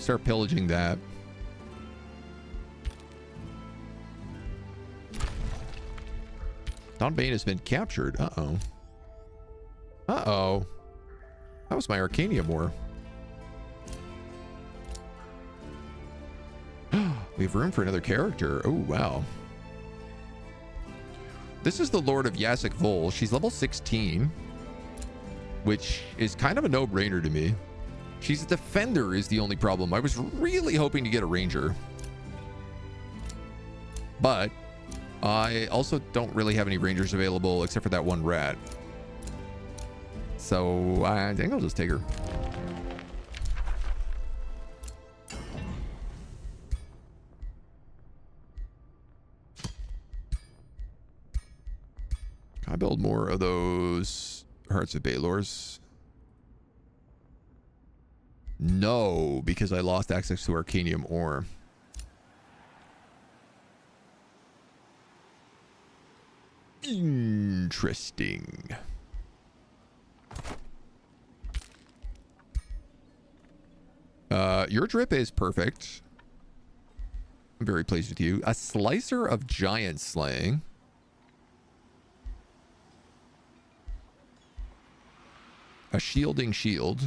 start pillaging that. Dawnbane has been captured. Uh-oh. Uh-oh. That was my Arcanium War. We have room for another character. Oh, wow. This is the Lord of Yasik Vol. She's level 16, which is kind of a no-brainer to me. She's a defender is the only problem. I was really hoping to get a ranger. But I also don't really have any rangers available except for that one rat. So I think I'll just take her. Can I build more of those Hearts of Baelors? No, because I lost access to Arcanium Ore. Interesting. Your drip is perfect. I'm very pleased with you. A Slicer of Giant Slaying. A Shielding Shield.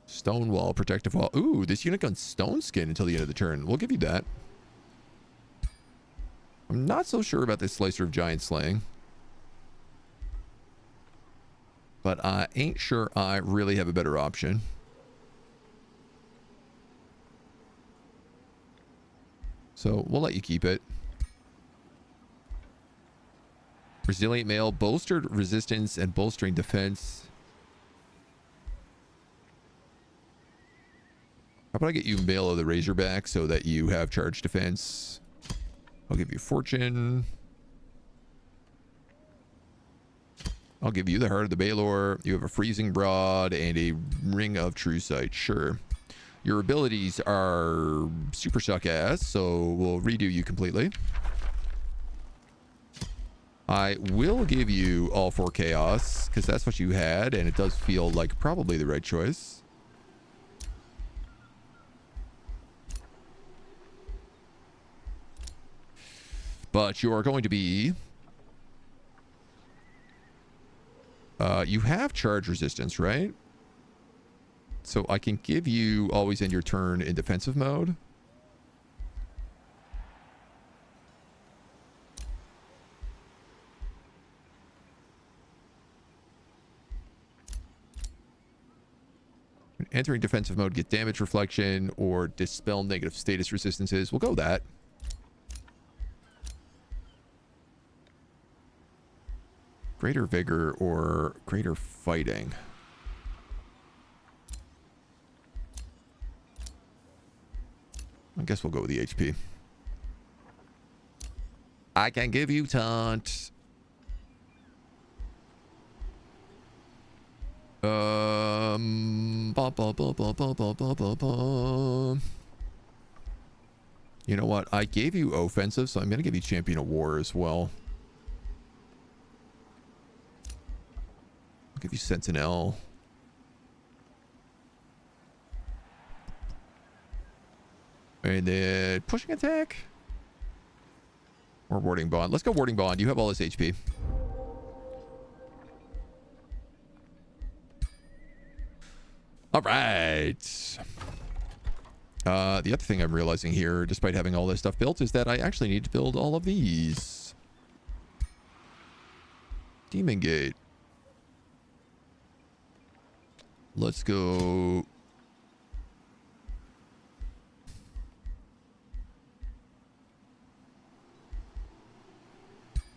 Stone Wall, Protective Wall. Ooh, this unit gun Stone Skin until the end of the turn. We'll give you that. I'm not so sure about this Slicer of Giant Slaying. But I ain't sure I really have a better option. So we'll let you keep it. Resilient Mail, bolstered resistance and bolstering defense. How about I get you Mail of the Razorback so that you have charge defense? I'll give you Fortune. I'll give you the Heart of the Baelor. You have a Freezing Rod and a Ring of True Sight. Sure. Your abilities are super suck ass, so we'll redo you completely. I will give you all 4 Chaos, because that's what you had, and it does feel like probably the right choice. But you are going to be... you have charge resistance, right? So I can give you always end your turn in defensive mode. Entering defensive mode, get damage reflection or dispel negative status resistances. We'll go that. Greater vigor or greater fighting. I guess we'll go with the HP. I can give you taunt. You know what? I gave you offensive, so I'm going to give you Champion of War as well. I'll give you Sentinel. And then pushing attack. Or Warding Bond. Let's go Warding Bond. You have all this HP. All right. The other thing I'm realizing here, despite having all this stuff built, is that I actually need to build all of these. Demon Gate. Let's go.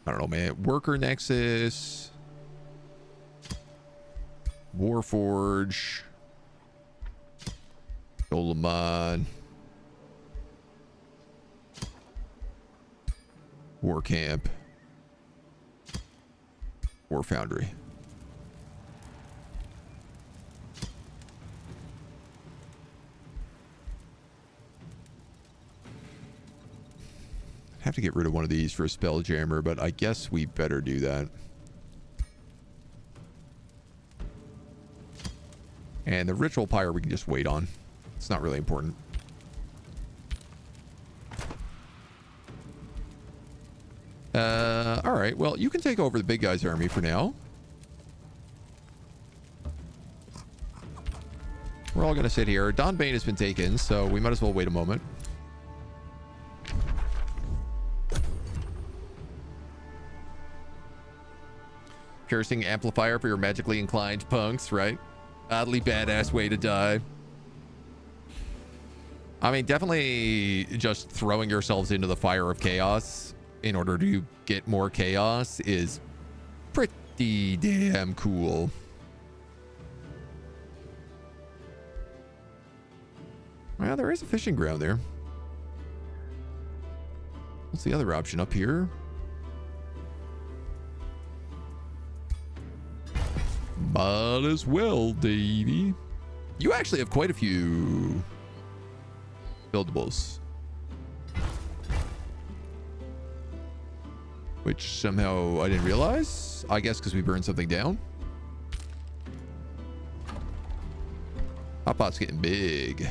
I don't know, man. Worker Nexus. Warforge. Golemon. War Camp. War Foundry. Have to get rid of one of these for a Spelljammer, but I guess we better do that. And the ritual pyre we can just wait on. It's not really important. All right. Well, you can take over the big guy's army for now. We're all going to sit here. Don Bane has been taken, so we might as well wait a moment. Piercing amplifier for your magically inclined punks, right? Oddly badass way to die. I mean, definitely just throwing yourselves into the fire of chaos in order to get more chaos is pretty damn cool. Well, there is a fishing ground there. What's the other option up here? Might as well, Davey. You actually have quite a few buildables, which somehow I didn't realize. I guess because we burned something down. Hotpot's getting big.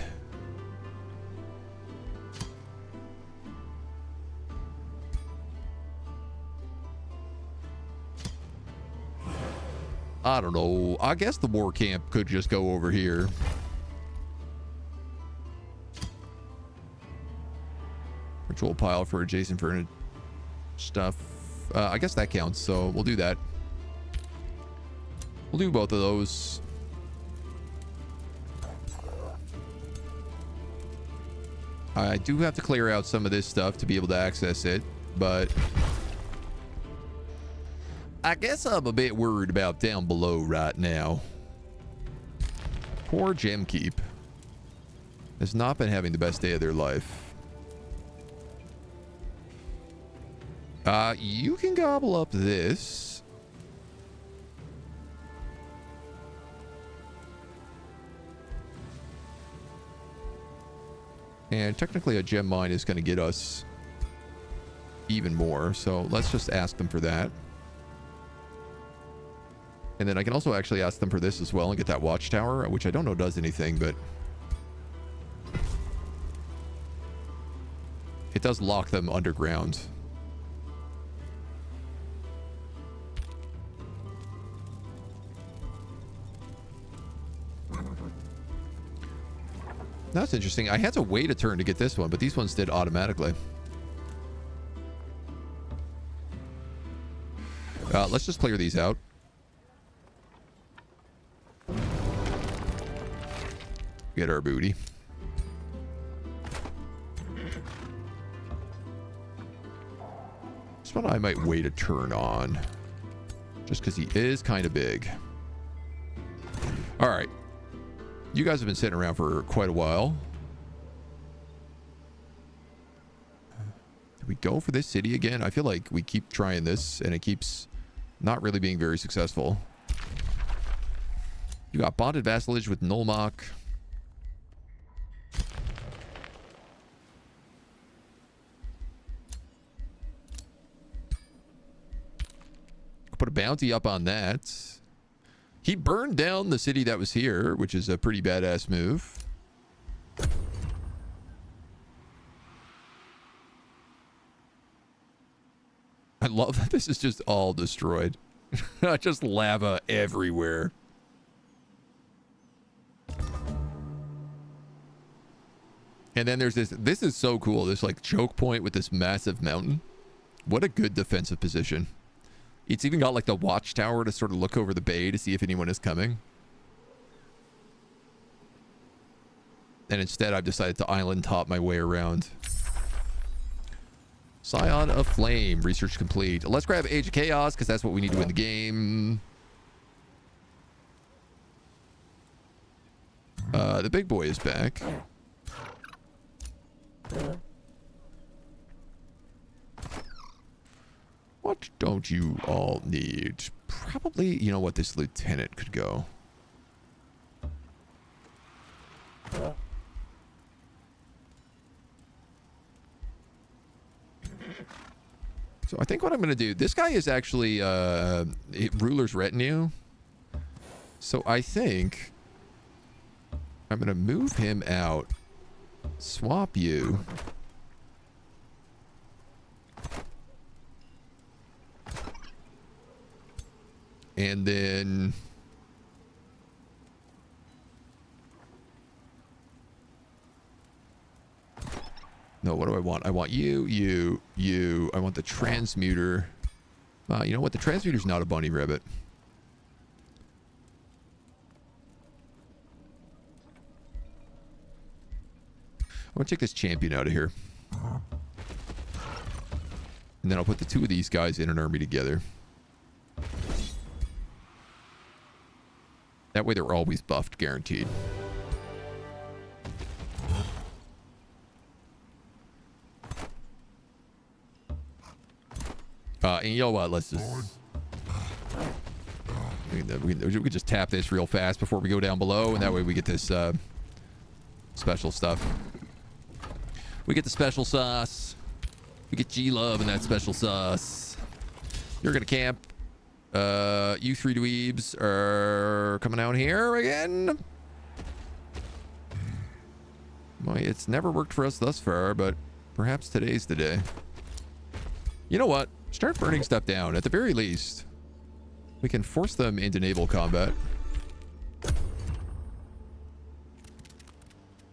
I don't know. I guess the war camp could just go over here. Ritual pile for adjacent furniture stuff. I guess that counts, so we'll do that. We'll do both of those. I do have to clear out some of this stuff to be able to access it, but I guess I'm a bit worried about down below right now. Poor Gemkeep has not been having the best day of their life. You can gobble up this. And technically a gem mine is going to get us even more. So let's just ask them for that. And then I can also actually ask them for this as well and get that watchtower, which I don't know does anything, but it does lock them underground. That's interesting. I had to wait a turn to get this one, but these ones did automatically. Let's just clear these out. Get our booty. This one I might wait a turn on, just because he is kind of big. All right. You guys have been sitting around for quite a while. Do we go for this city again? I feel like we keep trying this and it keeps not really being very successful. You got bonded vassalage with Nulmok. Put a bounty up on that. He burned down the city that was here, which is a pretty badass move. I love that this is just all destroyed. Just lava everywhere. And then there's this. This is so cool. This like choke point with this massive mountain. What a good defensive position. It's even got like the watchtower to sort of look over the bay to see if anyone is coming. And instead I've decided to island top my way around. Scion of Flame. Research complete. Let's grab Age of Chaos because that's what we need to win the game. The big boy is back. What don't you all need? Probably, you know what, this lieutenant could go. So I think what I'm going to do, this guy is actually ruler's retinue. So I think I'm going to move him out. Swap you. And then... No, what do I want? I want you, you, you. I want the transmuter. You know what? The transmuter's not a bunny rabbit. I'm going to take this champion out of here. And then I'll put the two of these guys in an army together. That way they're always buffed, guaranteed. And you know what? Let's just... we can just tap this real fast before we go down below, and that way we get this special stuff. We get the special sauce. We get G-Love and that special sauce. You're gonna camp. You three dweebs are coming out here again. Well, it's never worked for us thus far, but perhaps today's the day. You know what? Start burning stuff down. At the very least, we can force them into naval combat.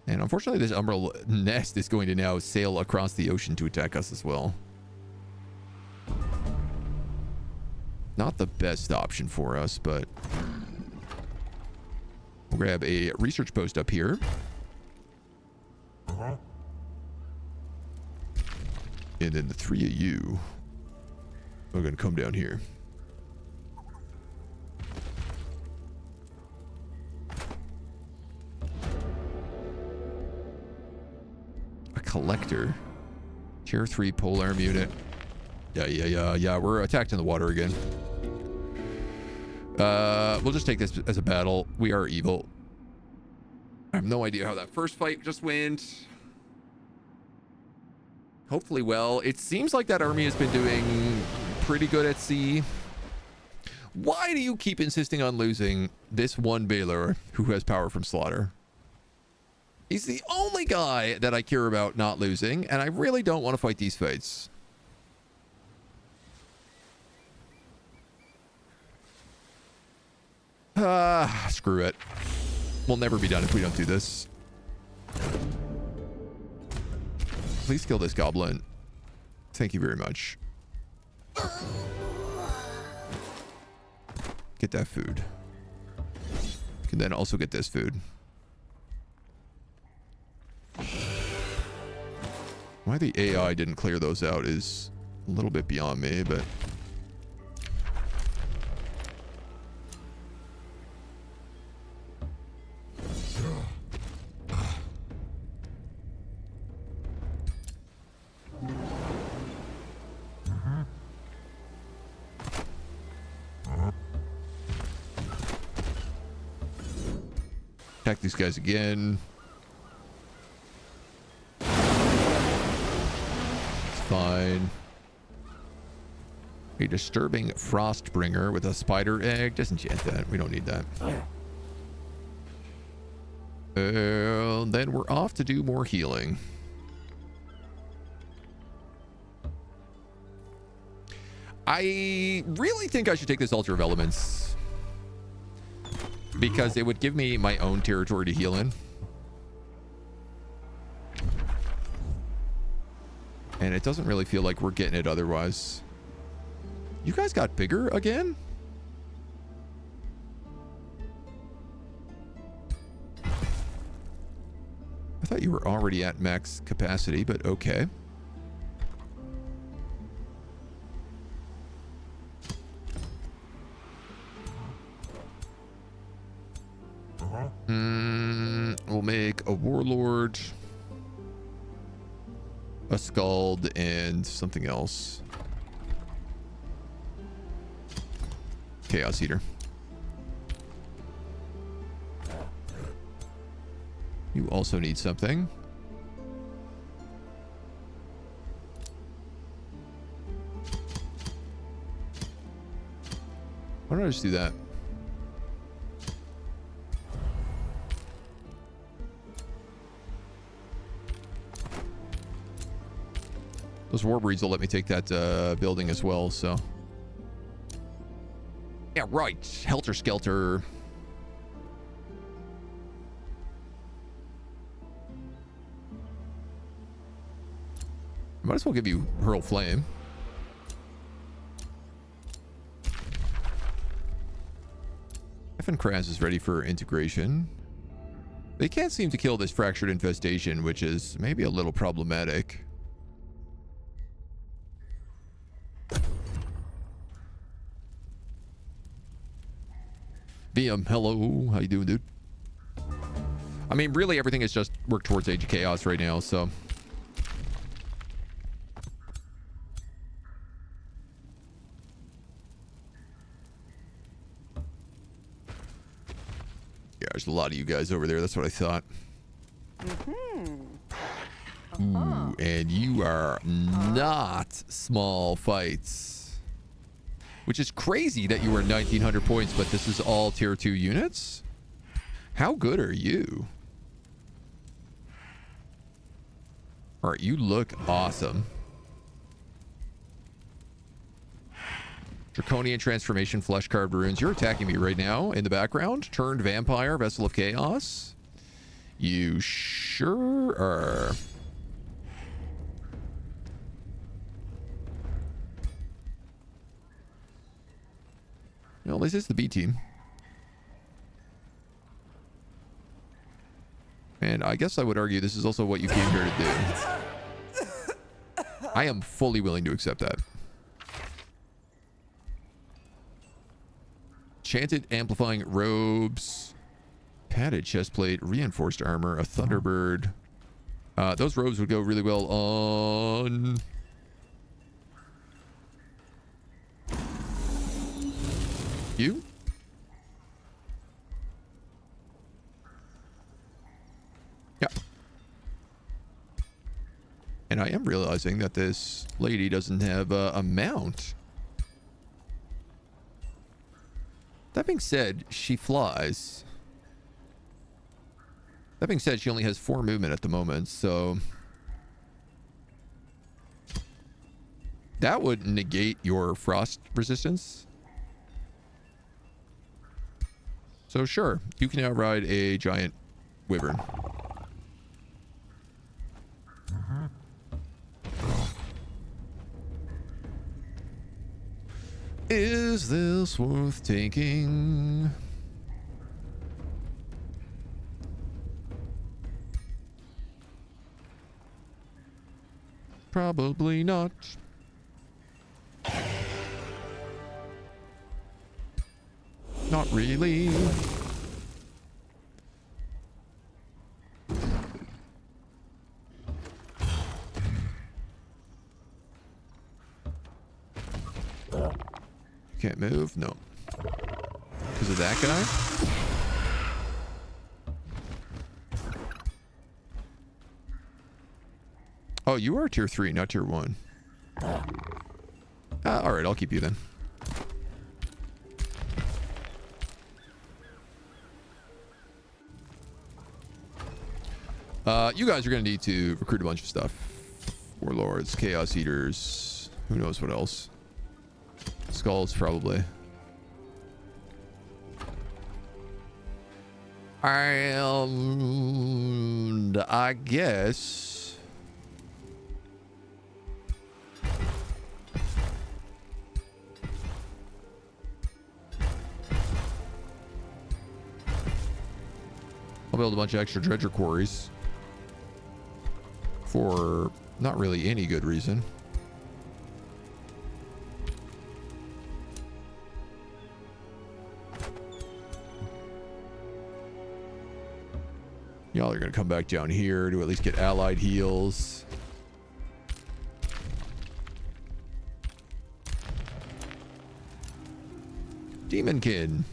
And unfortunately, this Umbral nest is going to now sail across the ocean to attack us as well. Not the best option for us, but we'll grab a research post up here. And then the three of you are going to come down here. A collector. Tier 3 polearm unit. Yeah. We're attacked in the water again. We'll just take this as a battle. We are evil. I have no idea how that first fight just went. Hopefully well. It seems like that army has been doing pretty good at sea. Why do you keep insisting on losing this one Baylor who has power from slaughter? He's the only guy that I care about not losing, and I really don't want to fight these fights. Screw it. We'll never be done if we don't do this. Please kill this goblin. Thank you very much. Get that food. You can then also get this food. Why the AI didn't clear those out is a little bit beyond me, but... Attack these guys again. It's fine. A disturbing Frostbringer with a spider egg. Disenchant that. We don't need that. Then we're off to do more healing. I really think I should take this Altar of Elements, because it would give me my own territory to heal in. And it doesn't really feel like we're getting it otherwise. You guys got bigger again? I thought you were already at max capacity, but okay. We'll make a warlord, a scald, and something else. Chaos Eater. You also need something. Why don't I just do that? Those war breeds will let me take that building as well, so. Yeah, right. Helter Skelter. Might as well give you Hurl Flame. Kraz is ready for integration. They can't seem to kill this fractured infestation, which is maybe a little problematic. BM, hello. How you doing, dude? I mean, really, everything is just work towards Age of Chaos right now, so. Yeah, there's a lot of you guys over there. That's what I thought. Ooh, and you are not small fights. Which is crazy that you were 1900 points, but this is all tier 2 units? How good are you? Alright, you look awesome. Draconian Transformation, Flesh Carved Runes. You're attacking me right now in the background. Turned Vampire, Vessel of Chaos. You sure are. Well, this is the B team. And I guess I would argue this is also what you came here to do. I am fully willing to accept that. Enchanted Amplifying Robes. Padded Chestplate. Reinforced Armor. A Thunderbird. Those robes would go really well on... you? Yeah. And I am realizing that this lady doesn't have a mount. That being said, she flies. That being said, she only has 4 movement at the moment, so... that would negate your frost resistance. So sure, you can now ride a giant wyvern. Is this worth taking? Probably not. Not really. Can't move? No. Because of that guy? Oh, you are tier 3, not tier 1. Alright, I'll keep you then. You guys are going to need to recruit a bunch of stuff. Warlords, Chaos Eaters, who knows what else. Skulls, probably. And I guess... I'll build a bunch of extra dredger quarries. For not really any good reason. Y'all are going to come back down here to at least get allied heals. Demonkin.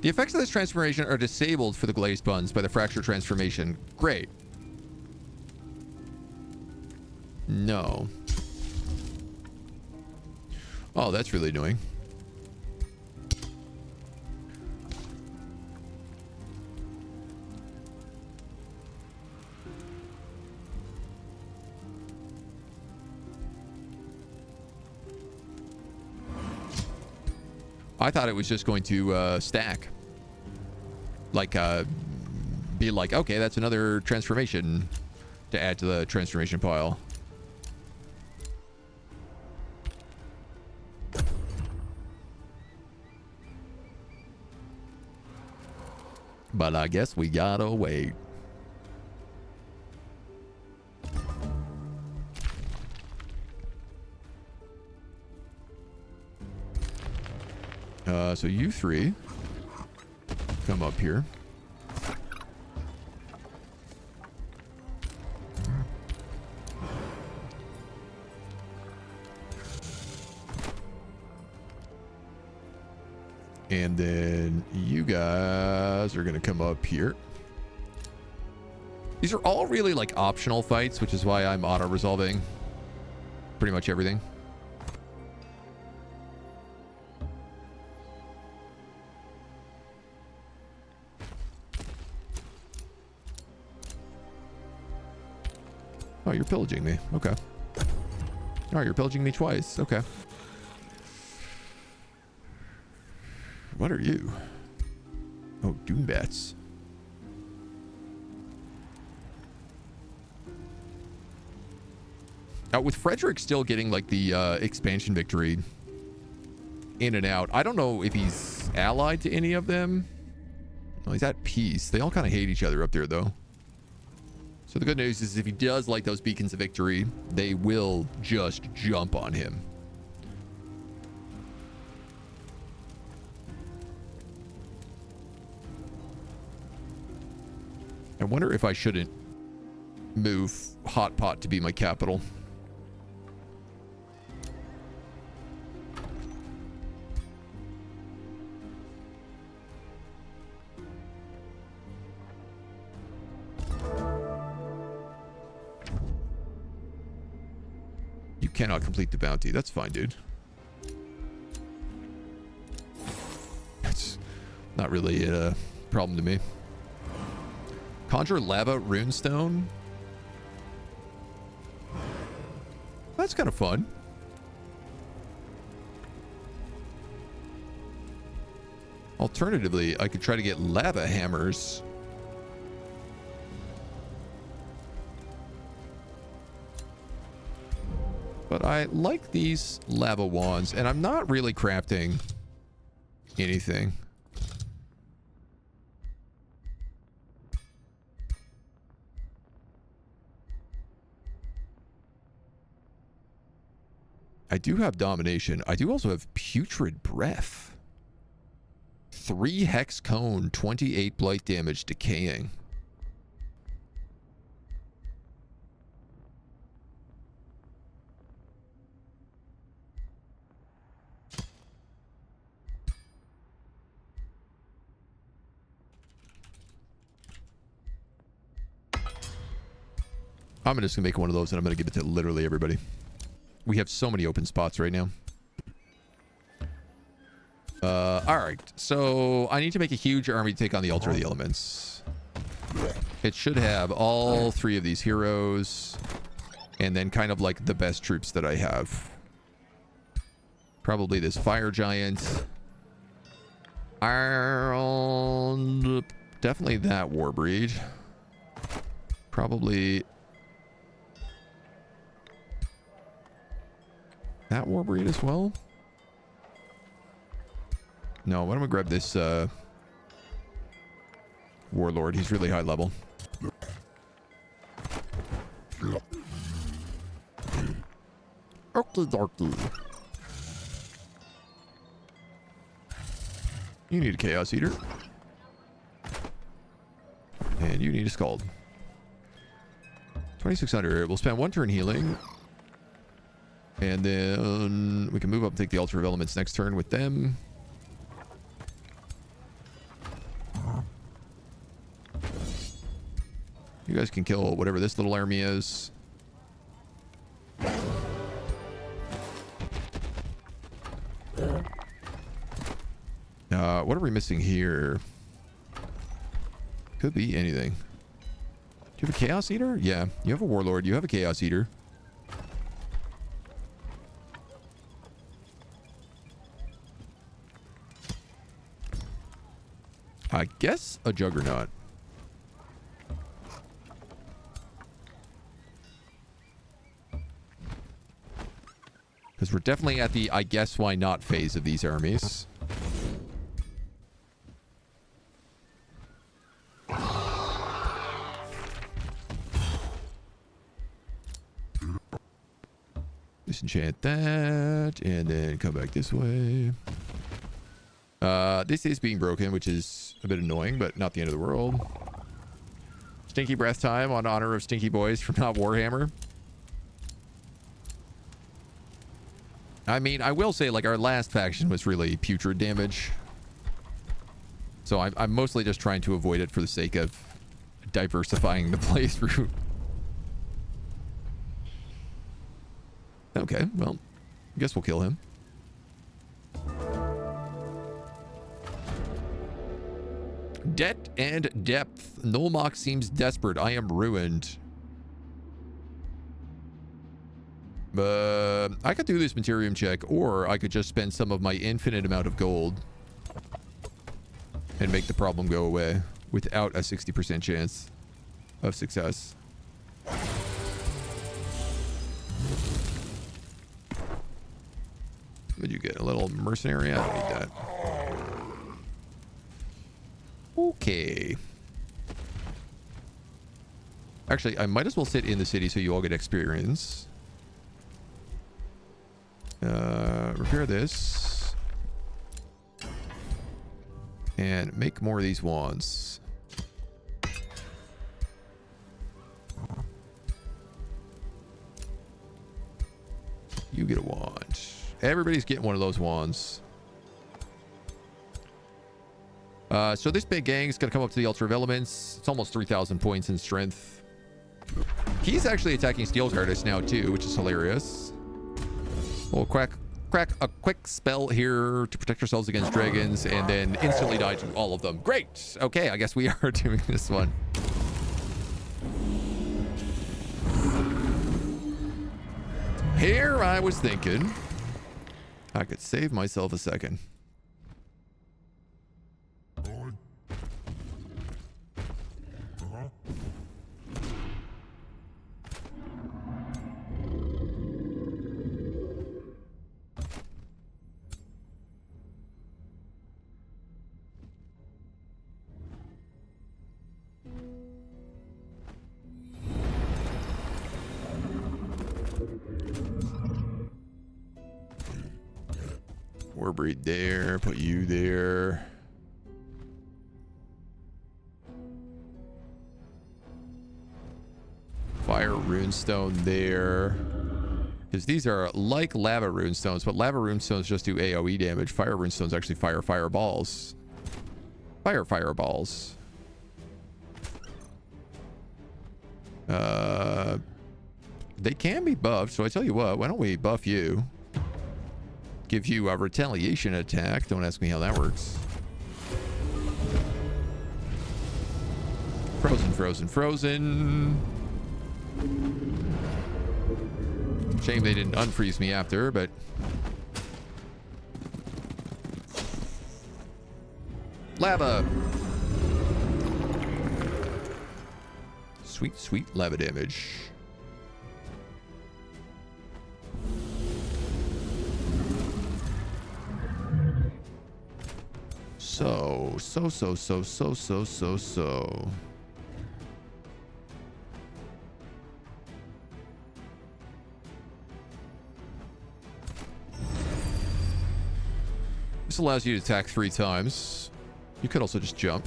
The effects of this transformation are disabled for the glazed buns by the fracture transformation. Great. No. Oh, that's really annoying. I thought it was just going to stack. Like, be like, okay, that's another transformation to add to the transformation pile. But I guess we gotta wait. So you three come up here. And then you guys are going to come up here. These are all really like optional fights, which is why I'm auto-resolving pretty much everything. Oh, you're pillaging me. Okay. Oh, you're pillaging me twice. Okay. What are you? Oh, Doombats. With Frederick still getting like the expansion victory in and out, I don't know if he's allied to any of them. Well, he's at peace. They all kind of hate each other up there, though. So the good news is if he does like those beacons of victory, they will just jump on him. I wonder if I shouldn't move Hot Pot to be my capital. You cannot complete the bounty. That's fine, dude. That's not really a problem to me. Conjure lava runestone. That's kind of fun. Alternatively, I could try to get lava hammers. But I like these lava wands, and I'm not really crafting anything. I do have domination. I do also have putrid breath. 3 hex cone, 28 blight damage, decaying. I'm just gonna make one of those and I'm gonna give it to literally everybody. We have so many open spots right now. Alright, so I need to make a huge army to take on the Altar of the Elements. It should have all 3 of these heroes, and then kind of like the best troops that I have. Probably this Fire Giant. And definitely that Warbreed. Probably that Warbreed as well. No, why don't we grab this Warlord? He's really high level. Okie dokie. You need a Chaos Eater. And you need a Scald. 2600. We'll spend 1 turn healing. And then we can move up and take the Altar of Elements next turn with them. You guys can kill whatever this little army is. What are we missing here? Could be anything. Do you have a Chaos Eater? Yeah, you have a Warlord. You have a Chaos Eater. I guess a juggernaut. Because we're definitely at the I guess why not phase of these armies. Disenchant that, and then come back this way. This is being broken, which is a bit annoying, but not the end of the world. Stinky breath time on honor of Stinky Boys from Not Warhammer. I mean, I will say, like, our last faction was really putrid damage. So I'm mostly just trying to avoid it for the sake of diversifying the playthrough. Okay, well, I guess we'll kill him. Debt and depth. Nolmok seems desperate. I am ruined. I could do this Materium check, or I could just spend some of my infinite amount of gold and make the problem go away without a 60% chance of success. What'd you get? A little mercenary? I don't need that. Okay. Actually, I might as well sit in the city so you all get experience. Repair this. And make more of these wands. You get a wand. Everybody's getting one of those wands. So this big gang's gonna come up to the altar of elements. It's almost 3,000 points in strength. He's actually attacking steel artists now too, which is hilarious. We'll crack a quick spell here to protect ourselves against dragons, and then instantly die to all of them. Great. Okay, I guess we are doing this one. Here I was thinking I could save myself a second. Warbreed there, put you there. Fire runestone there. Because these are like lava runestones, but lava runestones just do AoE damage. Fire runestones actually fire fireballs. Fire fireballs. They can be buffed, so I tell you what, why don't we buff you? Give you a retaliation attack. Don't ask me how that works. Frozen, frozen, frozen. Shame they didn't unfreeze me after, but... Lava! Sweet, sweet lava damage. So. This allows you to attack 3 times. You could also just jump.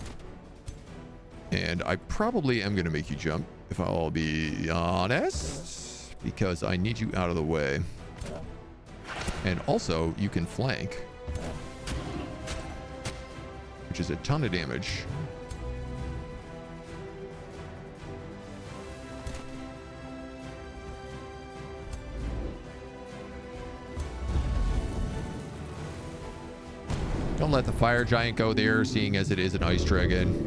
And I probably am going to make you jump, if I'll be honest, because I need you out of the way. And also, you can flank, which is a ton of damage. Don't let the fire giant go there, seeing as it is an ice dragon.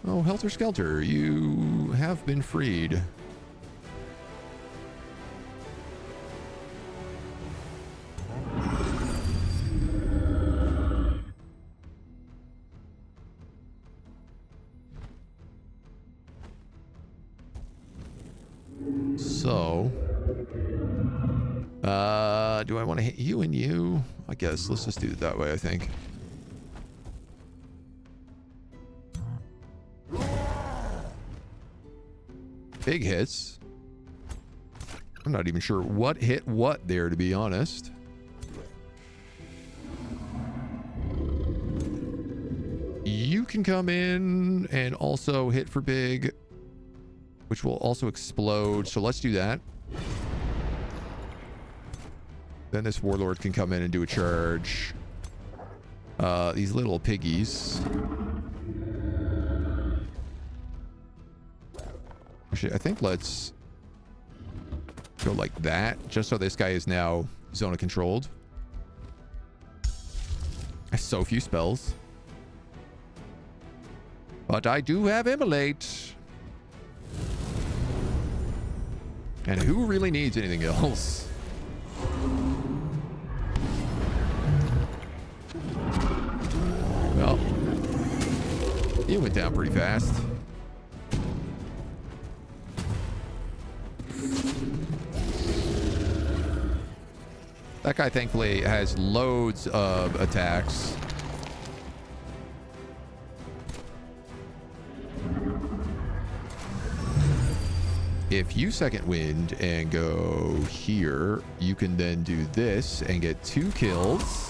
Oh, Helter Skelter, you have been freed. So, do I want to hit you and you? I guess let's just do it that way, I think. Big hits. I'm not even sure what hit what there, to be honest. You can come in and also hit for big, which will also explode. So let's do that. Then this warlord can come in and do a charge. These little piggies. Actually, I think let's go like that, just so this guy is now zona controlled. I have so few spells. But I do have Immolate. And who really needs anything else? Well, he went down pretty fast. That guy thankfully has loads of attacks. If you second wind and go here, you can then do this and get 2 kills.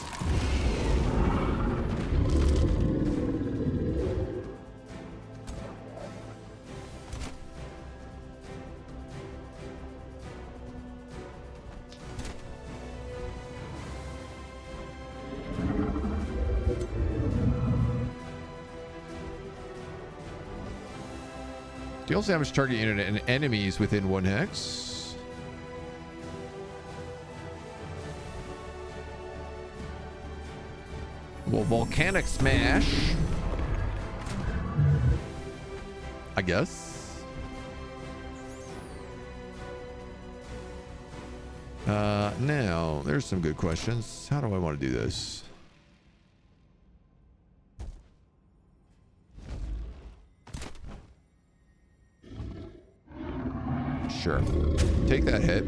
Deals damage to target unit and enemies within 1 hex. Well, volcanic smash, I guess. Now there's some good questions. How do I want to do this? Sure. Take that hit.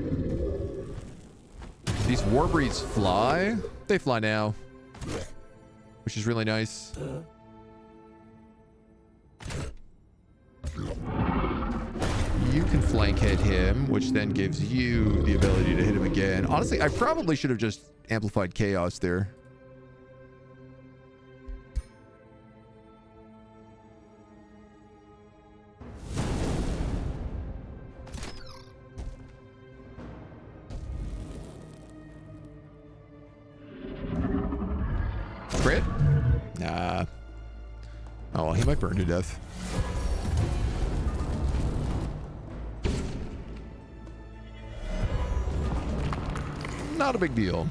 These warbreeds fly. They fly now, which is really nice. You can flank hit him, which then gives you the ability to hit him again. Honestly, I probably should have just amplified chaos there. Crit? Nah. Oh, well, he might burn to death. Not a big deal.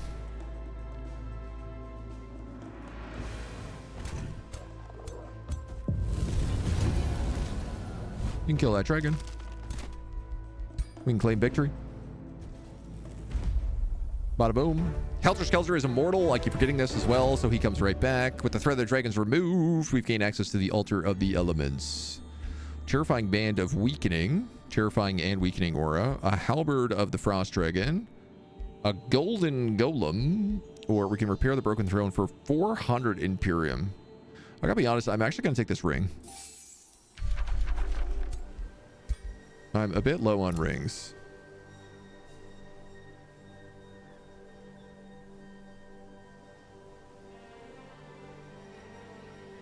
You can kill that dragon. We can claim victory. Bada boom. Helter Skelter is immortal. I keep forgetting this as well, so he comes right back. With the Thread of the Dragons removed, we've gained access to the Altar of the Elements. Terrifying Band of Weakening. Terrifying and Weakening Aura. A Halberd of the Frost Dragon. A Golden Golem. Or we can repair the Broken Throne for 400 Imperium. I gotta be honest, I'm actually gonna take this ring. I'm a bit low on rings.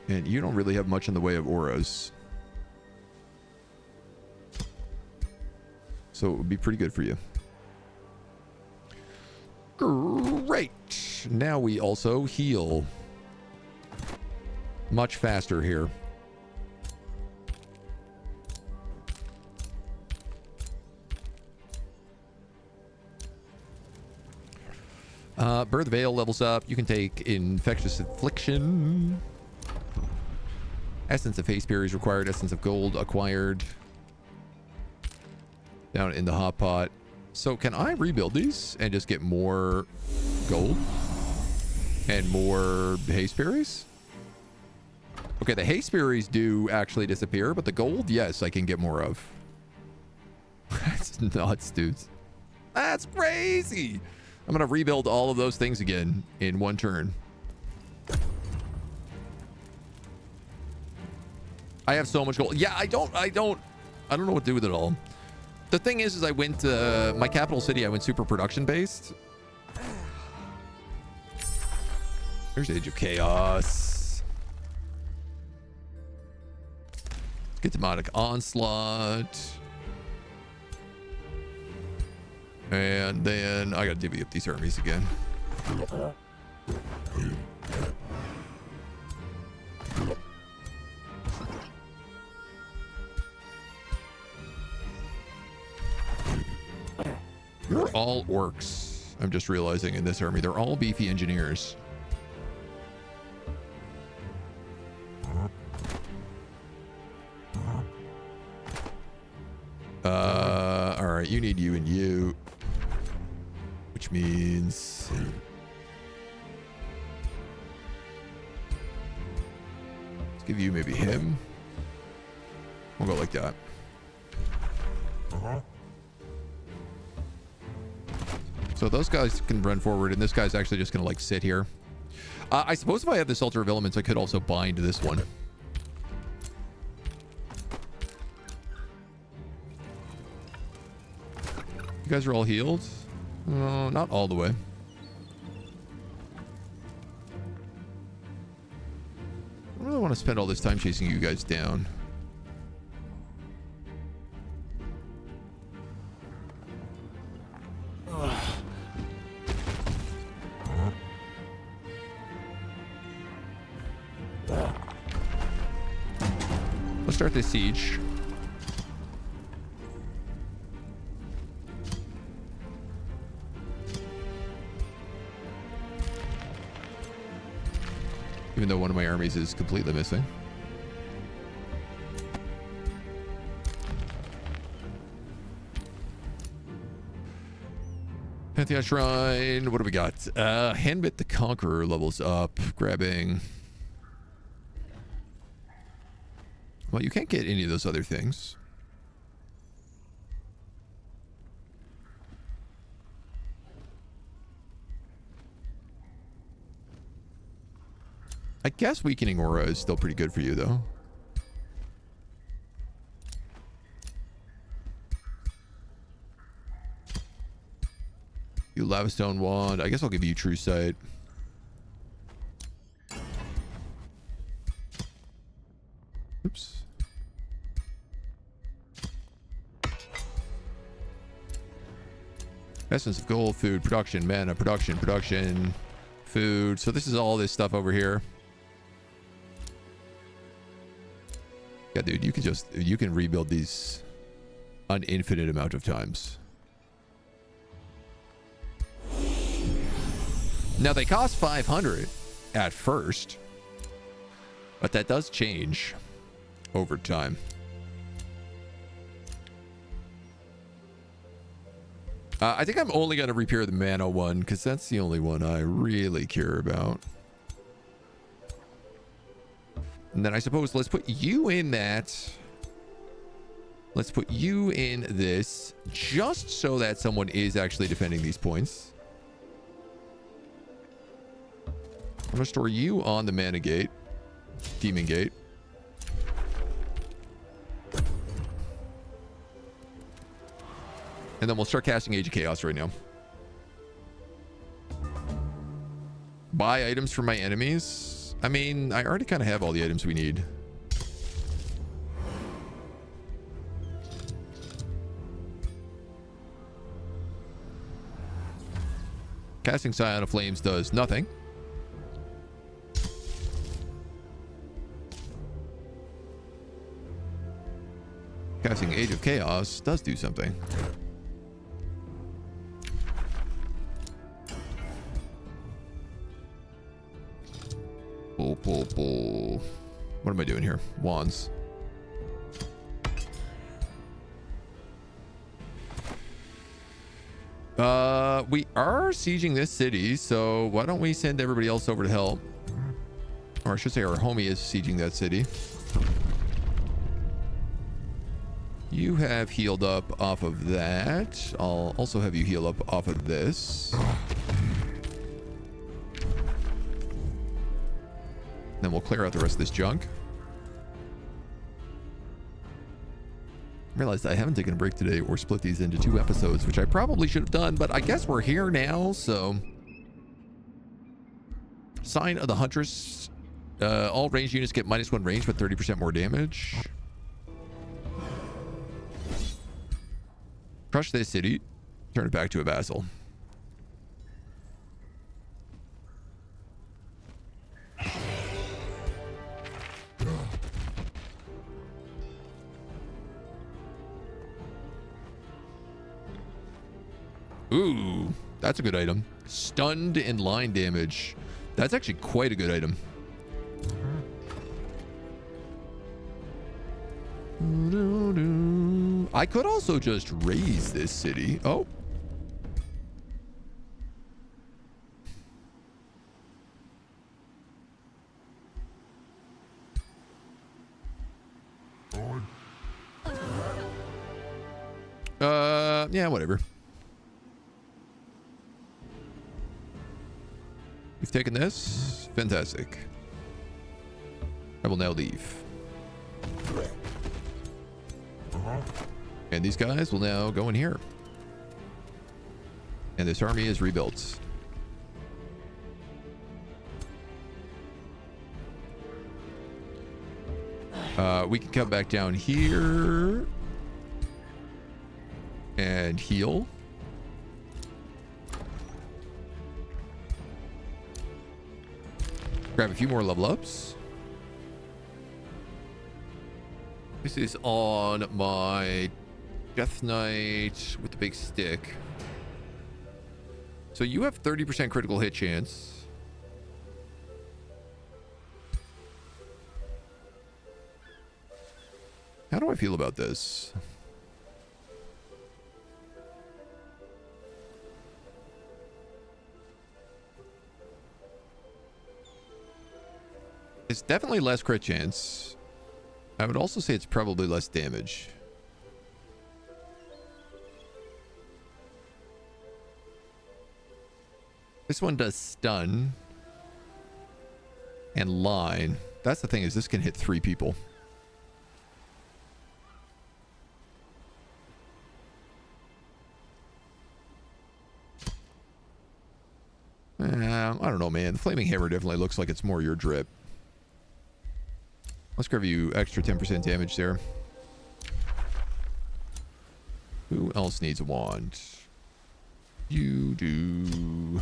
And you don't really have much in the way of auras. So it would be pretty good for you. Great. Now we also heal. Much faster here. Birth Veil levels up. You can take Infectious Affliction. Essence of Haste Berry is required. Essence of Gold acquired. Down in the hot pot. So can I rebuild these and just get more gold? And more Haste Berries? Okay, the Haste Berries do actually disappear, but the gold, yes, I can get more of. That's nuts, dudes. That's crazy. I'm gonna rebuild all of those things again in one turn. I have so much gold. Yeah, I don't know what to do with it all. The thing is I went to my capital city. I went super production based. There's Age of Chaos. Let's get Demonic Onslaught. And then I gotta divvy up these armies again. You're all orcs. I'm just realizing in this army, they're all beefy engineers. All right, you need you and you, which means let's give you maybe him. We'll go like that. So those guys can run forward, and this guy's actually just gonna like sit here. I suppose if I have this altar of elements, I could also bind this one. You guys are all healed? Not all the way. I don't really want to spend all this time chasing you guys down. Let's start this siege. Even though one of my armies is completely missing. Pantheon Shrine. What do we got? Handbit the Conqueror levels up. Grabbing. Well, you can't get any of those other things. I guess weakening aura is still pretty good for you, though. You Lavastone Wand. I guess I'll give you True Sight. Oops. Essence of Gold, food, production, mana, production, food. So this is all this stuff over here. Yeah, dude, you can rebuild these an infinite amount of times. Now they cost 500 at first, but that does change over time. I think I'm only going to repair the mana one because that's the only one I really care about. And then I suppose let's put you in that. Let's put you in this just so that someone is actually defending these points. I'm going to store you on the mana gate, demon gate. And then we'll start casting Age of Chaos right now. Buy items from my enemies. I mean, I already kind of have all the items we need. Casting Scion of Flames does nothing. Casting Age of Chaos does do something. Pull. What am I doing here? Wands. We are sieging this city, so why don't we send everybody else over to help? Or I should say our homie is sieging that city. You have healed up off of that. I'll also have you heal up off of this. Then we'll clear out the rest of this junk. Realized I haven't taken a break today or split these into 2 episodes, which I probably should have done, but I guess we're here now, so... Sign of the Huntress. All ranged units get -1 range, but 30% more damage. Crush this city. Turn it back to a vassal. Ooh, that's a good item. Stunned and line damage. That's actually quite a good item. I could also just raise this city. Oh. Yeah, whatever. You've taken this. Fantastic. I will now leave. And these guys will now go in here. And this army is rebuilt. We can come back down here and heal. Grab a few more level ups. This is on my Death Knight with the big stick. So you have 30% critical hit chance. How do I feel about this? It's definitely less crit chance. I would also say it's probably less damage. This one does stun and line. That's the thing, is this can hit 3 people. I don't know, man. The Flaming Hammer definitely looks like it's more your drip. Let's give you extra 10% damage there. Who else needs a wand? You do.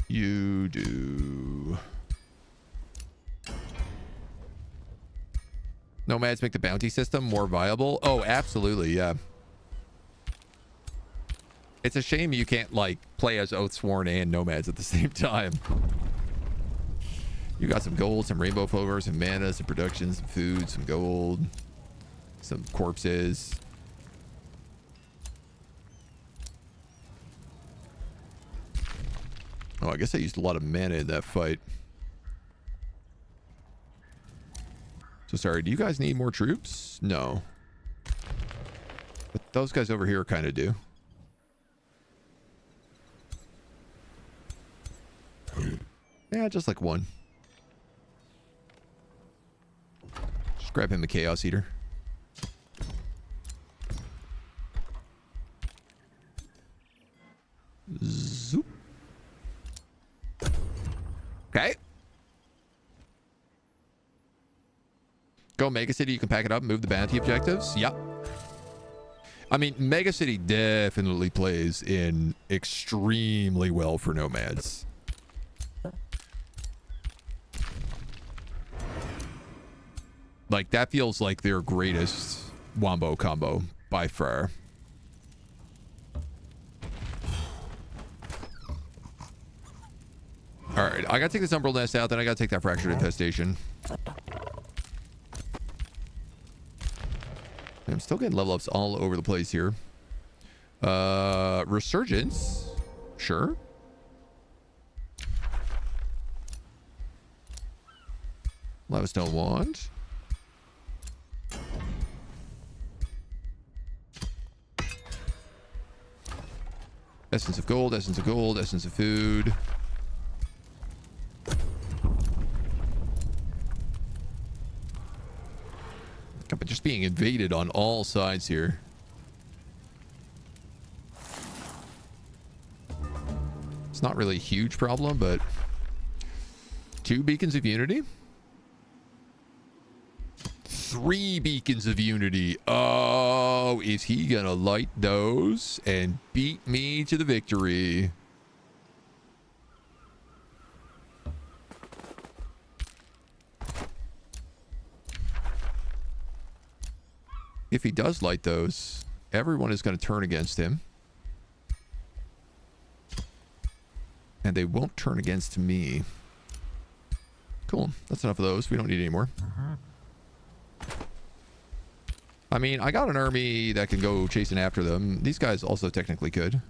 You do. Nomads make the bounty system more viable? Oh, absolutely, yeah. It's a shame you can't, like, play as Oathsworn and Nomads at the same time. You got some gold, some rainbow clover, some mana, some production, some food, some gold, some corpses. Oh, I guess I used a lot of mana in that fight. So sorry, do you guys need more troops? No. But those guys over here kind of do. Yeah, just like one. Just grab him a Chaos Eater. Zoop. Okay. Go Mega City, you can pack it up and move the bounty objectives. Yep. I mean, Mega City definitely plays in extremely well for Nomads. Like, that feels like their greatest wombo combo by far. Alright, I gotta take this Umbral Nest out, then I gotta take that Fractured Infestation. I'm still getting level ups all over the place here. Resurgence. Sure. Lava Stone Wand. Essence of gold, essence of gold, essence of food. But just being invaded on all sides here. It's not really a huge problem, but 2 beacons of unity. 3 beacons of unity. Oh, is he gonna light those and beat me to the victory? If he does light those, everyone is going to turn against him. And they won't turn against me. Cool. That's enough of those. We don't need any more. I mean, I got an army that can go chasing after them. These guys also technically could.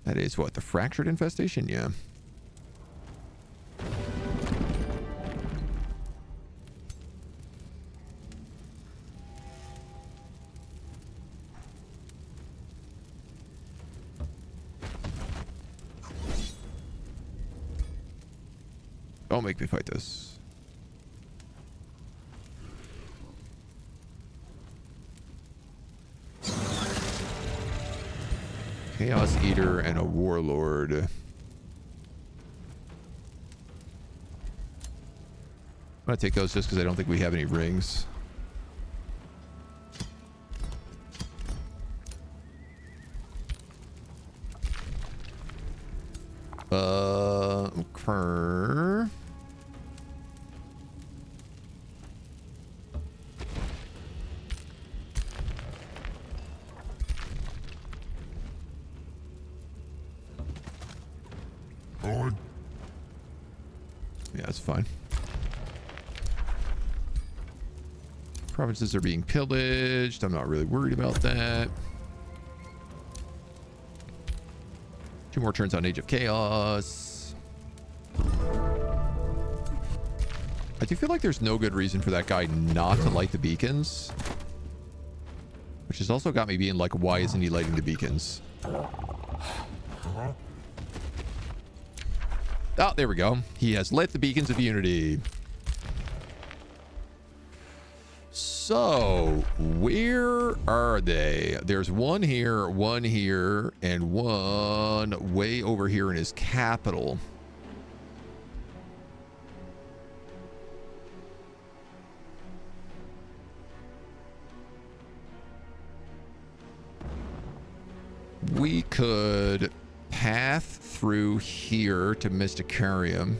That is what? The fractured infestation? Yeah. Don't make me fight this. Chaos Eater and a Warlord. I'm gonna take those just because I don't think we have any rings. Okay. Yeah, that's fine. Provinces are being pillaged. I'm not really worried about that. 2 more turns on Age of Chaos. I do feel like there's no good reason for that guy not to light the beacons. Which has also got me being like, why isn't he lighting the beacons? Oh, there we go. He has lit the beacons of unity. So, where are they? There's one here, and one way over here in his capital. We could path through here to Mysticarium.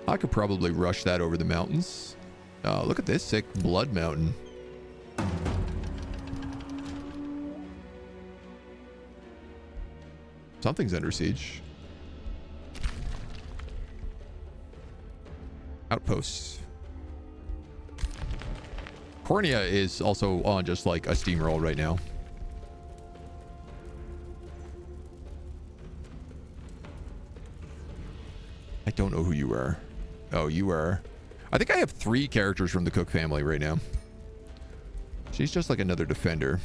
I could probably rush that over the mountains. Oh, look at this sick blood mountain. Something's under siege. Outposts. Kor'nea is also on just like a steamroll right now. I don't know who you are. Oh, you are. I think I have 3 characters from the Cook family right now. She's just like another defender.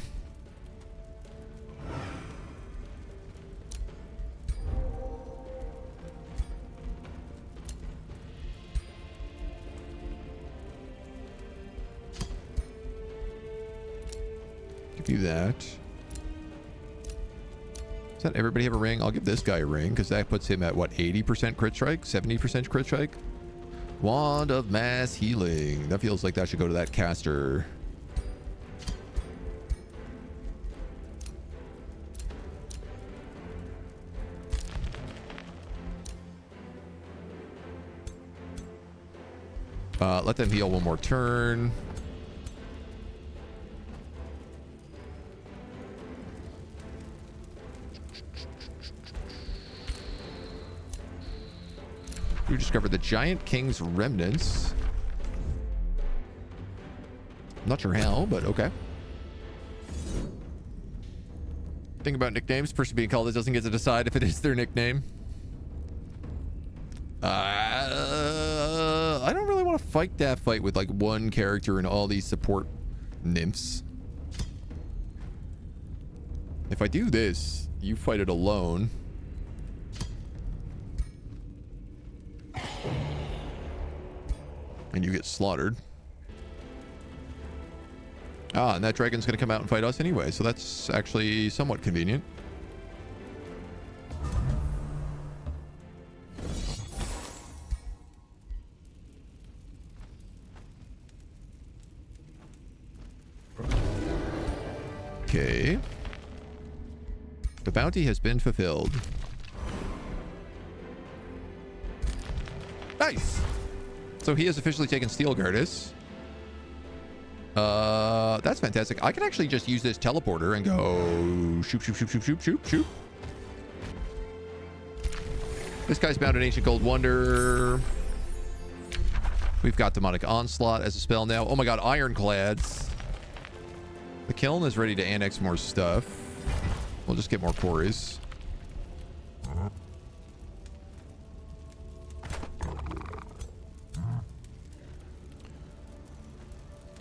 Give you that. Does that everybody have a ring? I'll give this guy a ring because that puts him at what, 80% crit strike? 70% crit strike? Wand of Mass Healing. That feels like that should go to that caster. Let them heal one more turn. You discovered the Giant King's remnants. Not sure how, but okay. Thing about nicknames, person being called it doesn't get to decide if it is their nickname. I want to fight that fight with like one character and all these support nymphs. If I do this, you fight it alone. And you get slaughtered. Ah, and that dragon's going to come out and fight us anyway, so that's actually somewhat convenient. Okay. The bounty has been fulfilled. Nice! So he has officially taken Steel Gardas. That's fantastic. I can actually just use this teleporter and go shoot, shoot, shoot, shoot, shoot, shoot, shoot. This guy's bound an Ancient Gold Wonder. We've got Demonic Onslaught as a spell now. Oh my god, Ironclads. The kiln is ready to annex more stuff. We'll just get more quarries.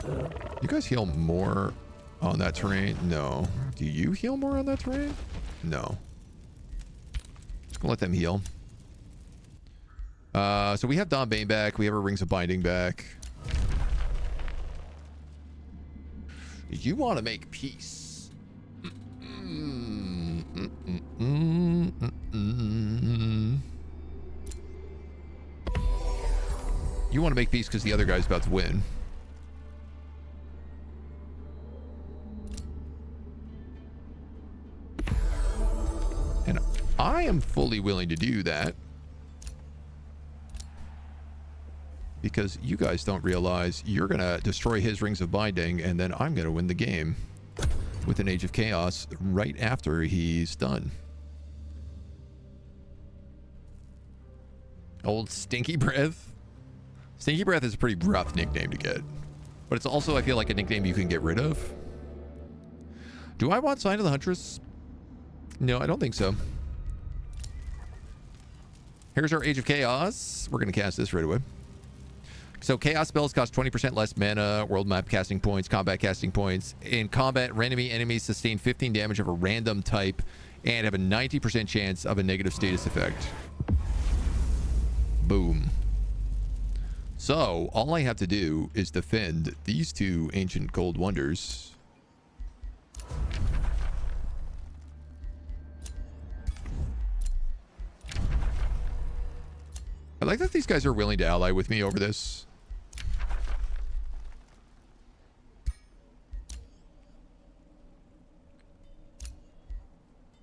You guys heal more on that terrain? No. Do you heal more on that terrain? No. Just gonna let them heal. So we have Dawnbane back. We have our Rings of Binding back. You want to make peace. You want to make peace because the other guy's about to win. And I am fully willing to do that. Because you guys don't realize you're going to destroy his Rings of Binding, and then I'm going to win the game with an Age of Chaos right after he's done. Old Stinky Breath. Stinky Breath is a pretty rough nickname to get. But it's also, I feel like, a nickname you can get rid of. Do I want Sign of the Huntress? No, I don't think so. Here's our Age of Chaos. We're going to cast this right away. So chaos spells cost 20% less mana, world map casting points, combat casting points. In combat, enemies sustain 15 damage of a random type and have a 90% chance of a negative status effect. Boom. So all I have to do is defend these two Ancient Gold Wonders. I like that these guys are willing to ally with me over this.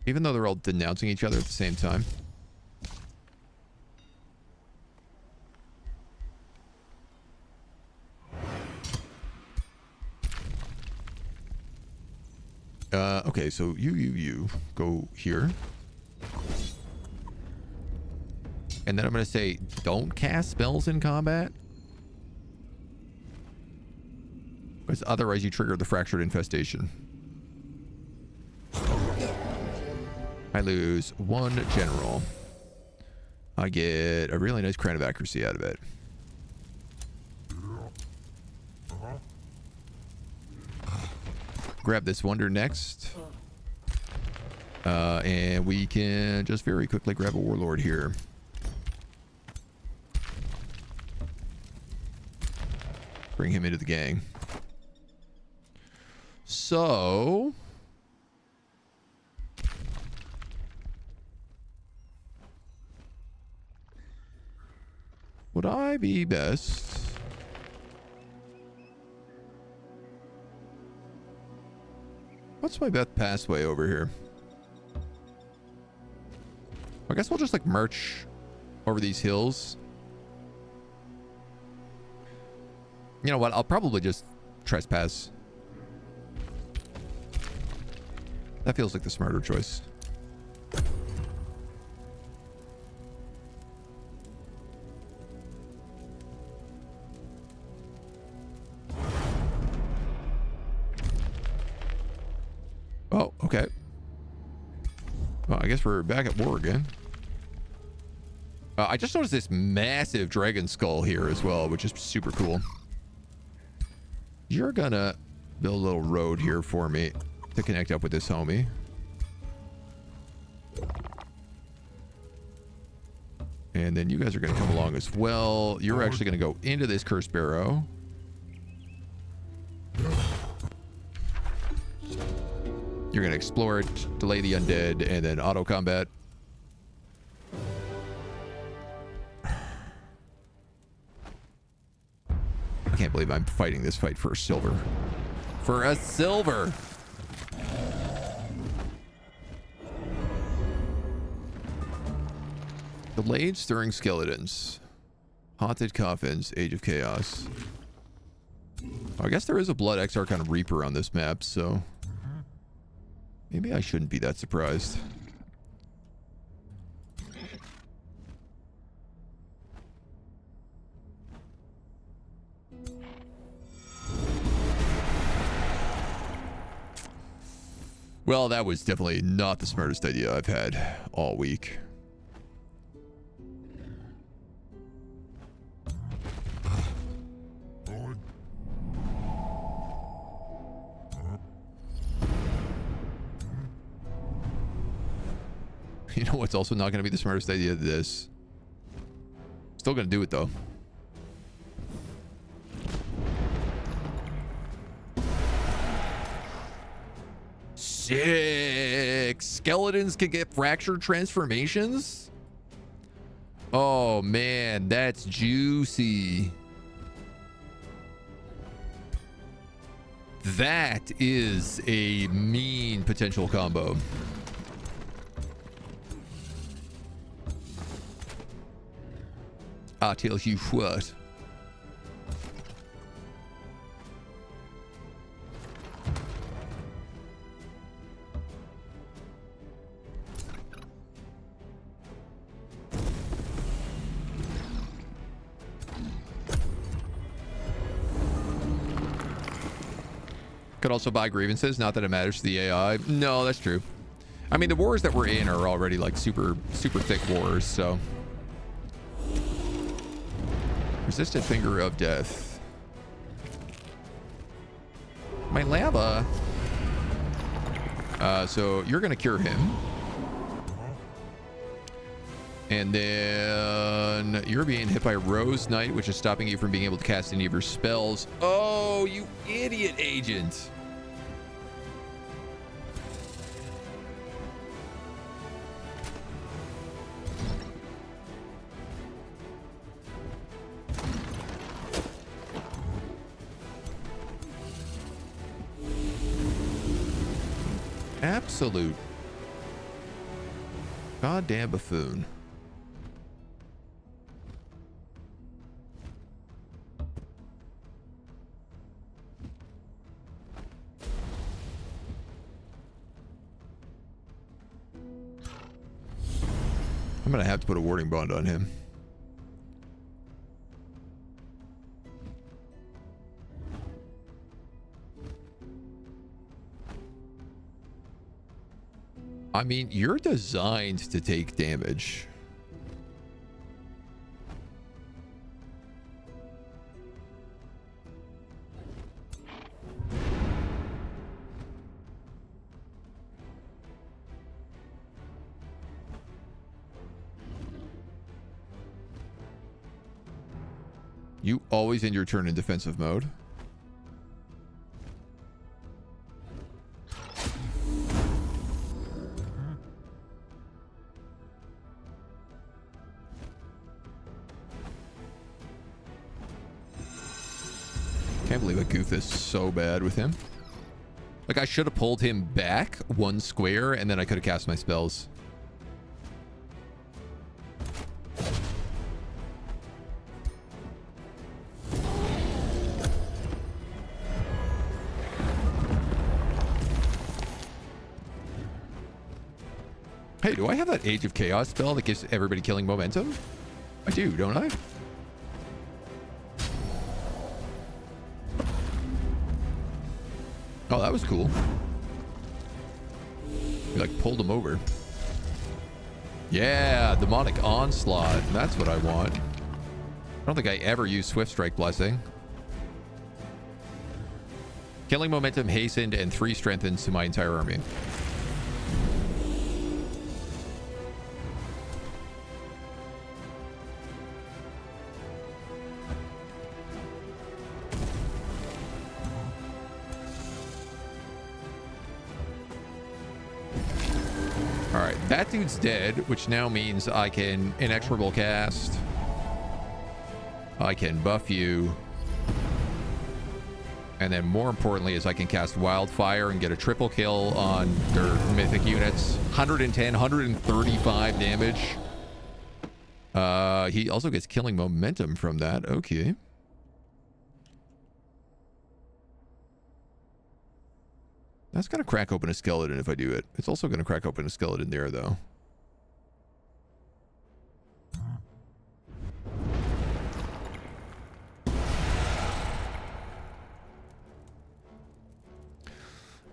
Even though they're all denouncing each other at the same time. Okay, so you go here. And then I'm going to say, don't cast spells in combat. Because otherwise you trigger the Fractured Infestation. I lose one general. I get a really nice Crown of Accuracy out of it. Grab this wonder next. And we can just very quickly grab a Warlord here. Bring him into the gang. So... would I be best? What's my best pathway over here? I guess we'll just like march over these hills. You know what? I'll probably just trespass. That feels like the smarter choice. Oh, okay. Well, I guess we're back at war again. I just noticed this massive dragon skull here as well, which is super cool. You're gonna build a little road here for me to connect up with this homie. And then you guys are gonna come along as well. You're actually gonna go into this cursed barrow. You're gonna explore it, delay the undead, and then auto combat. I can't believe I'm fighting this fight for a silver. For a silver! Delayed stirring skeletons. Haunted coffins. Age of Chaos. I guess there is a Blood X Archon Reaper on this map, so... maybe I shouldn't be that surprised. Well, that was definitely not the smartest idea I've had all week. You know what's also not going to be the smartest idea of this? Still going to do it, though. Sick! Skeletons can get fractured transformations? Oh, man. That's juicy. That is a mean potential combo. I'll tell you what. Could also buy grievances, not that it matters to the AI. No, that's true. I mean, the wars that we're in are already like super thick wars, so. Resistant Finger of Death. My lava. So you're going to cure him. And then you're being hit by Rose Knight, which is stopping you from being able to cast any of your spells. Oh, you idiot agent. Absolute goddamn buffoon. I'm gonna have to put a warding bond on him. I mean, you're designed to take damage. You always end your turn in defensive mode. Can't believe I goofed this so bad with him. Like, I should have pulled him back one square and then I could have cast my spells. Hey, do I have that Age of Chaos spell that gives everybody killing momentum? I do, don't I? Oh, that was cool. We like pulled him over. Yeah, demonic onslaught. That's what I want. I don't think I ever used Swift Strike Blessing. Killing momentum hastened and 3 strengthens to my entire army. All right, that dude's dead, which now means I can inexorable cast. I can buff you. And then more importantly is I can cast Wildfire and get a triple kill on their mythic units. 110, 135 damage. He also gets killing momentum from that. Okay. That's going to crack open a skeleton if I do it. It's also going to crack open a skeleton there, though.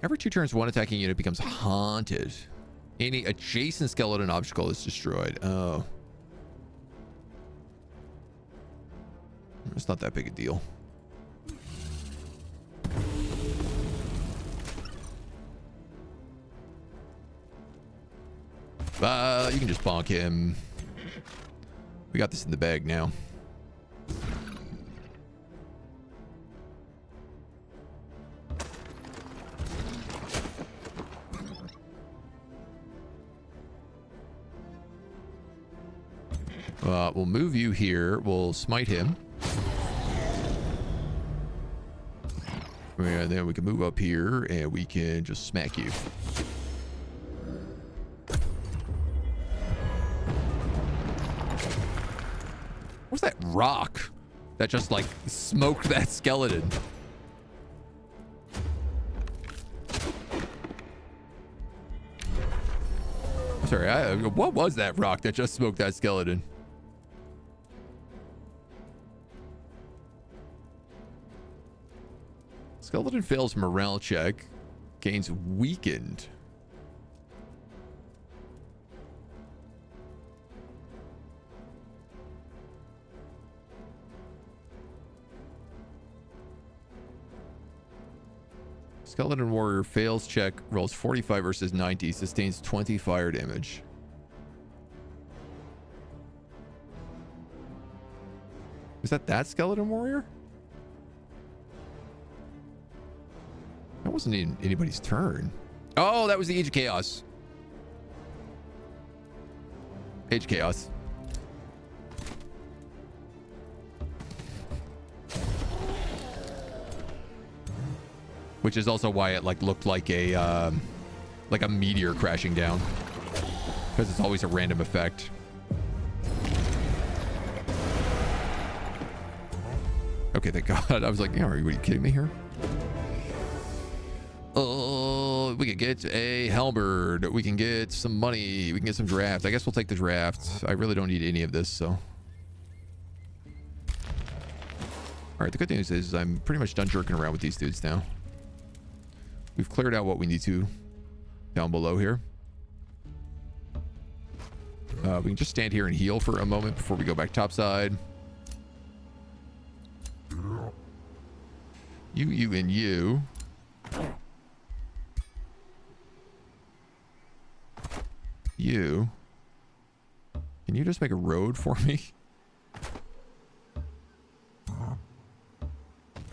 Every 2 turns, 1 attacking unit becomes haunted. Any adjacent skeleton obstacle is destroyed. Oh. It's not that big a deal. You can just bonk him. We got this in the bag now. We'll move you here. We'll smite him. And then we can move up here and we can just smack you. What's that rock that just like smoked that skeleton? Sorry, what was that rock that just smoked that skeleton? Skeleton fails morale check, gains weakened. Skeleton warrior fails check, rolls 45 versus 90, sustains 20 fire damage. Is that skeleton warrior? That wasn't even anybody's turn. Oh, that was the Age of Chaos. Age of Chaos. Which is also why it like looked like a meteor crashing down, because it's always a random effect. Okay, thank God. I was like, are you kidding me here? Oh, we could get a halberd. We can get some money. We can get some draft. I guess we'll take the draft. I really don't need any of this, so. All right, the good news is I'm pretty much done jerking around with these dudes now. We've cleared out what we need to down below here. We can just stand here and heal for a moment before we go back topside. You, and you. You. Can you just make a road for me?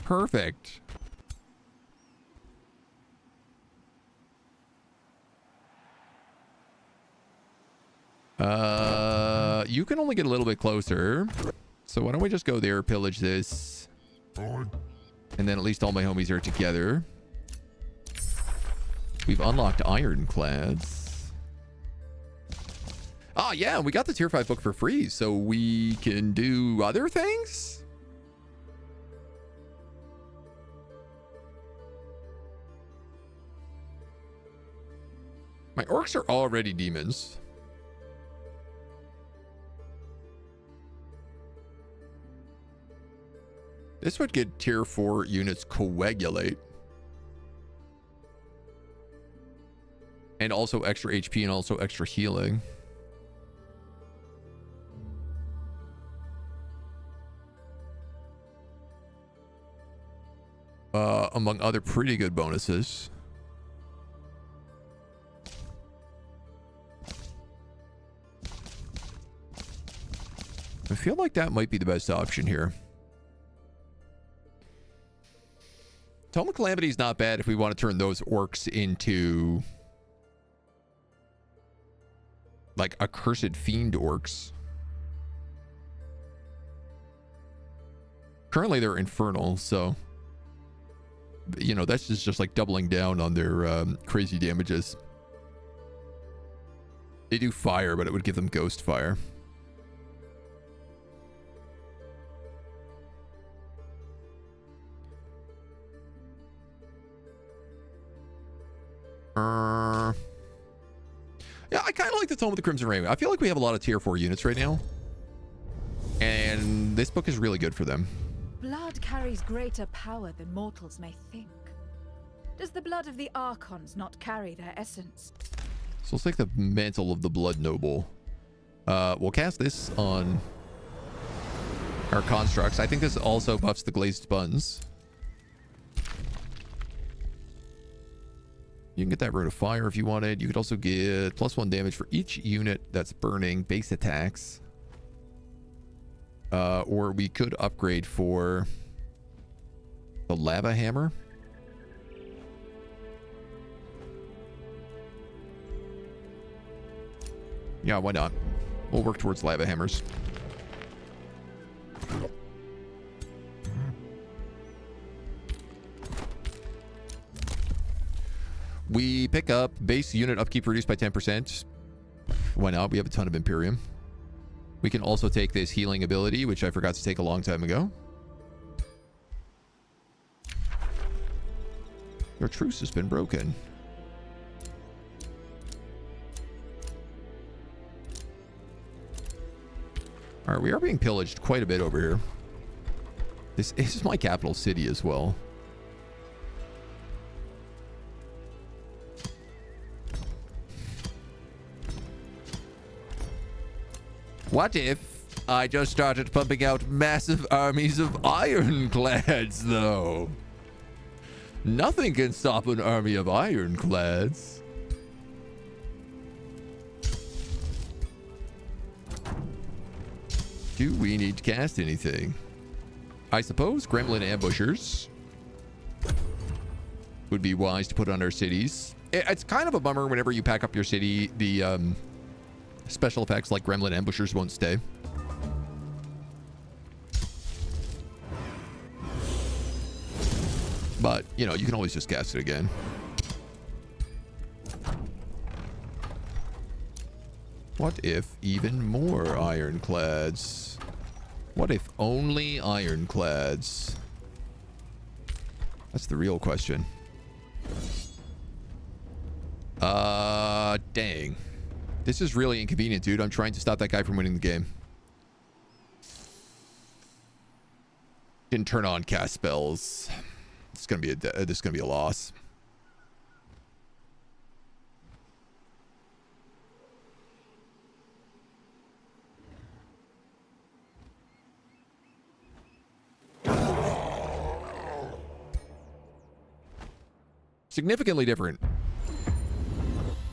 Perfect. You can only get a little bit closer. So why don't we just go there, pillage this. And then at least all my homies are together. We've unlocked ironclads. Oh, yeah, we got the tier 5 book for free, so we can do other things? My orcs are already demons. This would get tier 4 units coagulate. And also extra HP and also extra healing. among other pretty good bonuses. I feel like that might be the best option here. Tome of Calamity is not bad if we want to turn those orcs into like accursed fiend orcs. Currently they're infernal, so you know, that's just like doubling down on their crazy damages. They do fire, but it would give them ghost fire. Yeah, I kind of like the Tome of the Crimson Rainbow. I feel like we have a lot of tier 4 units right now, and this book is really good for them. Blood carries greater power than mortals may think. Does the blood of the Archons not carry their essence? So let's take the Mantle of the Blood Noble. We'll cast this on our constructs. I think this also buffs the Glazed Buns. You can get that Road of Fire if you wanted. You could also get +1 damage for each unit that's burning base attacks. Or we could upgrade for the Lava Hammer. Yeah, why not? We'll work towards Lava Hammers. We pick up base unit upkeep reduced by 10%. Why not? We have a ton of Imperium. We can also take this healing ability, which I forgot to take a long time ago. Your truce has been broken. All right, we are being pillaged quite a bit over here. This is my capital city as well. What if I just started pumping out massive armies of ironclads, though? Nothing can stop an army of ironclads. Do we need to cast anything? I suppose Gremlin Ambushers would be wise to put on our cities. It's kind of a bummer whenever you pack up your city, the special effects like Gremlin Ambushers won't stay. But, you know, you can always just cast it again. What if even more ironclads? What if only ironclads? That's the real question. Dang. This is really inconvenient, dude. I'm trying to stop that guy from winning the game. Didn't turn on cast spells. It's gonna be this is gonna be a loss. Significantly different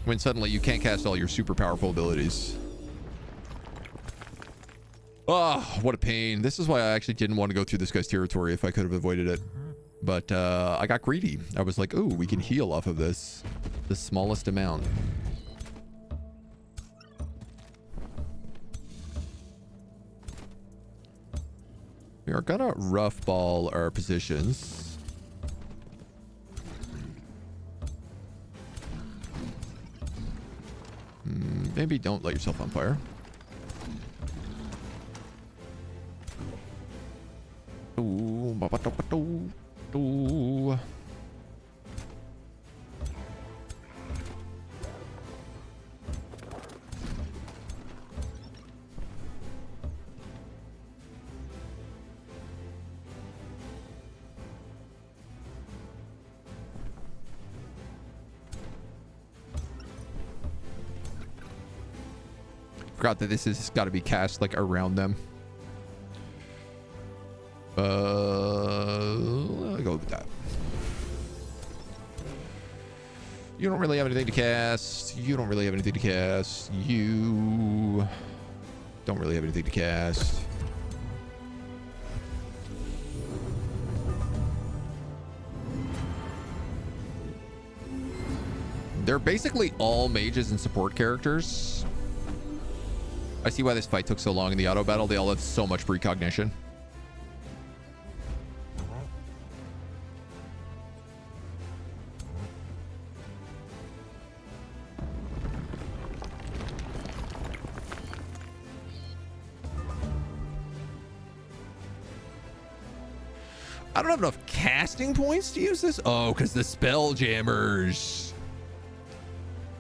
when suddenly you can't cast all your super powerful abilities. Oh, what a pain. This is why I actually didn't want to go through this guy's territory if I could have avoided it. But I got greedy. I was like, ooh, we can heal off of this. The smallest amount. We are gonna rough ball our positions. Maybe don't light yourself on fire. Ooh, ooh. Forgot that this has got to be cast like around them. I'll go with that. You don't really have anything to cast. You don't really have anything to cast. You don't really have anything to cast. They're basically all mages and support characters. I see why this fight took so long in the auto battle. They all have so much precognition. I don't have enough casting points to use this. Oh, because the spell jammers.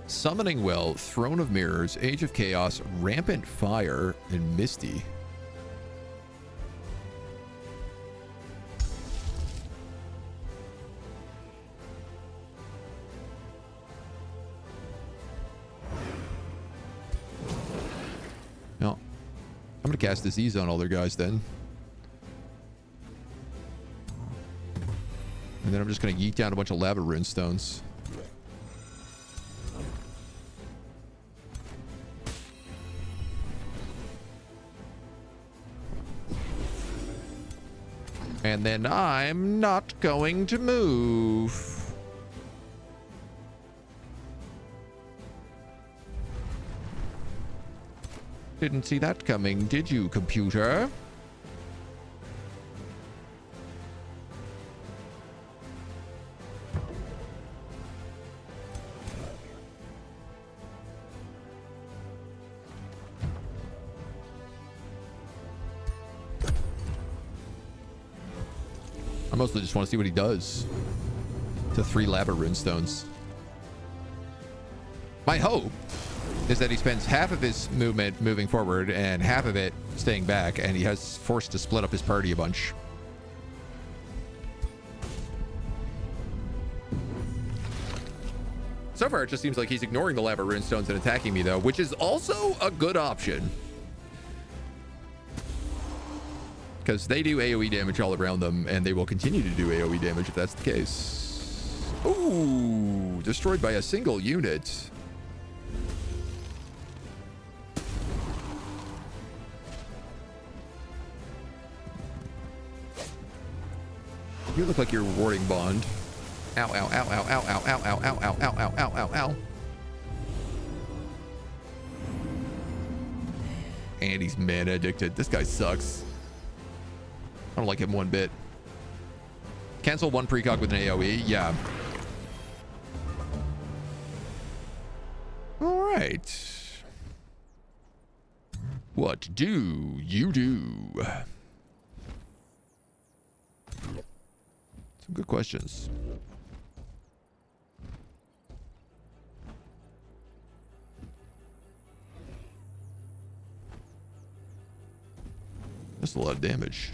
Summoning Well, Throne of Mirrors, Age of Chaos, Rampant Fire, and Misty. No. I'm going to cast Disease on all their guys then. And then I'm just going to yeet down a bunch of lava runestones. And then I'm not going to move. Didn't see that coming, did you, computer? I mostly just want to see what he does to 3 lava runestones. My hope is that he spends half of his movement moving forward and half of it staying back, and he has forced to split up his party a bunch. So far, it just seems like he's ignoring the lava runestones and attacking me, though, which is also a good option. Because they do AoE damage all around them, and they will continue to do AoE damage if that's the case. Ooh, destroyed by a single unit. You look like you're warding Bond. Ow, ow, ow, ow, ow, ow, ow, ow, ow, ow, ow, ow, ow, ow, ow. And he's mana addicted. This guy sucks. I don't like him one bit. Cancel 1 precog with an AoE. Yeah. All right. What do you do? Some good questions. That's a lot of damage.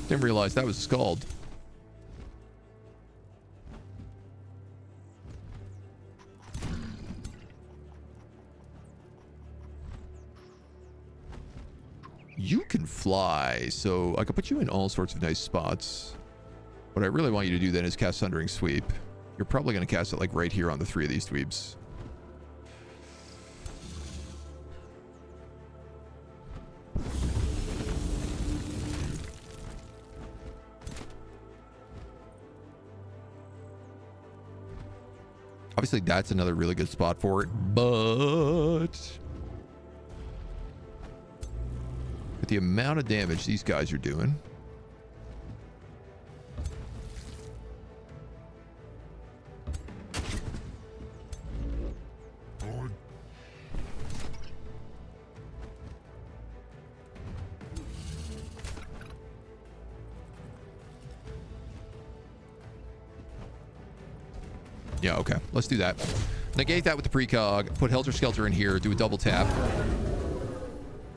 Didn't realize that was a scald. You can fly, so I could put you in all sorts of nice spots. What I really want you to do then is cast Sundering Sweep. You're probably going to cast it like right here on the 3 of these dweebs. Obviously, that's another really good spot for it, but with the amount of damage these guys are doing, yeah, okay, let's do that. Negate that with the precog, put Helter Skelter in here, do a double tap.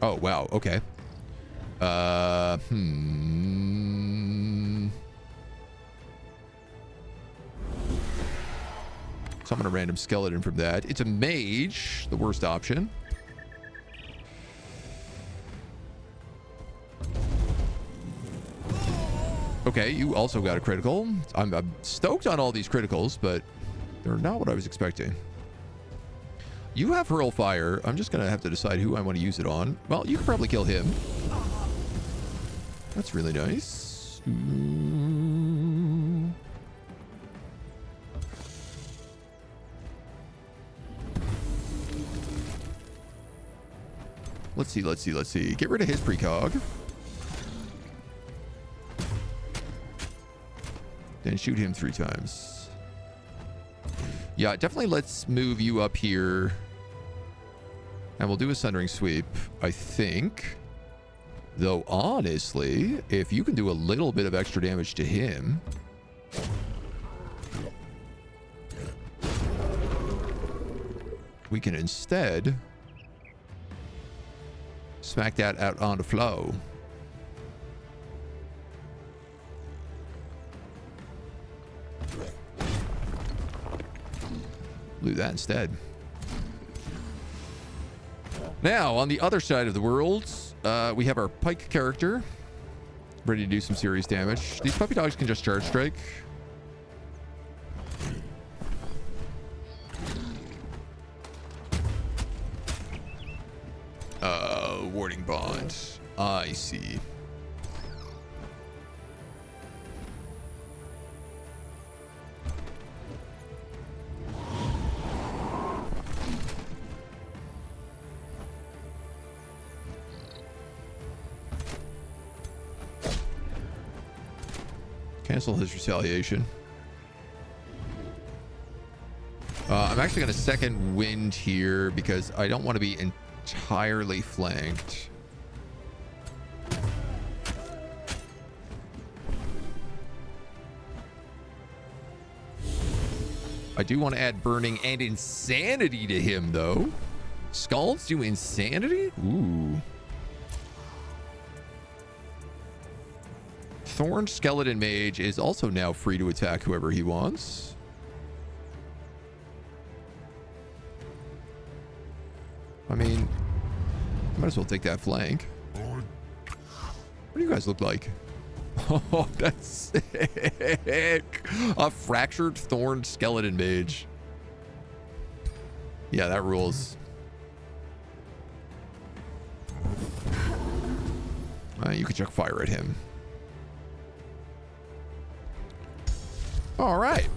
Oh, wow, okay. Summon a random skeleton from that. It's a mage, the worst option. Okay, you also got a critical. I'm stoked on all these criticals, but they're not what I was expecting. You have Hurl Fire. I'm just going to have to decide who I want to use it on. Well, you can probably kill him. That's really nice. Let's see. Get rid of his precog. Then shoot him 3 times. Yeah, definitely let's move you up here. And we'll do a Sundering Sweep, I think. Though, honestly, if you can do a little bit of extra damage to him... we can instead... smack that out on the flow. Do that instead. Now, on the other side of the world, we have our Pike character. Ready to do some serious damage. These puppy dogs can just charge strike. Warding bond. I see. Cancel his retaliation. I'm actually going to second wind here because I don't want to be entirely flanked. I do want to add burning and insanity to him, though. Scalds do insanity? Ooh. Thorned Skeleton Mage is also now free to attack whoever he wants. I mean, might as well take that flank. What do you guys look like? Oh, that's sick. A fractured thorned skeleton mage. Yeah, that rules. You could chuck fire at him. All right.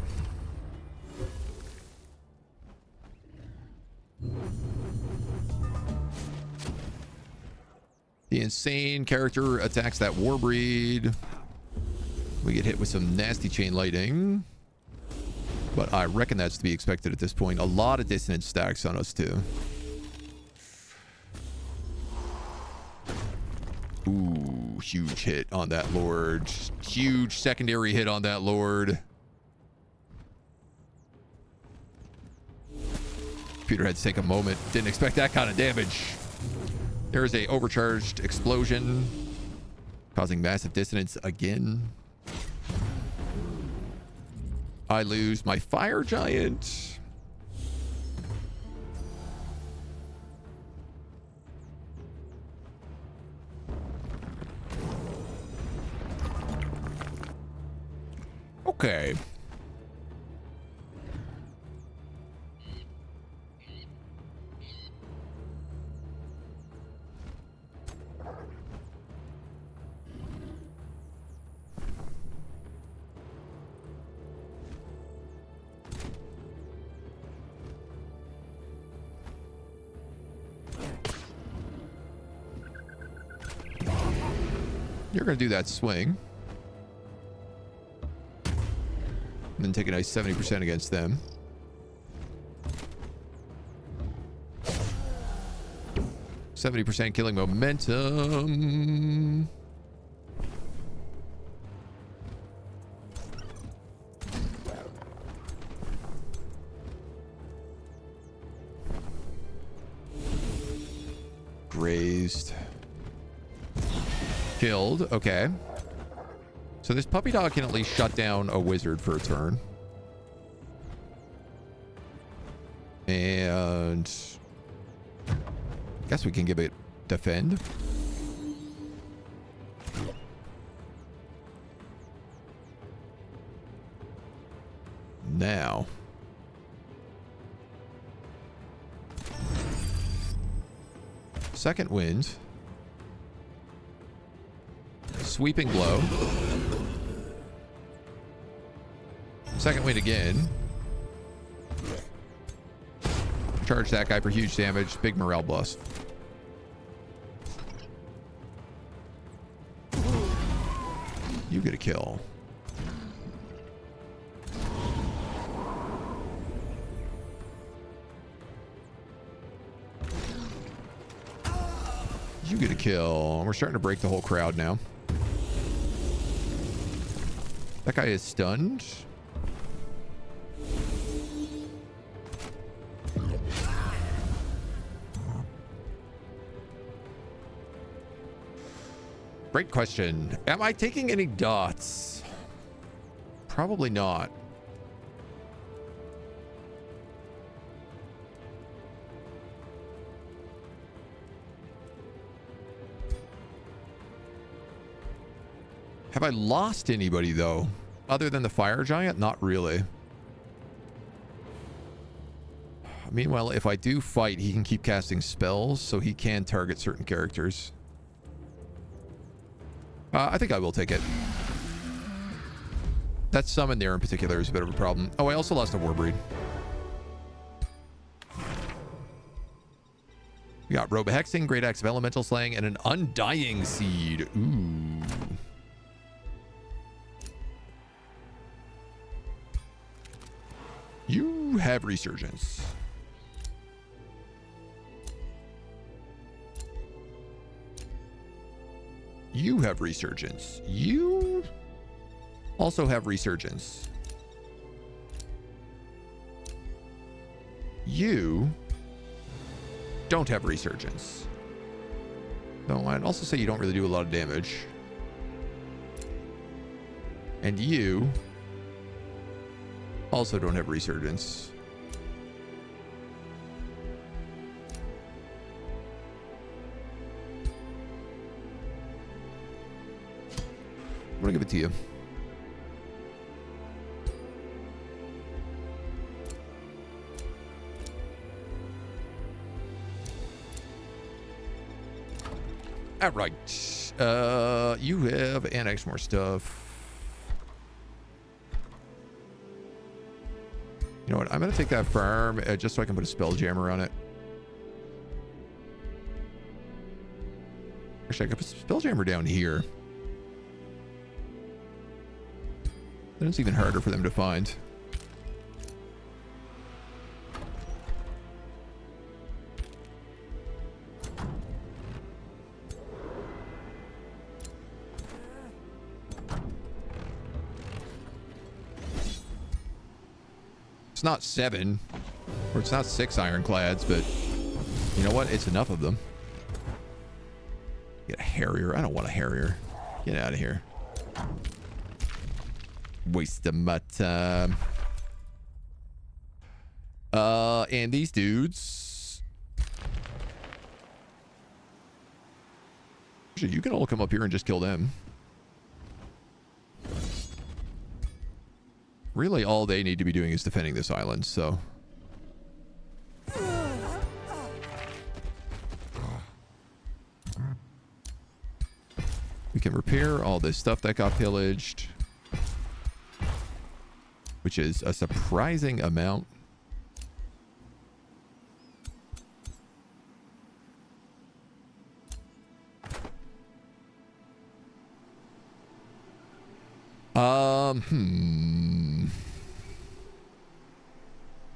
The insane character attacks that Warbreed. We get hit with some nasty chain lightning. But I reckon that's to be expected at this point. A lot of dissonance stacks on us too. Ooh, huge hit on that Lord. Huge secondary hit on that Lord. Computer had to take a moment. Didn't expect that kind of damage. There's a overcharged explosion, causing massive dissonance again. I lose my fire giant. Okay. You're going to do that swing. And then take a nice 70% against them. %70 killing momentum. Grazed. Killed. Okay. So this puppy dog can at least shut down a wizard for a turn. And I guess we can give it defend. second wind. Sweeping blow. Second wind again. Charge that guy for huge damage. Big morale boost. You get a kill. You get a kill. We're starting to break the whole crowd now. That guy is stunned. Great question. Am I taking any dots? Probably not. Have I lost anybody, though? Other than the fire giant? Not really. Meanwhile, if I do fight, he can keep casting spells, so he can target certain characters. I think I will take it. That summon there in particular is a bit of a problem. Oh, I also lost a Warbreed. We got Robe of Hexing, Great Axe of Elemental Slaying, and an Undying Seed. Ooh. You have Resurgence. You have Resurgence. You also have Resurgence. You don't have Resurgence. No, I'd also say you don't really do a lot of damage. And you also don't have Resurgence. I'm gonna give it to you. All right. You have annexed more stuff. You know what? I'm going to take that farm just so I can put a Spelljammer on it. Actually, I could put a Spelljammer down here. Then it's even harder for them to find. It's not 7, or it's not 6 ironclads, but you know what? It's enough of them. Get a Harrier. I don't want a Harrier. Get out of here. Waste of my time. And these dudes. Actually, you can all come up here and just kill them. Really, all they need to be doing is defending this island, so. We can repair all this stuff that got pillaged, which is a surprising amount.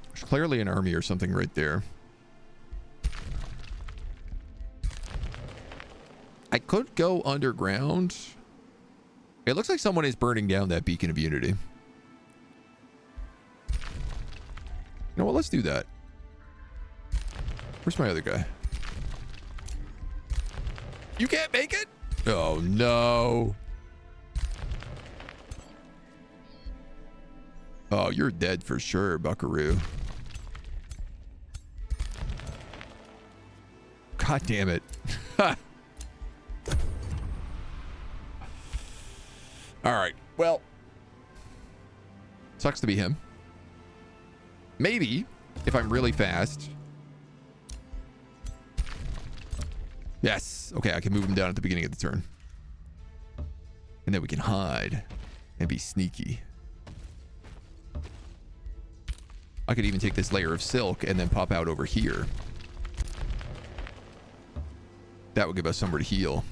There's clearly an army or something right there. I could go underground. It looks like someone is burning down that beacon of unity. You know what? Let's do that. Where's my other guy? You can't make it? Oh, no. Oh, you're dead for sure, Buckaroo. God damn it. All right. Well, sucks to be him. Maybe, if I'm really fast, Yes. Okay, I can move them down at the beginning of the turn. And then we can hide and be sneaky. I could even take this layer of silk and then pop out over here. That would give us somewhere to heal.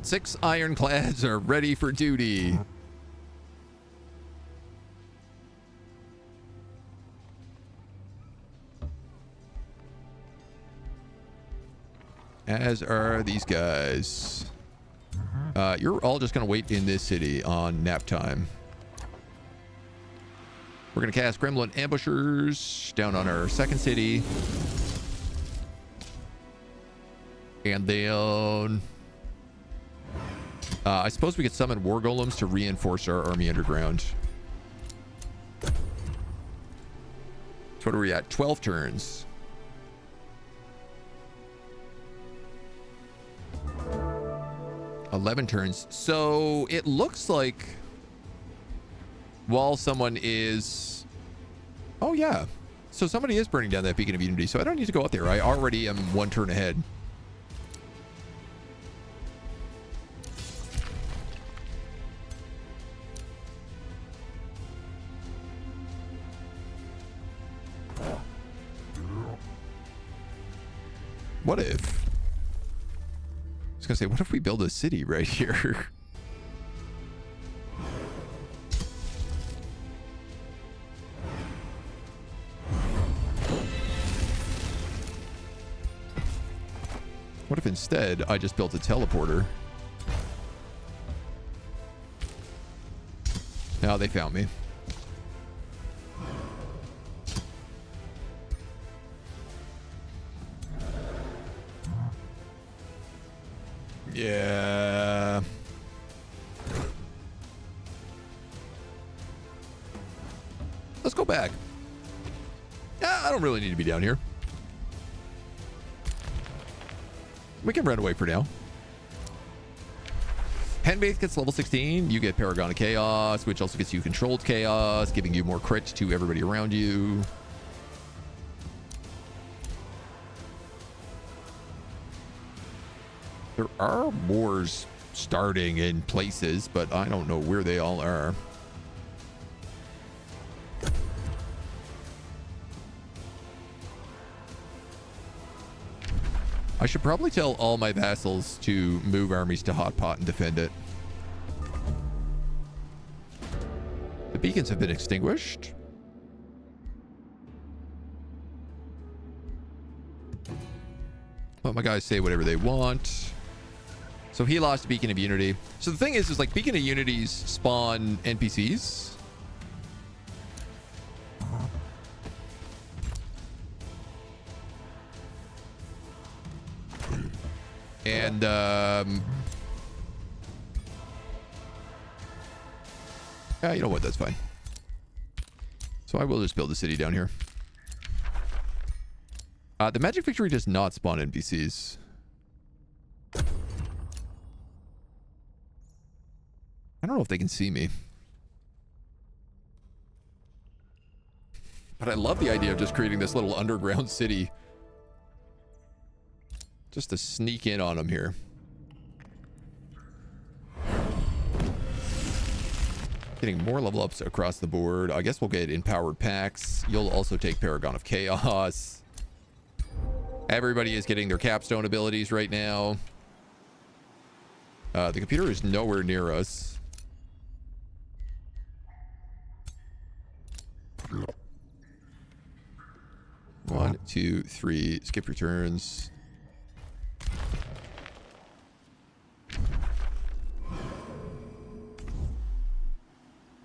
Six ironclads are ready for duty. As are these guys. You're all just going to wait in this city on nap time. We're going to cast Gremlin Ambushers down on our second city. And then... I suppose we could summon War Golems to reinforce our army underground. So what are we at? 12 turns. 11 turns. So it looks like while someone is... Oh, yeah. So somebody is burning down that Beacon of Unity. So I don't need to go out there. I already am one turn ahead. What if... I was gonna say, what if we build a city right here? What if instead I just built a teleporter? No, they found me. Yeah. Let's go back. Yeah, I don't really need to be down here. We can run away for now. Handmaid gets level 16. You get Paragon of Chaos, which also gets you controlled chaos, giving you more crit to everybody around you. There are wars starting in places, but I don't know where they all are. I should probably tell all my vassals to move armies to Hot Pot and defend it. The beacons have been extinguished. Let my guys say whatever they want. So he lost Beacon of Unity. So the thing is like Beacon of Unities spawn NPCs. And yeah, you know what? That's fine. So I will just build a city down here. The Magic Victory does not spawn NPCs. I don't know if they can see me. But I love the idea of just creating this little underground city. Just to sneak in on them here. Getting more level ups across the board. I guess we'll get empowered packs. You'll also take Paragon of Chaos. Everybody is getting their capstone abilities right now. The computer is nowhere near us. 1, 2, 3. Skip your turns.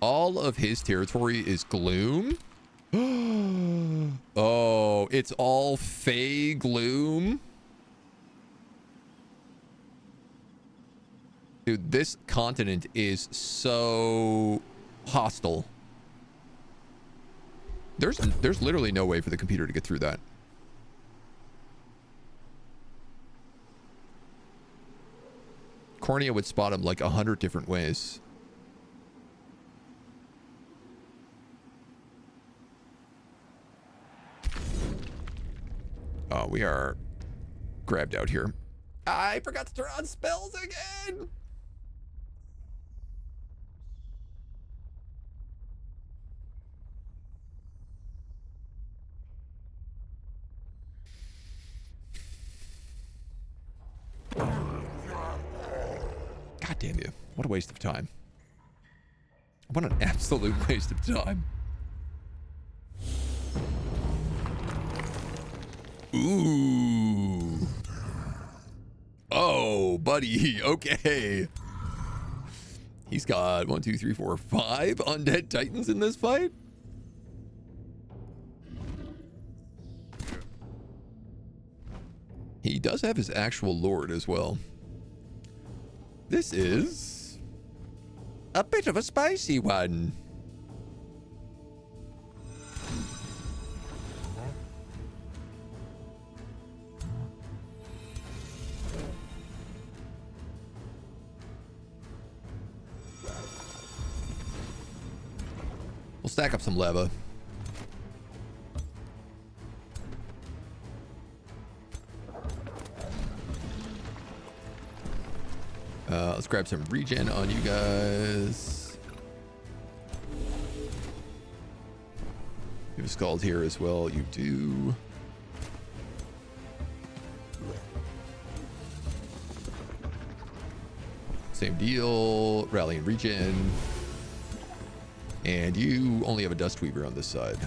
All of his territory is gloom. Oh, it's all Fey gloom. Dude, this continent is so hostile. There's literally no way for the computer to get through that. Kor'nea would spot him like 100 different ways. 'Cause We are grabbed out here. I forgot to turn on spells again. God damn you. What a waste of time. What an absolute waste of time. Ooh. Oh, buddy. Okay. He's got 1, 2, 3, 4, 5 undead titans in this fight. He does have his actual lord as well. This is a bit of a spicy one. We'll stack up some lava. Let's grab some regen on you guys. You have a scald here as well. You do. Same deal. Rallying regen. And you only have a Dust Weaver on this side.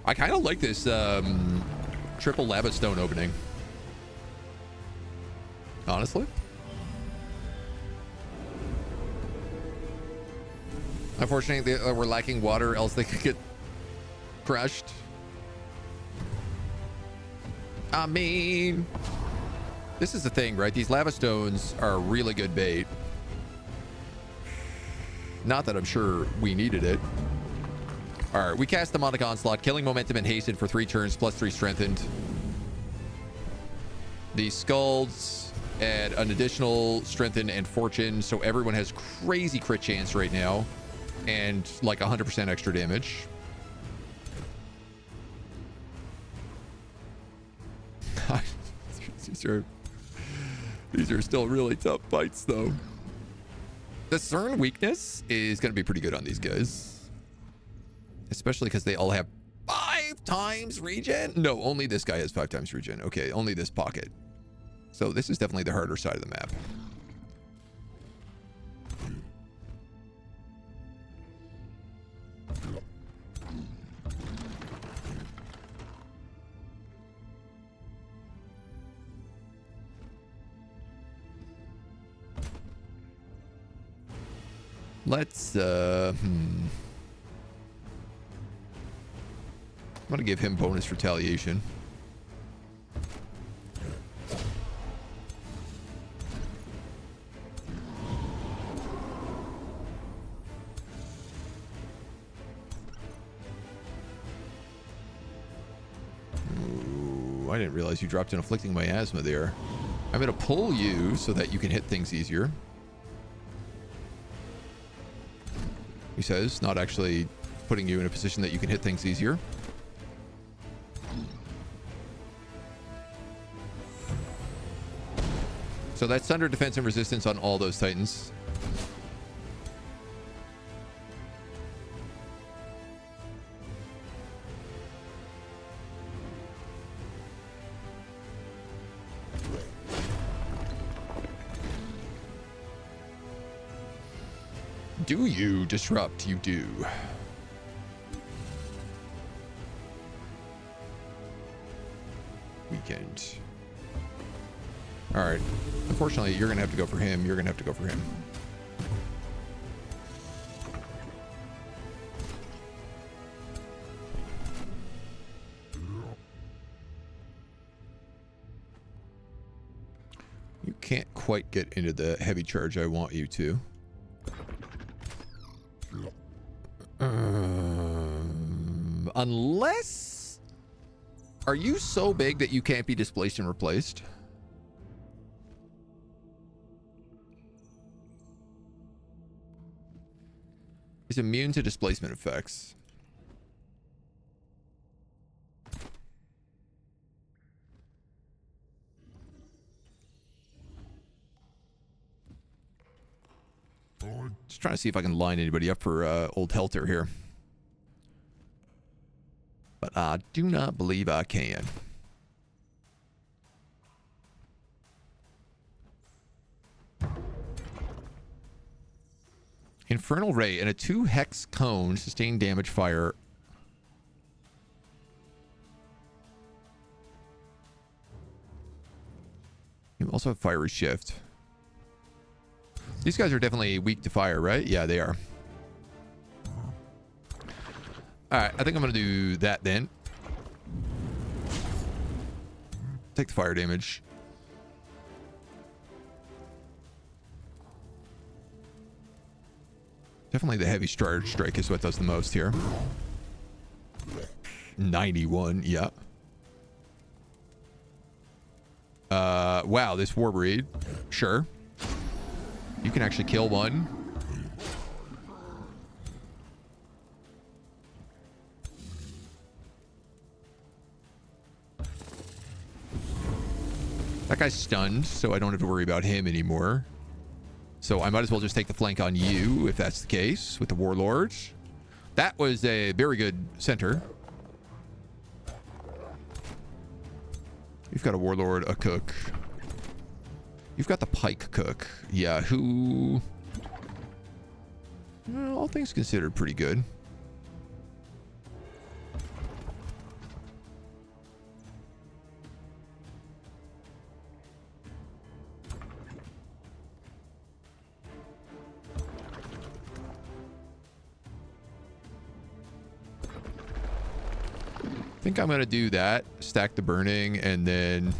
I kind of like this triple lava stone opening. Honestly. Unfortunately, we're lacking water, else they could get crushed. I mean, this is the thing, right? These lava stones are really good bait. Not that I'm sure we needed it. All right, we cast Demonic Onslaught, killing momentum and hasten for 3 turns, plus 3 strengthened. These skulls add an additional strengthen and fortune, so everyone has crazy crit chance right now, and like 100% extra damage. These are still really tough fights, though. The CERN weakness is going to be pretty good on these guys. Especially because they all have 5 times regen. No, only this guy has 5 times regen. Okay, only this pocket. So this is definitely the harder side of the map. Let's, I'm gonna give him bonus retaliation. Ooh, I didn't realize you dropped in afflicting miasma there. I'm gonna pull you so that you can hit things easier. He says, not actually putting you in a position that you can hit things easier. So that's thunder defense and resistance on all those titans. Do you disrupt? You do. Weekend. All right. Unfortunately, you're going to have to go for him. You're going to have to go for him. You can't quite get into the heavy charge I want you to. Unless... Are you so big that you can't be displaced and replaced? He's immune to displacement effects. Just trying to see if I can line anybody up for Old Helter here. But I do not believe I can. Infernal Ray and a 2-hex cone sustain damage fire. You also have Fiery Shift. These guys are definitely weak to fire, right? Yeah, they are. Alright, I think I'm going to do that then. Take the fire damage. Definitely the heavy strike is what does the most here. 91, yeah. Wow, this Warbreed. Sure. You can actually kill one. That guy's stunned, so I don't have to worry about him anymore. So I might as well just take the flank on you, if that's the case, with the Warlords. That was a very good center. You've got a Warlord, a Cook. You've got the Pike Cook. Yeah, who... Well, all things considered, pretty good. I think I'm going to do that. Stack the burning and then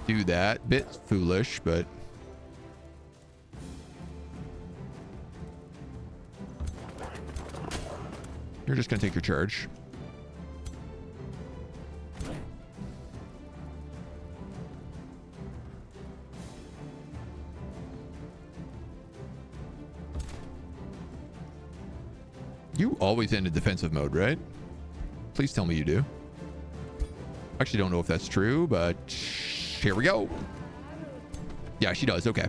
do that. Bit foolish, but... You're just going to take your charge. You always end in defensive mode, right? Please tell me you do. Actually, don't know if that's true, but here we go. Yeah, she does. Okay.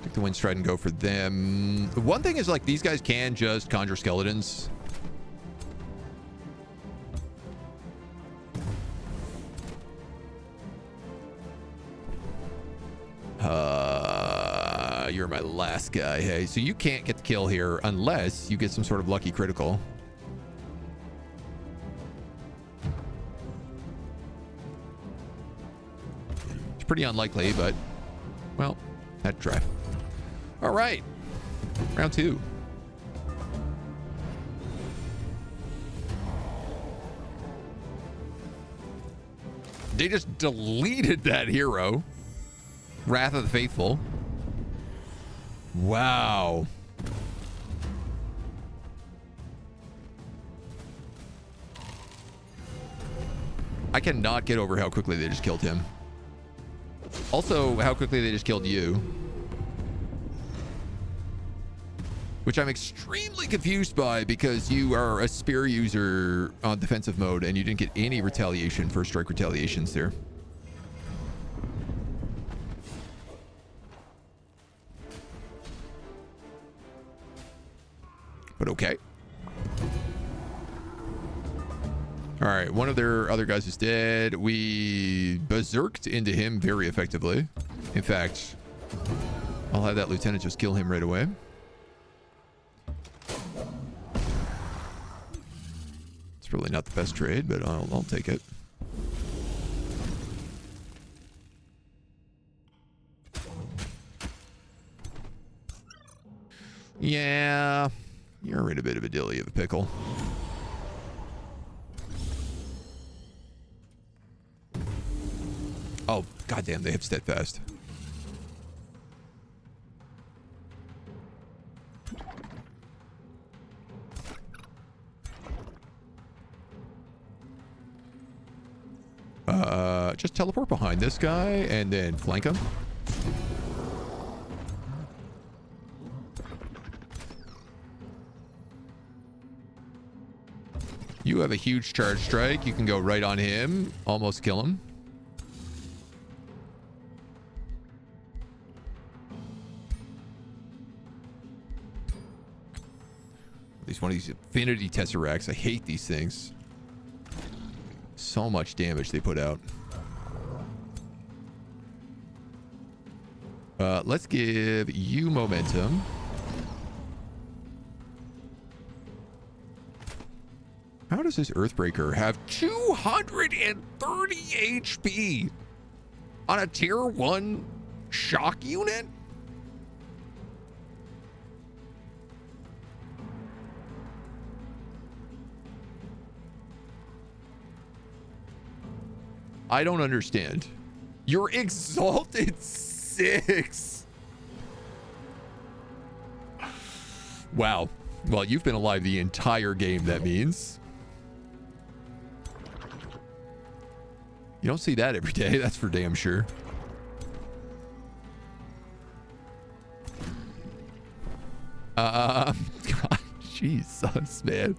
Take the Wind Stride and go for them. One thing is, like, these guys can just conjure skeletons. You're my last guy. Hey, so you can't get the kill here unless you get some sort of lucky critical. It's pretty unlikely, but well, had to try. All right, round 2. They just deleted that hero. Wrath of the Faithful. Wow. I cannot get over how quickly they just killed him. Also, how quickly they just killed you. Which I'm extremely confused by because you are a spear user on defensive mode and you didn't get any retaliation for strike retaliations there. But okay. All right, one of their other guys is dead. We berserked into him very effectively. In fact, I'll have that lieutenant just kill him right away. It's really not the best trade, but I'll take it. Yeah. You're in a bit of a dilly of a pickle. Oh, goddamn, they have steadfast. Just teleport behind this guy and then flank him. You have a huge charge strike. You can go right on him. Almost kill him. One of these infinity tesseracts. I hate these things. So much damage they put out. Let's give you momentum. How does this Earthbreaker have 230 HP on a tier 1 shock unit? I don't understand. You're Exalted 6. Wow. Well, you've been alive the entire game, that means. You don't see that every day, that's for damn sure. God, Jesus, man.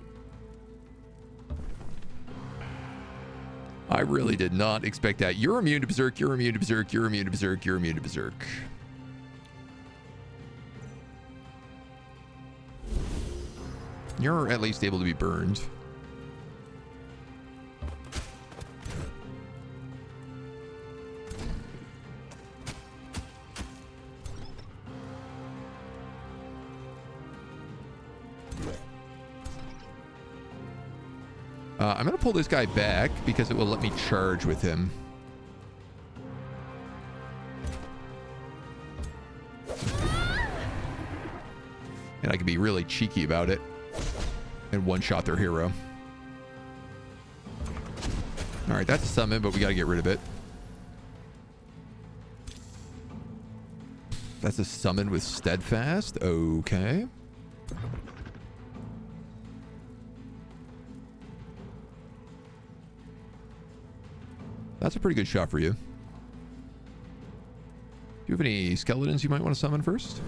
I really did not expect that. You're immune to Berserk, you're immune to Berserk, you're immune to Berserk, you're immune to Berserk. You're at least able to be burned. I'm going to pull this guy back because it will let me charge with him. And I can be really cheeky about it and one-shot their hero. All right, that's a summon, but we got to get rid of it. That's a summon with Steadfast. Okay. That's a pretty good shot for you. Do you have any skeletons you might want to summon first?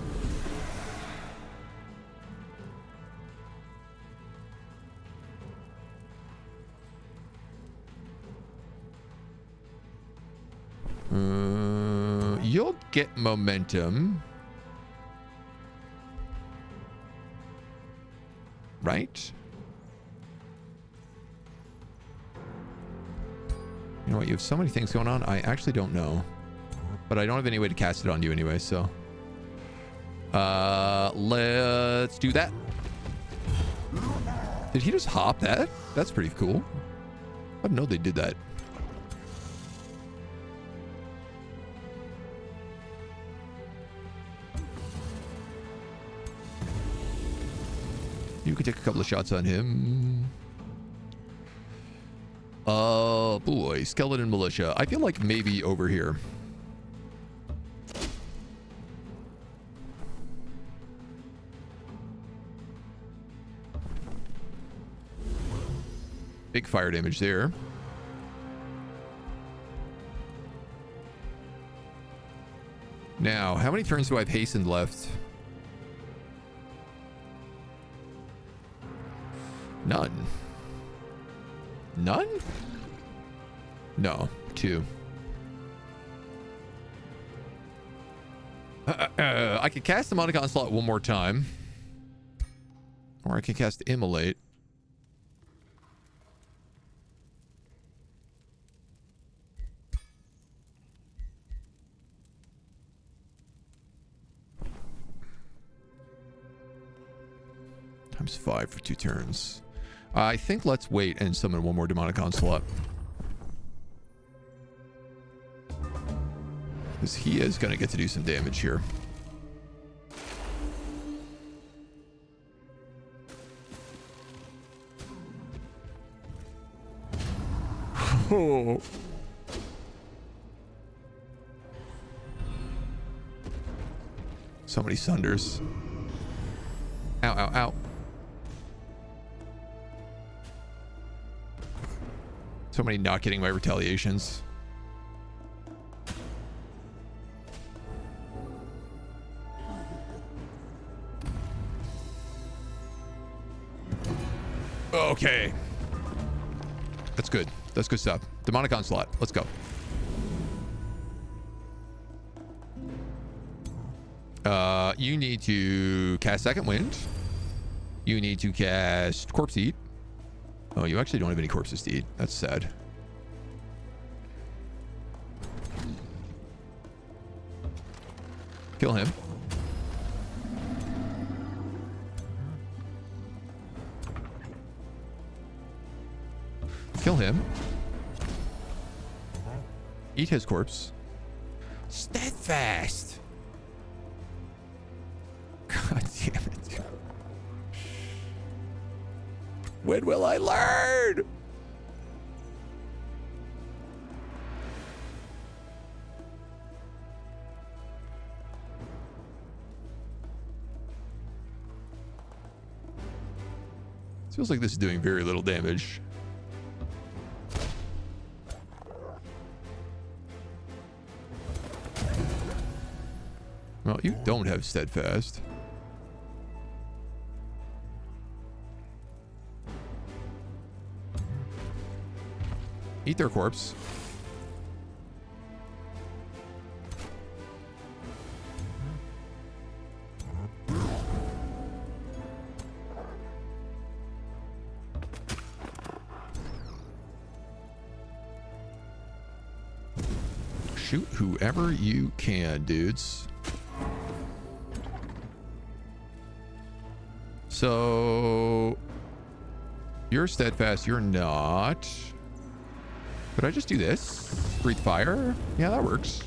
You'll get momentum. Right? You know what? You have so many things going on. I actually don't know. But I don't have any way to cast it on you anyway, so. Let's do that. Did he just hop that? That's pretty cool. I didn't know they did that. You can take a couple of shots on him. Oh boy, Skeleton Militia. I feel like maybe over here. Big fire damage there. Now, how many turns do I have hastened left? None. None? No, 2. I could cast the Demonic Onslaught one more time. Or I can cast Immolate. Times 5 for 2 turns. I think let's wait and summon one more Demonic Onslaught. Because he is going to get to do some damage here. Oh. So many Sunders. Ow, ow, ow. So many not getting my retaliations. Okay. That's good. That's good stuff. Demonic Onslaught. Let's go. You need to cast Second Wind. You need to cast Corpse Eat. Oh, you actually don't have any corpses to eat. That's sad. Kill him. Kill him. Eat his corpse. Steadfast. God damn it. When will I learn? Feels like this is doing very little damage. Well, you don't have steadfast. Eat their corpse. Shoot whoever you can, dudes. So you're steadfast, you're not. Could I just do this? Breathe fire? Yeah, that works.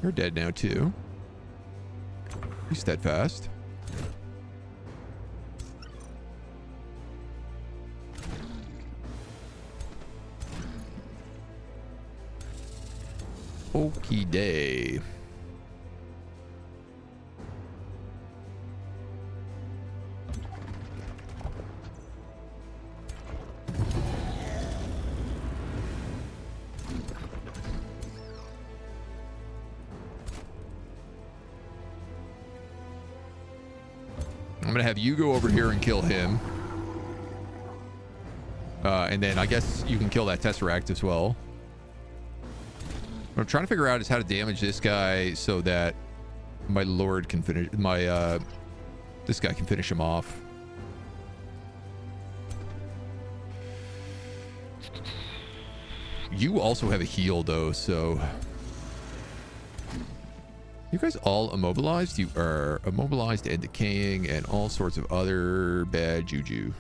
You're dead now too. He's steadfast. Okie day. I'm gonna have you go over here and kill him. And then I guess you can kill that Tesseract as well. What I'm trying to figure out is how to damage this guy so that my lord can finish my this guy can finish him off. You also have a heal though, so you guys all immobilized? You are immobilized and decaying and all sorts of other bad juju.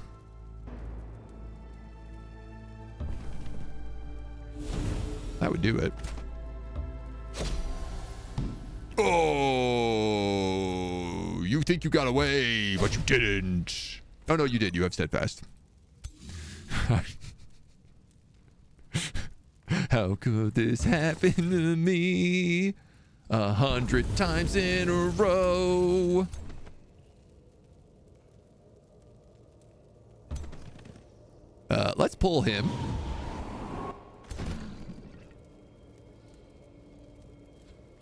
That would do it. Oh, you think you got away, but you didn't. Oh, no, you did. You have steadfast. How could this happen to me 100 times in a row? Let's pull him.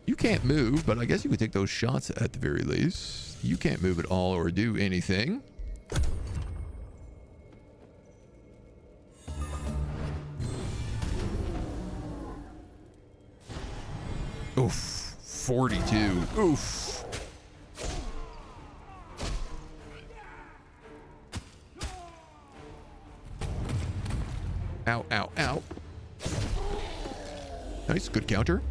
You can't move, but I guess you could take those shots at the very least. You can't move at all or do anything. Oof. 42. Oof. Ow, ow, ow. Nice, good counter.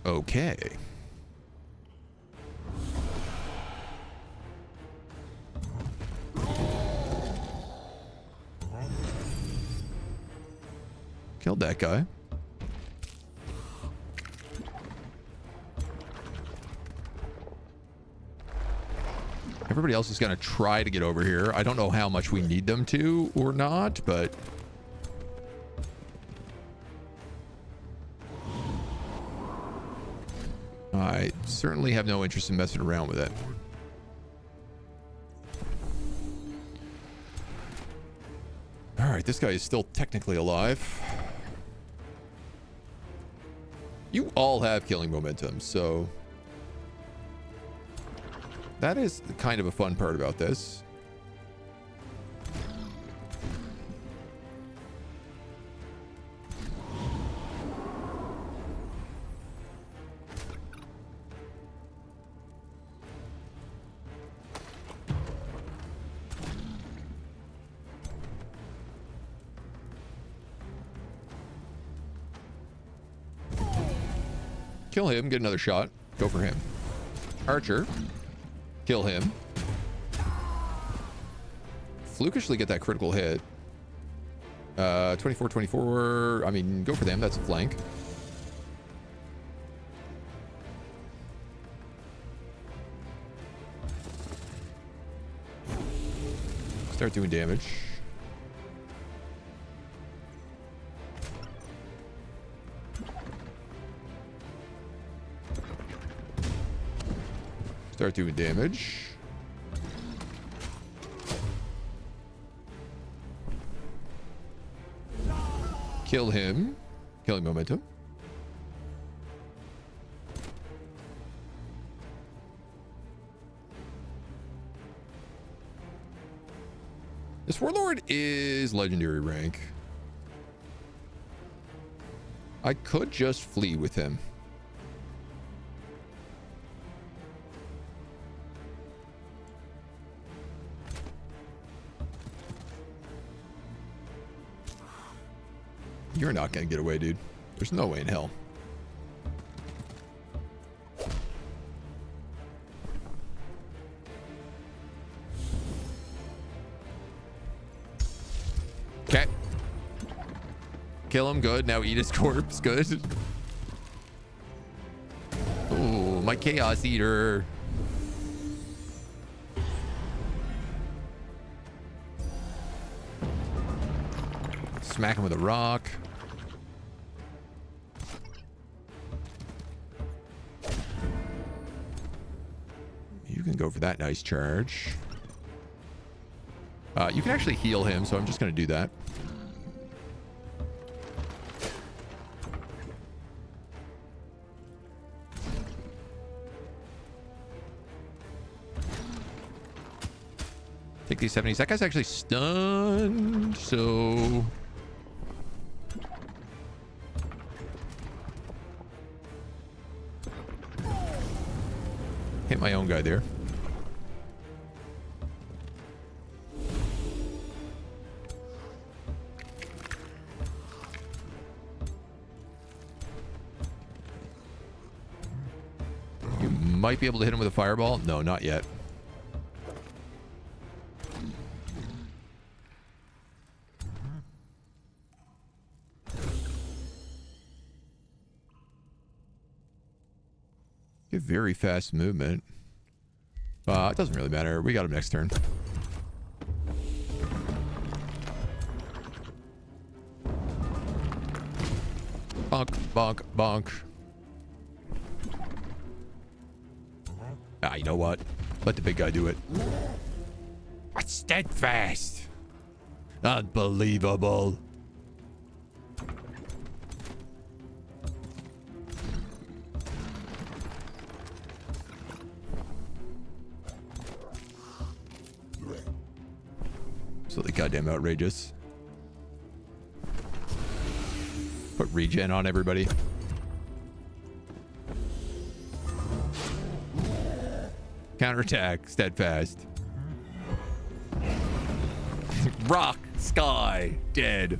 Okay. Killed that guy. Everybody else is going to try to get over here. I don't know how much we need them to or not, but I certainly have no interest in messing around with it. All right, this guy is still technically alive. You all have killing momentum, so that is kind of a fun part about this. Kill him, get another shot. Go for him. Archer. Kill him. Flukishly get that critical hit. 24. I mean, go for them. That's a flank. Start doing damage. Start doing damage. Kill him. Killing momentum. This warlord is legendary rank. I could just flee with him. You're not gonna get away, dude. There's no way in hell. Okay. Kill him, good. Now eat his corpse, good. Oh, my Chaos Eater. Smack him with a rock. You can go for that nice charge. You can actually heal him, so I'm just going to do that. Take these 70s. That guy's actually stunned, so... Hit my own guy there. You might be able to hit him with a fireball. No, not yet. Get very fast movement. It doesn't really matter. We got him next turn. Bonk, bonk, bonk. Ah, you know what? Let the big guy do it. What's steadfast? Unbelievable. Absolutely goddamn outrageous. Put regen on everybody. Counterattack, steadfast. Rock, sky, dead.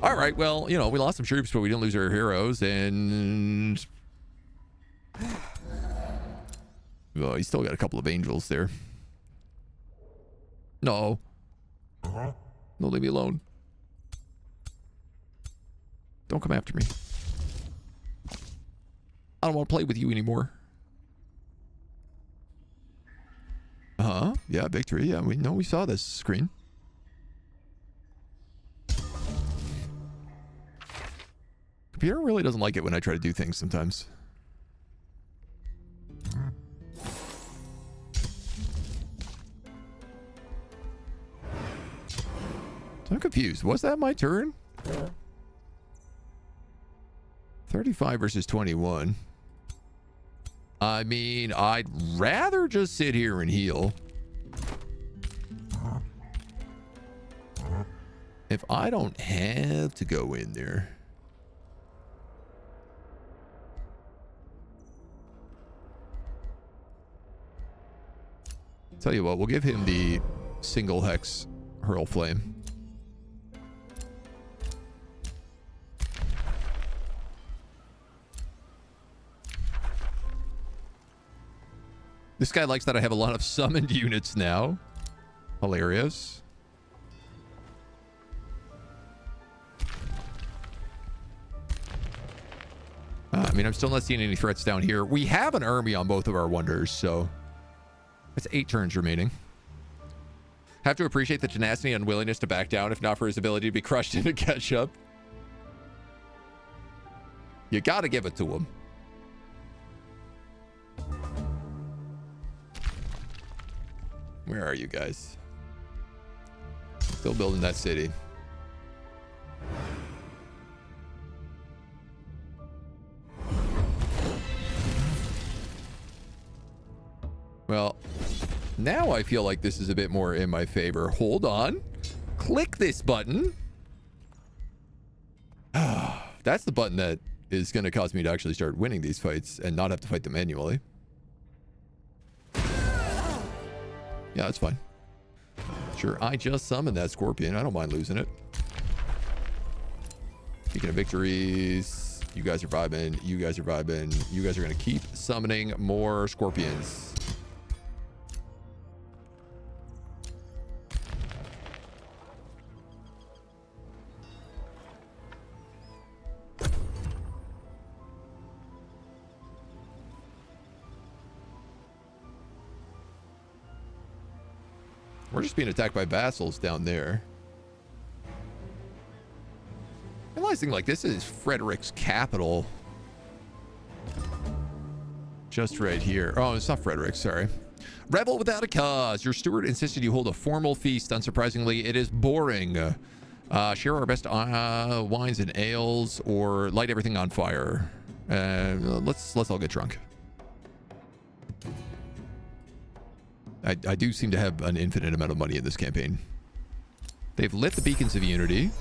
All right, well, you know, we lost some troops, but we didn't lose our heroes, and... Well, he's still got a couple of angels there. No. No, leave me alone. Don't come after me. I don't want to play with you anymore. Uh-huh. Yeah, victory. Yeah, we know we saw this screen. Computer really doesn't like it when I try to do things sometimes. I'm confused. Was that my turn? 35 versus 21. I mean, I'd rather just sit here and heal. If I don't have to go in there. Tell you what, we'll give him the single hex hurl flame. This guy likes that I have a lot of summoned units now. Hilarious. I mean, I'm still not seeing any threats down here. We have an army on both of our wonders, so that's 8 turns remaining. Have to appreciate the tenacity and willingness to back down, if not for his ability to be crushed into ketchup. You gotta give it to him. Where are you guys? Still building that city. Well, now I feel like this is a bit more in my favor. Hold on. Click this button. That's the button that is going to cause me to actually start winning these fights and not have to fight them manually. Yeah, that's fine. Sure, I just summoned that scorpion. I don't mind losing it. Speaking of victories, you guys are vibing. You guys are vibing. You guys are going to keep summoning more scorpions. We're just being attacked by vassals down there. Realizing, like, this is Frederick's capital. Just right here. Oh, it's not Frederick, sorry. Rebel without a cause. Your steward insisted you hold a formal feast. Unsurprisingly, it is boring. Share our best wines and ales, or light everything on fire. Let's all get drunk. I do seem to have an infinite amount of money in this campaign. They've lit the beacons of unity.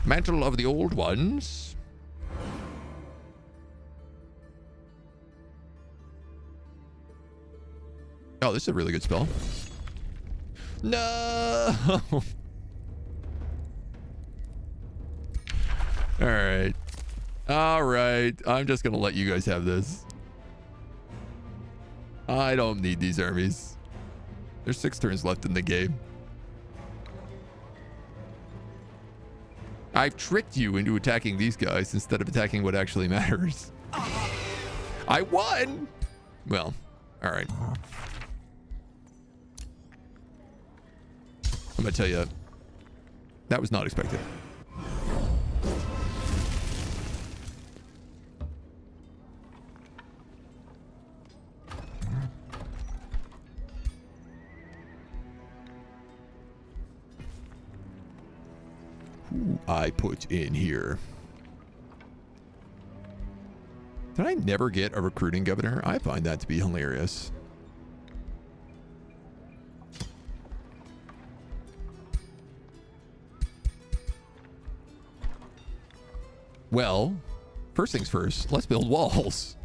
Mantle of the old ones. Oh, this is a really good spell. No! Alright. Alright. I'm just gonna let you guys have this. I don't need these armies. There's 6 turns left in the game. I've tricked you into attacking these guys instead of attacking what actually matters. I won! Well, alright. I'm gonna tell you, that was not expected. Who I put in here? Did I never get a recruiting governor? I find that to be hilarious. Well, first things first, let's build walls.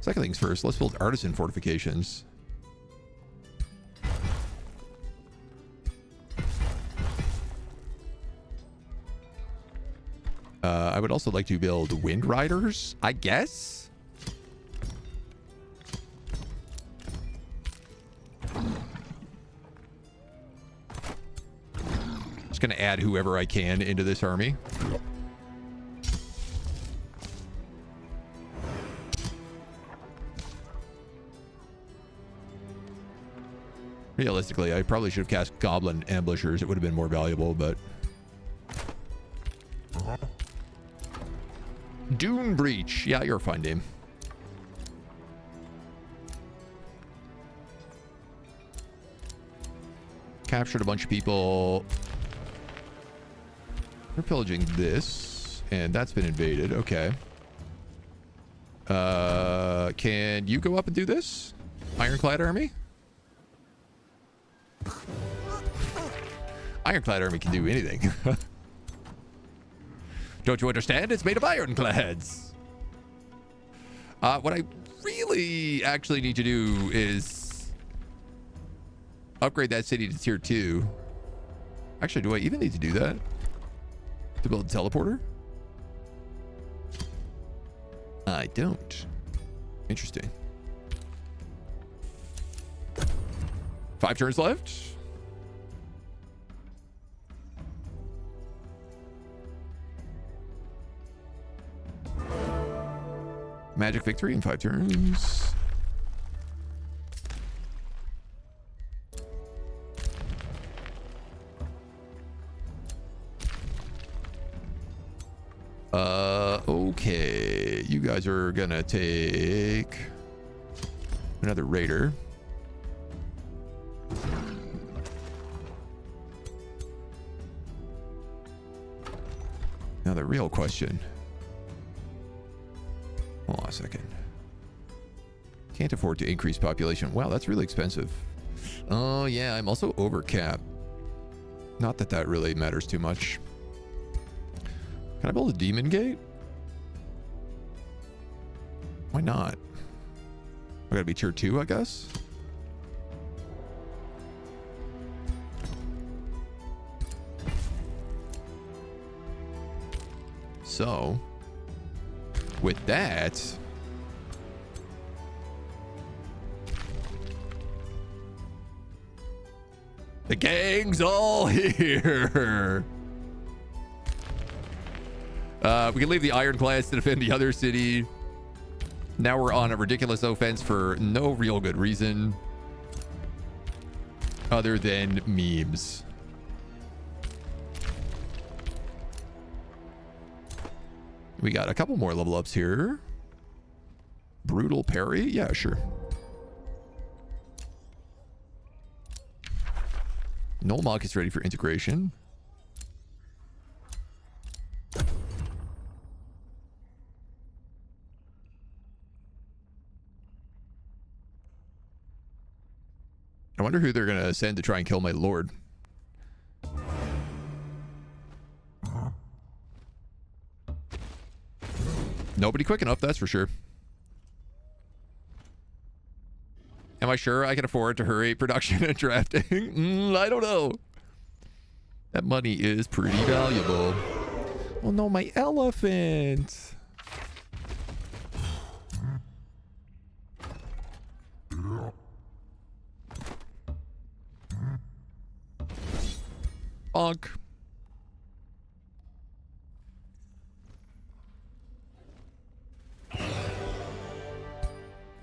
Second things first, let's build artisan fortifications. I would also like to build wind riders, I guess. Just gonna add whoever I can into this army. Realistically, I probably should have cast goblin ambushers. It would have been more valuable, but Dune Breach. Yeah, you're a fine name. Captured a bunch of people. We're pillaging this and that's been invaded. Okay. Can you go up and do this? Ironclad army? Ironclad army can do anything. Don't you understand? It's made of ironclads. What I really actually need to do is upgrade that city to tier 2. Actually, do I even need to do that? To build a teleporter? I don't. Interesting. 5 turns left. Magic victory in 5 turns. Okay. You guys are gonna take another raider. Now the real question. Hold on a second. Can't afford to increase population. Wow, that's really expensive. Oh yeah, I'm also over cap. Not that that really matters too much. Can I build a demon gate? Why not? I gotta be tier 2, I guess. So, with that, the gang's all here. We can leave the ironclads to defend the other city. Now we're on a ridiculous offense for no real good reason other than memes. We got a couple more level ups here. Brutal parry? Yeah, sure. Nullmock is ready for integration. I wonder who they're going to send to try and kill my lord. Nobody quick enough, that's for sure. Am I sure I can afford to hurry production and drafting? I don't know. That money is pretty valuable. Oh no, my elephant. Bonk.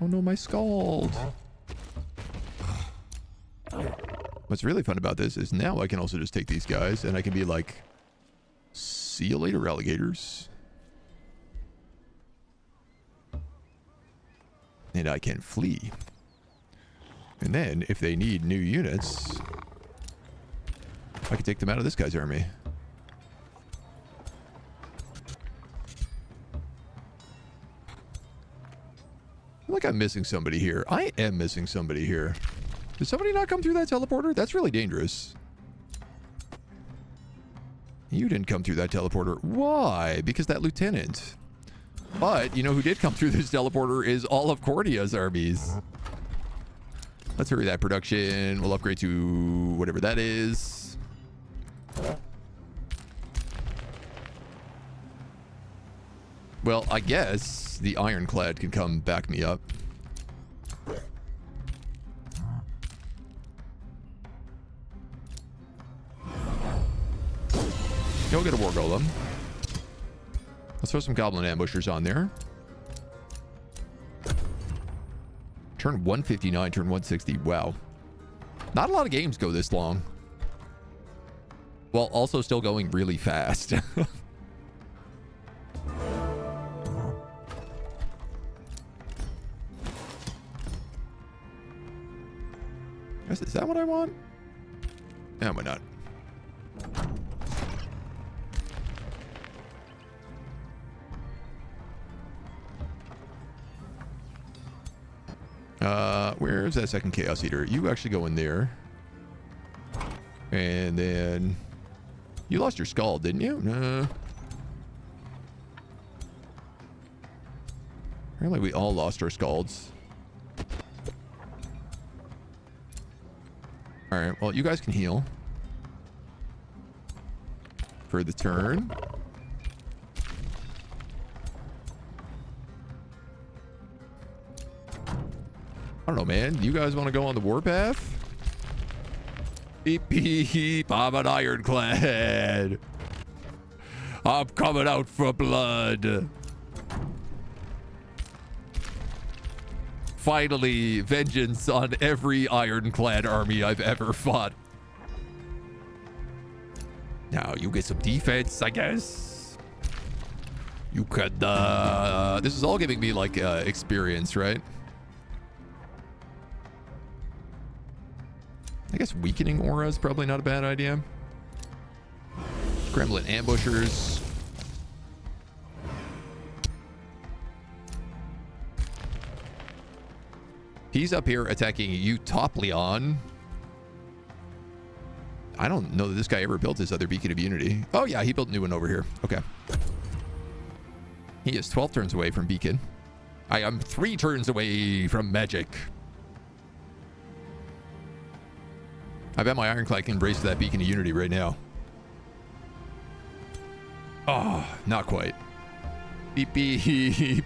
Oh no, my scald. What's really fun about this is now I can also just take these guys and I can be like, see you later, alligators. And I can flee. And then if they need new units, I can take them out of this guy's army. I feel like I'm missing somebody here. I am missing somebody here. Did somebody not come through that teleporter? That's really dangerous. You didn't come through that teleporter. Why? Because that lieutenant. But, you know who did come through this teleporter is all of Kor'nea's armies. Let's hurry that production. We'll upgrade to whatever that is. Well, I guess the ironclad can come back me up. You'll get a war golem. Let's throw some goblin ambushers on there. Turn 159, turn 160. Wow. Not a lot of games go this long. While also still going really fast. Is that what I want? Yeah, why not? Where's that second Chaos Eater? You actually go in there. And then... You lost your skull, didn't you? Apparently we all lost our skulls. Alright, well, you guys can heal. For the turn. I don't know, man. You guys want to go on the warpath? Beep, beep. I'm an ironclad. I'm coming out for blood. Finally, vengeance on every ironclad army I've ever fought. Now, you get some defense, I guess. You could, this is all giving me, like, experience, right? I guess weakening aura is probably not a bad idea. Gremlin ambushers. He's up here attacking you, top Leon. I don't know that this guy ever built his other Beacon of Unity. Oh yeah, he built a new one over here. Okay. He is 12 turns away from Beacon. I am 3 turns away from magic. I bet my Ironclad can race to that Beacon of Unity right now. Oh, not quite. Beep, beep.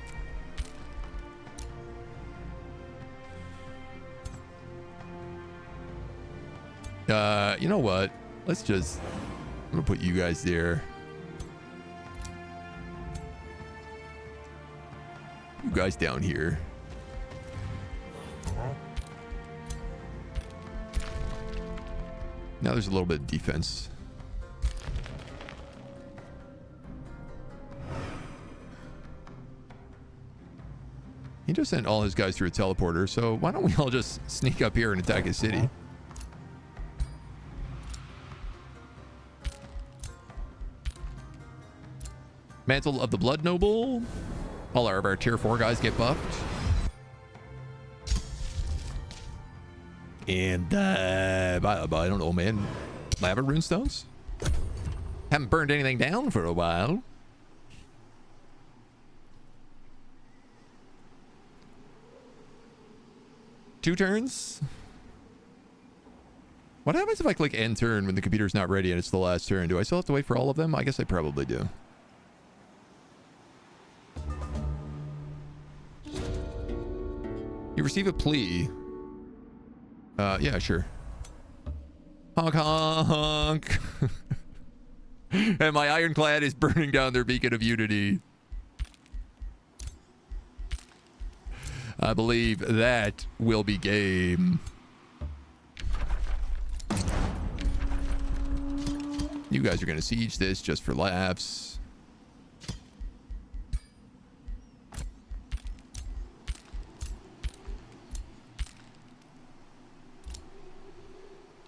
You know what? Let's just... I'm gonna put you guys there. You guys down here. Now there's a little bit of defense. He just sent all his guys through a teleporter, so why don't we all just sneak up here and attack his city? Mantle of the Blood Noble. All of our tier 4 guys get buffed. And, I don't know, man. Lava runestones? Haven't burned anything down for a while. Two turns? What happens if I click end turn when the computer's not ready and it's the last turn? Do I still have to wait for all of them? I guess I probably do. You receive a plea. Yeah, sure. Honk honk. And my Ironclad is burning down their Beacon of Unity. I believe that will be game. You guys are going to siege this just for laughs.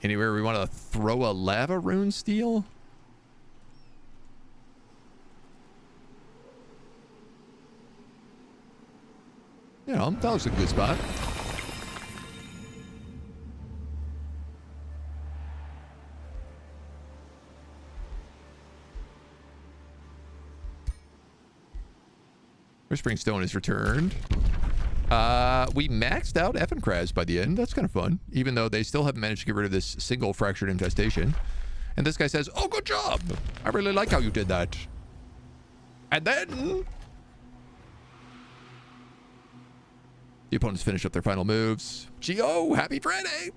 Anywhere we want to throw a lava rune steel? You know, that looks like a good spot. Whispering Stone is returned. We maxed out Effencrabs by the end. That's kind of fun. Even though they still haven't managed to get rid of this single fractured infestation. And this guy says, oh, good job. I really like how you did that. And then... the opponents finish up their final moves. Geo, happy Friday!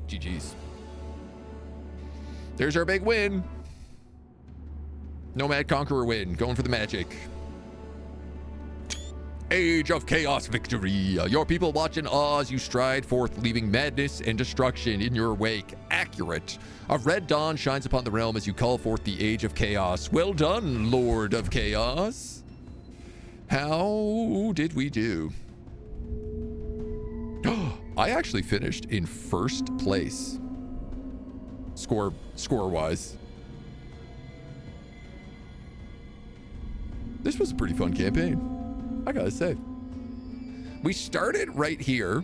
GG's. There's our big win. Nomad Conqueror win. Going for the magic. Age of Chaos victory. Your people watch in awe as you stride forth, leaving madness and destruction in your wake. Accurate. A red dawn shines upon the realm as you call forth the Age of Chaos. Well done, Lord of Chaos. How did we do? I actually finished in first place. Score-wise. This was a pretty fun campaign, I gotta say. we started right here.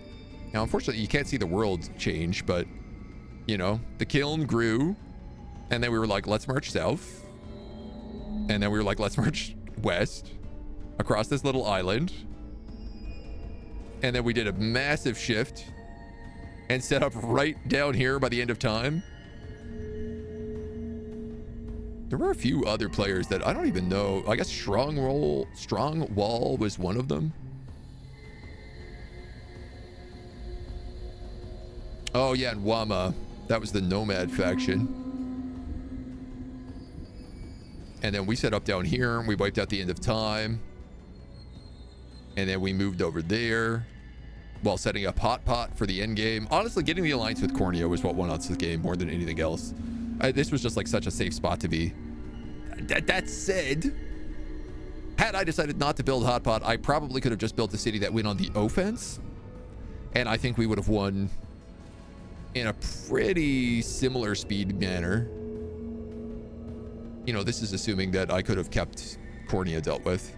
Now, unfortunately, you can't see the world change, but, you know, the kiln grew. And then we were like, let's march south. And then we were like, let's march west across this little island. And then we did a massive shift and set up right down here by the end of time. There were a few other players that I don't even know. I guess Strong Wall was one of them. Oh yeah, and Wama. That was the Nomad faction. And then we set up down here and we wiped out the end of time. And then we moved over there while setting up Hot Pot for the end game. Honestly, getting the alliance with Kor'nea was what won us the game more than anything else. This was just like such a safe spot to be. That said, had I decided not to build Hot Pot, I probably could have just built a city that went on the offense. And I think we would have won in a pretty similar speed manner. You know, this is assuming that I could have kept Kor'nea dealt with.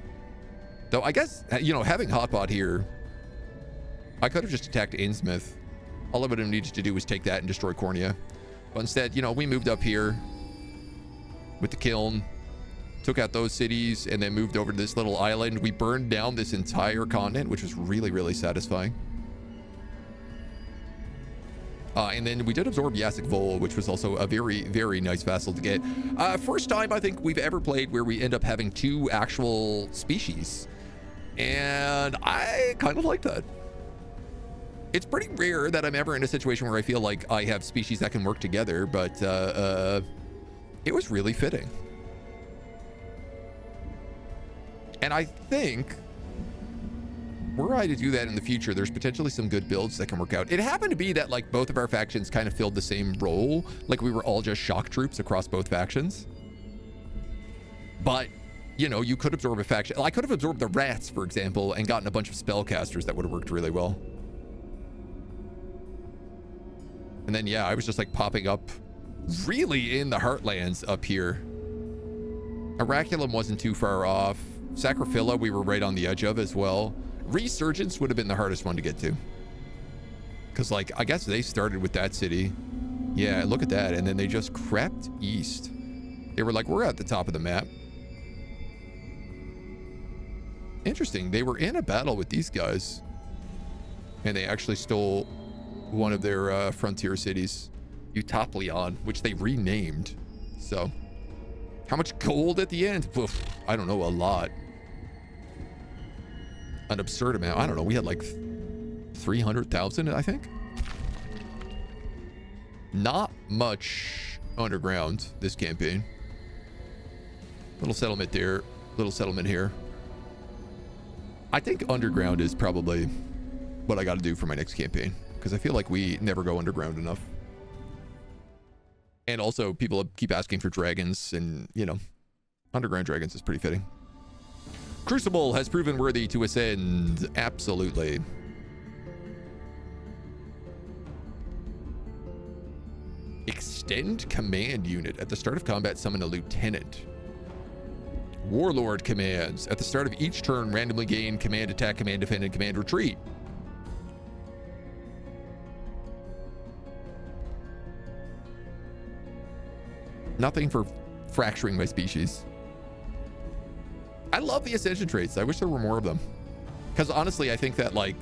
Though I guess, you know, having Hot Pot here, I could have just attacked Innsmouth. All I would have needed to do was take that and destroy Kor'nea. But instead, you know, we moved up here with the kiln, took out those cities, and then moved over to this little island. We burned down this entire continent, which was really, really satisfying. And then we did absorb Yassik Vol, which was also a very, very nice vassal to get. First time I think we've ever played where we end up having 2 actual species. And I kind of like that. It's pretty rare that I'm ever in a situation where I feel like I have species that can work together, but it was really fitting. And I think, were I to do that in the future, there's potentially some good builds that can work out. It happened to be that like both of our factions kind of filled the same role. Like we were all just shock troops across both factions. But, you know, you could absorb a faction. I could have absorbed the rats, for example, and gotten a bunch of spellcasters that would have worked really well. And then, yeah, I was just like popping up really in the heartlands up here. Oraculum wasn't too far off. Sacrifilla, we were right on the edge of as well. Resurgence would have been the hardest one to get to. Because, like, I guess they started with that city. Yeah, look at that. And then they just crept east. They were like, we're at the top of the map. Interesting. They were in a battle with these guys. And they actually stole one of their frontier cities, Utopleon, which they renamed. So, how much gold at the end? Oof, I don't know, a lot. An absurd amount. I don't know. We had like 300,000, I think. Not much underground this campaign. Little settlement there, little settlement here. I think underground is probably what I got to do for my next campaign, because I feel like we never go underground enough. And also, people keep asking for dragons, and, you know, underground dragons is pretty fitting. Crucible has proven worthy to ascend. Absolutely. Extend command unit. At the start of combat, summon a lieutenant. Warlord commands. At the start of each turn, randomly gain command attack, command defend, and command retreat. Nothing for fracturing my species. I love the ascension traits. I wish there were more of them. Because honestly, I think that, like,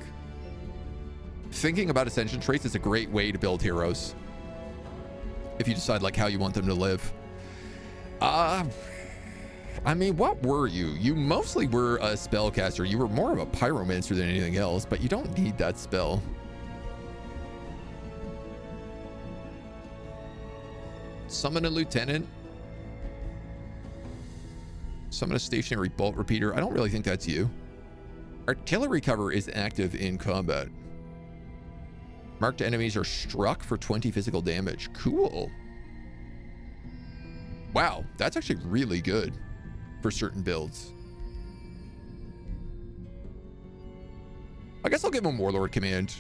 thinking about ascension traits is a great way to build heroes. If you decide, like, how you want them to live. I mean, what were you? You mostly were a spellcaster. You were more of a pyromancer than anything else, but you don't need that spell. Summon a lieutenant. Summon a stationary bolt repeater. I don't really think that's you. Artillery cover is active in combat. Marked enemies are struck for 20 physical damage. Cool. Wow, that's actually really good for certain builds. I guess I'll give him Warlord command.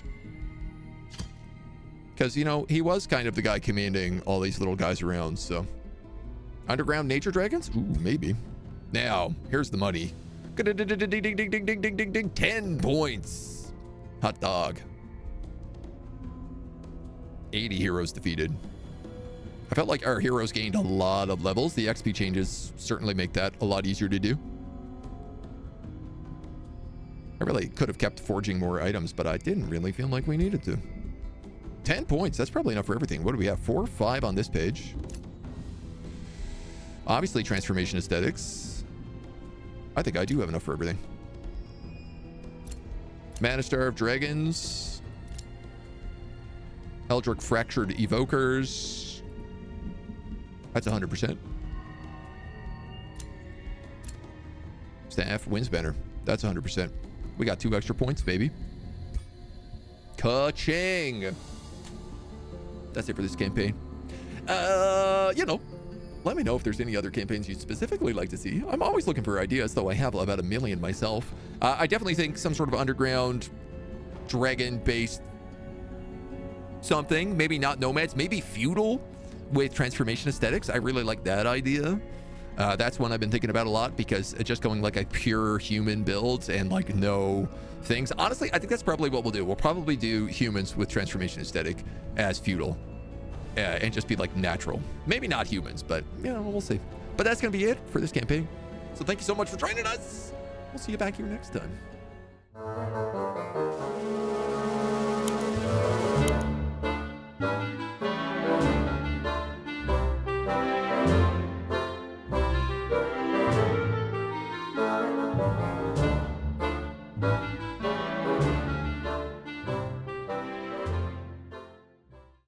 Because, you know, he was kind of the guy commanding all these little guys around, so. Underground nature dragons? Ooh, maybe. Now, here's the money. 10 points. Hot dog. 80 heroes defeated. I felt like our heroes gained a lot of levels. The XP changes certainly make that a lot easier to do. I really could have kept forging more items, but I didn't really feel like we needed to. 10 points. That's probably enough for everything. What do we have? 4 or 5 on this page. Obviously, transformation aesthetics. I think I do have enough for everything. Mana Star of Dragons. Eldritch Fractured Evokers. That's 100%. Staff Winds Banner. That's 100%. We got 2 extra points, baby. Ka-ching! That's it for this campaign. You know, let me know if there's any other campaigns you'd specifically like to see. I'm always looking for ideas, though I have about 1 million myself. I definitely think some sort of underground, dragon-based something. Maybe not nomads, maybe feudal with transformation aesthetics. I really like that idea. That's one I've been thinking about a lot, because just going like a pure human build and like no things. Honestly, I think that's probably what we'll do. We'll probably do humans with transformation aesthetic as feudal and just be like natural. Maybe not humans, but you know, we'll see. But that's going to be it for this campaign. So thank you so much for joining us. We'll see you back here next time.